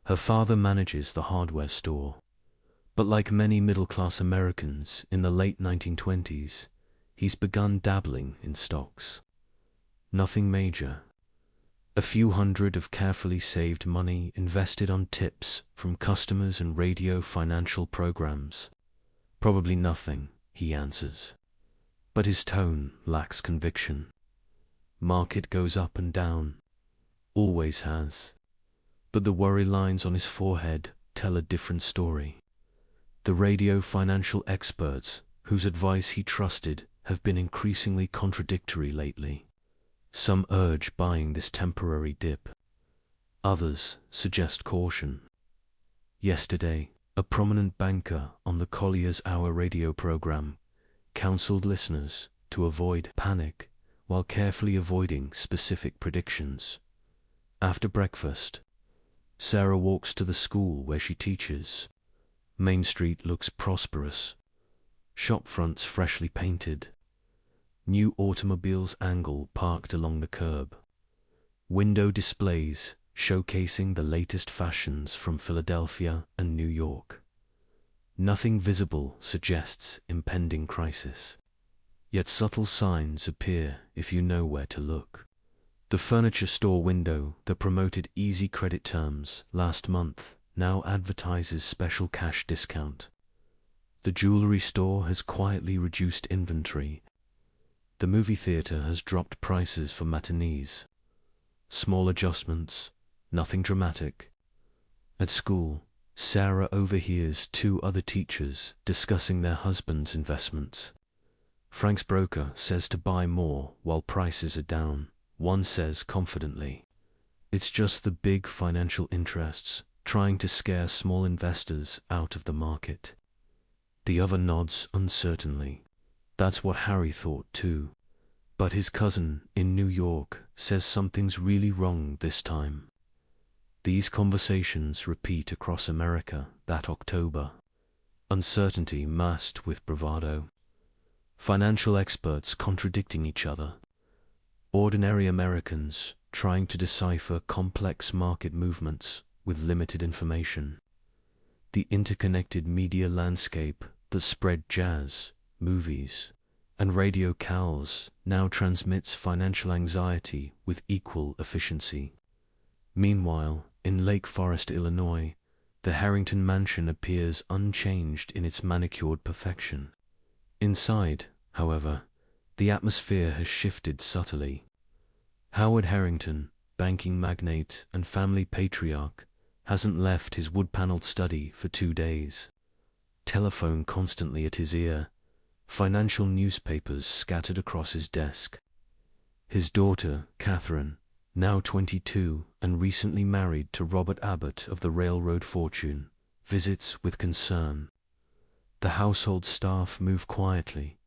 Her father manages the hardware store. But like many middle-class Americans in the late 1920s, he's begun dabbling in stocks. Nothing major. A few hundred of carefully saved money invested on tips from customers and radio financial programs. Probably nothing, he answers. But his tone lacks conviction. Market goes up and down. Always has. But the worry lines on his forehead tell a different story. The radio financial experts whose advice he trusted have been increasingly contradictory lately. Some urge buying this temporary dip. Others suggest caution. Yesterday, a prominent banker on the Collier's Hour radio program counseled listeners to avoid panic while carefully avoiding specific predictions. After breakfast, Sarah walks to the school where she teaches. Main Street looks prosperous. Shop fronts freshly painted. New automobiles angle parked along the curb. Window displays showcasing the latest fashions from Philadelphia and New York. Nothing visible suggests impending crisis. Yet subtle signs appear if you know where to look. The furniture store window that promoted easy credit terms last month now advertises special cash discount. The jewelry store has quietly reduced inventory. The movie theater has dropped prices for matinees. Small adjustments, nothing dramatic. At school, Sarah overhears two other teachers discussing their husbands' investments. Frank's broker says to buy more while prices are down. One says confidently, "It's just the big financial interests trying to scare small investors out of the market." The other nods uncertainly. That's what Harry thought too. But his cousin in New York says something's really wrong this time. These conversations repeat across America that October. Uncertainty masked with bravado. Financial experts contradicting each other. Ordinary Americans trying to decipher complex market movements with limited information. The interconnected media landscape that spread jazz, movies, and radio cows now transmits financial anxiety with equal efficiency. Meanwhile, in Lake Forest, Illinois, the Harrington mansion appears unchanged in its manicured perfection. Inside, however, the atmosphere has shifted subtly. Howard Harrington, banking magnate and family patriarch, hasn't left his wood-paneled study for 2 days. Telephone constantly at his ear, financial newspapers scattered across his desk. His daughter, Catherine, now 22 and recently married to Robert Abbott of the railroad fortune, visits with concern. The household staff move quietly,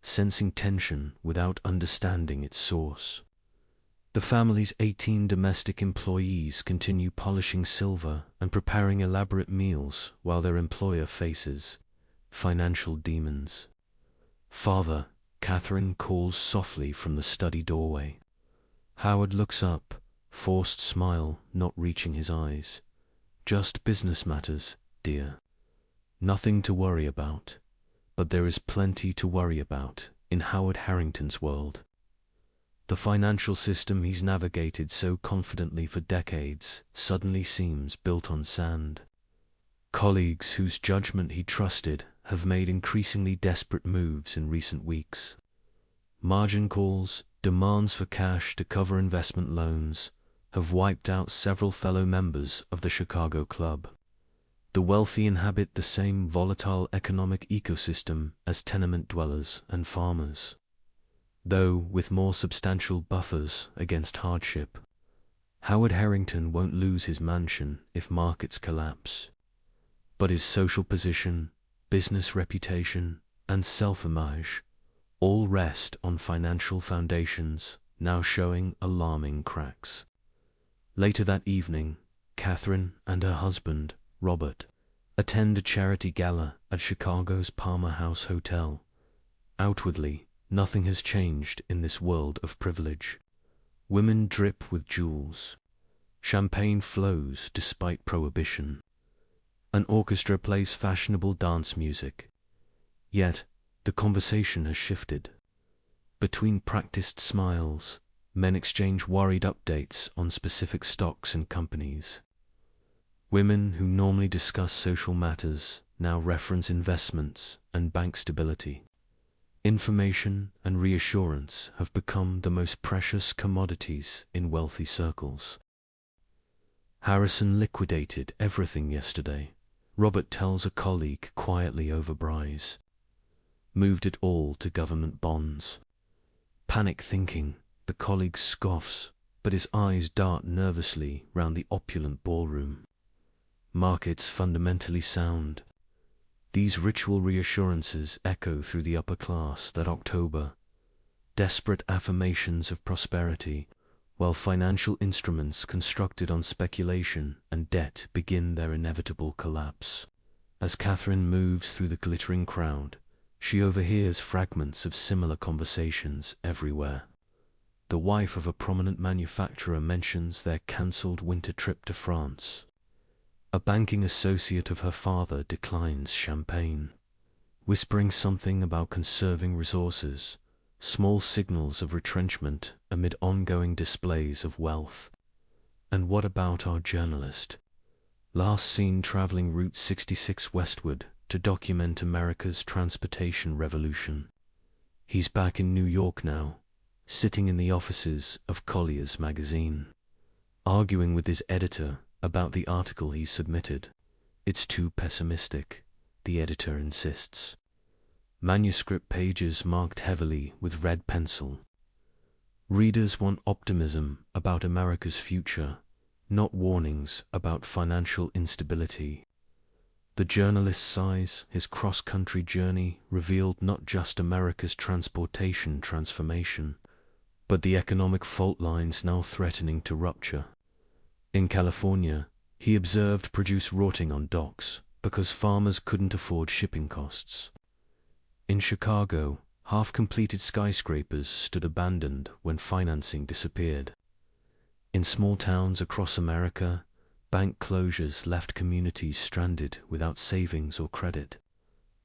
sensing tension without understanding its source. The family's 18 domestic employees continue polishing silver and preparing elaborate meals while their employer faces financial demons. "Father," Catherine calls softly from the study doorway. Howard looks up, forced smile not reaching his eyes. "Just business matters, dear. Nothing to worry about." But there is plenty to worry about in Howard Harrington's world. The financial system he's navigated so confidently for decades suddenly seems built on sand. Colleagues whose judgment he trusted have made increasingly desperate moves in recent weeks. Margin calls, demands for cash to cover investment loans, have wiped out several fellow members of the Chicago Club. The wealthy inhabit the same volatile economic ecosystem as tenement dwellers and farmers, though with more substantial buffers against hardship. Howard Harrington won't lose his mansion if markets collapse, but his social position, business reputation, and self-image all rest on financial foundations now showing alarming cracks. Later that evening, Catherine and her husband, Robert, attend a charity gala at Chicago's Palmer House Hotel. Outwardly, nothing has changed in this world of privilege. Women drip with jewels. Champagne flows despite prohibition. An orchestra plays fashionable dance music. Yet, the conversation has shifted. Between practiced smiles, men exchange worried updates on specific stocks and companies. Women who normally discuss social matters now reference investments and bank stability. Information and reassurance have become the most precious commodities in wealthy circles. Harrison liquidated everything yesterday, Robert tells a colleague quietly over Bryce. Moved it all to government bonds. Panic thinking, the colleague scoffs, but his eyes dart nervously round the opulent ballroom. Markets fundamentally sound. These ritual reassurances echo through the upper class that October. Desperate affirmations of prosperity, while financial instruments constructed on speculation and debt begin their inevitable collapse. As Catherine moves through the glittering crowd, she overhears fragments of similar conversations everywhere. The wife of a prominent manufacturer mentions their cancelled winter trip to France. A banking associate of her father declines champagne, whispering something about conserving resources, small signals of retrenchment amid ongoing displays of wealth. And what about our journalist? Last seen traveling Route 66 westward to document America's transportation revolution. He's back in New York now, sitting in the offices of Collier's magazine, arguing with his editor about the article he submitted. It's too pessimistic, the editor insists. Manuscript pages marked heavily with red pencil. Readers want optimism about America's future, not warnings about financial instability. The journalist sighs. His cross-country journey revealed not just America's transportation transformation, but the economic fault lines now threatening to rupture. In California, he observed produce rotting on docks because farmers couldn't afford shipping costs. In Chicago, half-completed skyscrapers stood abandoned when financing disappeared. In small towns across America, bank closures left communities stranded without savings or credit.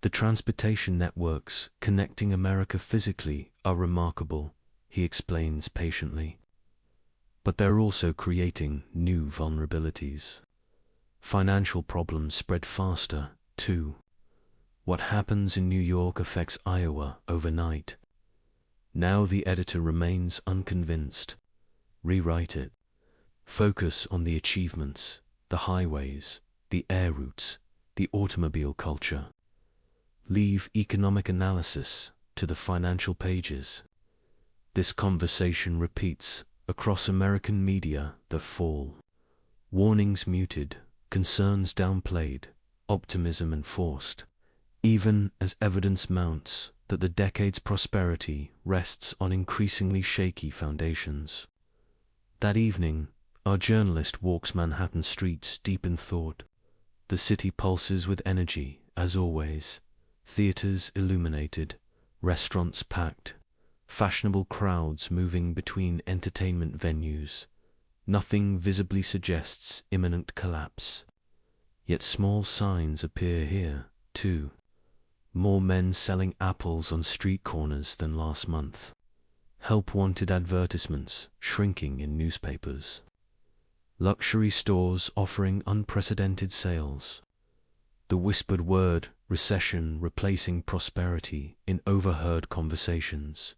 The transportation networks connecting America physically are remarkable, he explains patiently. But they're also creating new vulnerabilities. Financial problems spread faster, too. What happens in New York affects Iowa overnight. Now the editor remains unconvinced. Rewrite it. Focus on the achievements, the highways, the air routes, the automobile culture. Leave economic analysis to the financial pages. This conversation repeats across American media that fall. Warnings muted, concerns downplayed, optimism enforced, even as evidence mounts that the decade's prosperity rests on increasingly shaky foundations. That evening, our journalist walks Manhattan streets deep in thought. The city pulses with energy, as always. Theaters illuminated, restaurants packed, fashionable crowds moving between entertainment venues. Nothing visibly suggests imminent collapse. Yet small signs appear here, too. More men selling apples on street corners than last month. Help-wanted advertisements shrinking in newspapers. Luxury stores offering unprecedented sales. The whispered word, recession, replacing prosperity in overheard conversations.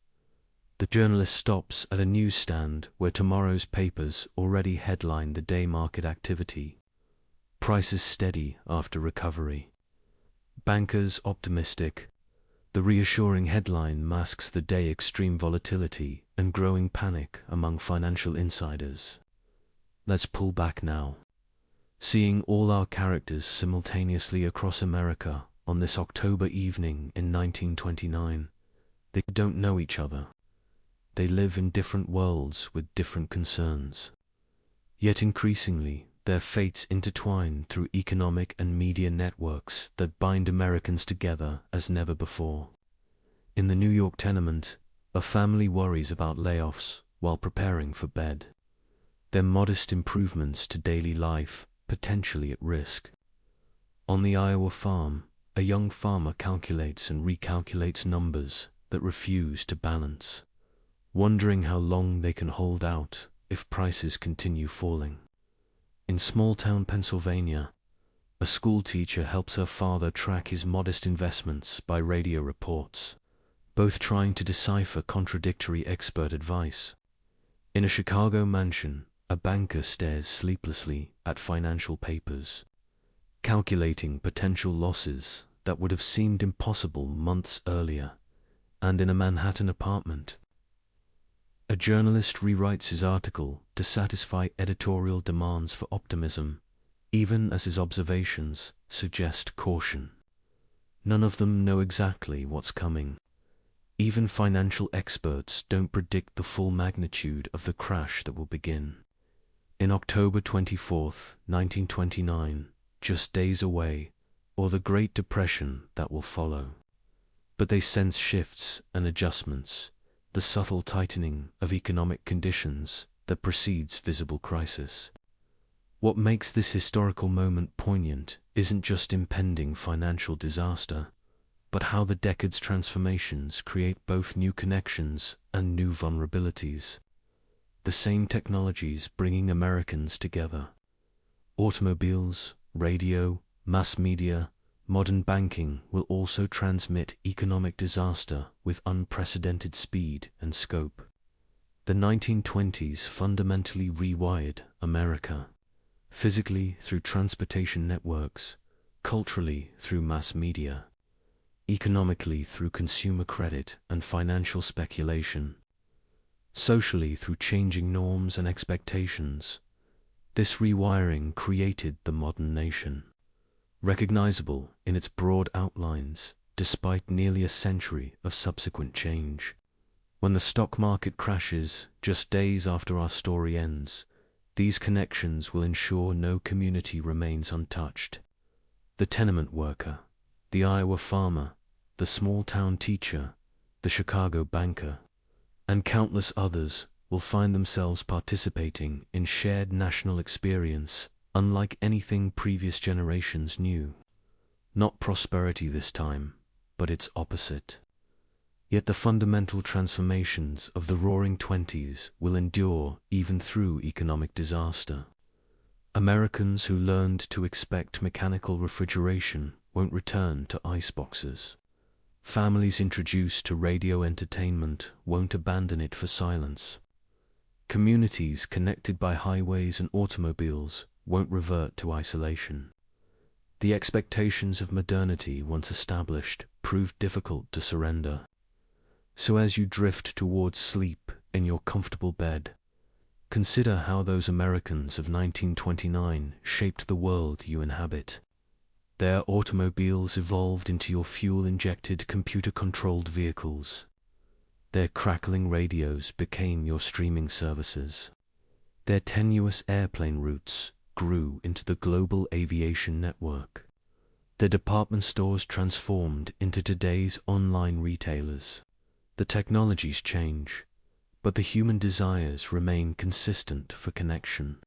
The journalist stops at a newsstand where tomorrow's papers already headline the day market activity. Prices steady after recovery. Bankers optimistic. The reassuring headline masks the day extreme volatility and growing panic among financial insiders. Let's pull back now. Seeing all our characters simultaneously across America on this October evening in 1929, they don't know each other. They live in different worlds with different concerns. Yet increasingly, their fates intertwine through economic and media networks that bind Americans together as never before. In the New York tenement, a family worries about layoffs while preparing for bed. Their modest improvements to daily life potentially at risk. On the Iowa farm, a young farmer calculates and recalculates numbers that refuse to balance. wondering how long they can hold out if prices continue falling. In small-town Pennsylvania, a schoolteacher helps her father track his modest investments by radio reports, both trying to decipher contradictory expert advice. In a Chicago mansion, a banker stares sleeplessly at financial papers, calculating potential losses that would have seemed impossible months earlier. And in a Manhattan apartment, a journalist rewrites his article to satisfy editorial demands for optimism, even as his observations suggest caution. None of them know exactly what's coming. Even financial experts don't predict the full magnitude of the crash that will begin. In October 24th, 1929, just days away, or the Great Depression that will follow. But they sense shifts and adjustments, the subtle tightening of economic conditions that precedes visible crisis. What makes this historical moment poignant isn't just impending financial disaster, but how the decade's transformations create both new connections and new vulnerabilities. The same technologies bringing Americans together. Automobiles, radio, mass media, modern banking will also transmit economic disaster with unprecedented speed and scope. The 1920s fundamentally rewired America, physically through transportation networks, culturally through mass media, economically through consumer credit and financial speculation, socially through changing norms and expectations. This rewiring created the modern nation, recognizable in its broad outlines despite nearly a century of subsequent change. When the stock market crashes just days after our story ends, these connections will ensure no community remains untouched. The tenement worker, the Iowa farmer, the small-town teacher, the Chicago banker, and countless others will find themselves participating in shared national experience unlike anything previous generations knew. Not prosperity this time, but its opposite. Yet the fundamental transformations of the Roaring Twenties will endure even through economic disaster. Americans who learned to expect mechanical refrigeration won't return to iceboxes. Families introduced to radio entertainment won't abandon it for silence. Communities connected by highways and automobiles won't revert to isolation. The expectations of modernity once established proved difficult to surrender. So as you drift towards sleep in your comfortable bed, consider how those Americans of 1929 shaped the world you inhabit. Their automobiles evolved into your fuel-injected, computer-controlled vehicles. Their crackling radios became your streaming services. Their tenuous airplane routes grew into the global aviation network. Their department stores transformed into today's online retailers. The technologies change, but the human desires remain consistent for connection,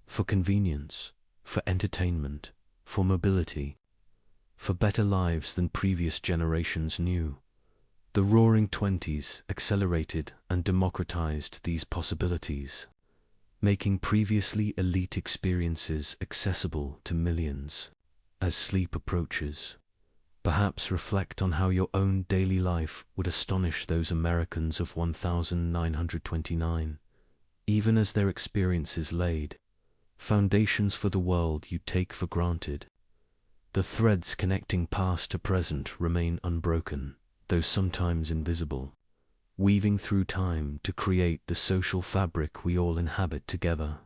for convenience, for entertainment, for mobility, for better lives than previous generations knew. The Roaring Twenties accelerated and democratized these possibilities, making previously elite experiences accessible to millions. As sleep approaches, perhaps reflect on how your own daily life would astonish those Americans of 1929, even as their experiences laid foundations for the world you take for granted. The threads connecting past to present remain unbroken, though sometimes invisible, weaving through time to create the social fabric we all inhabit together.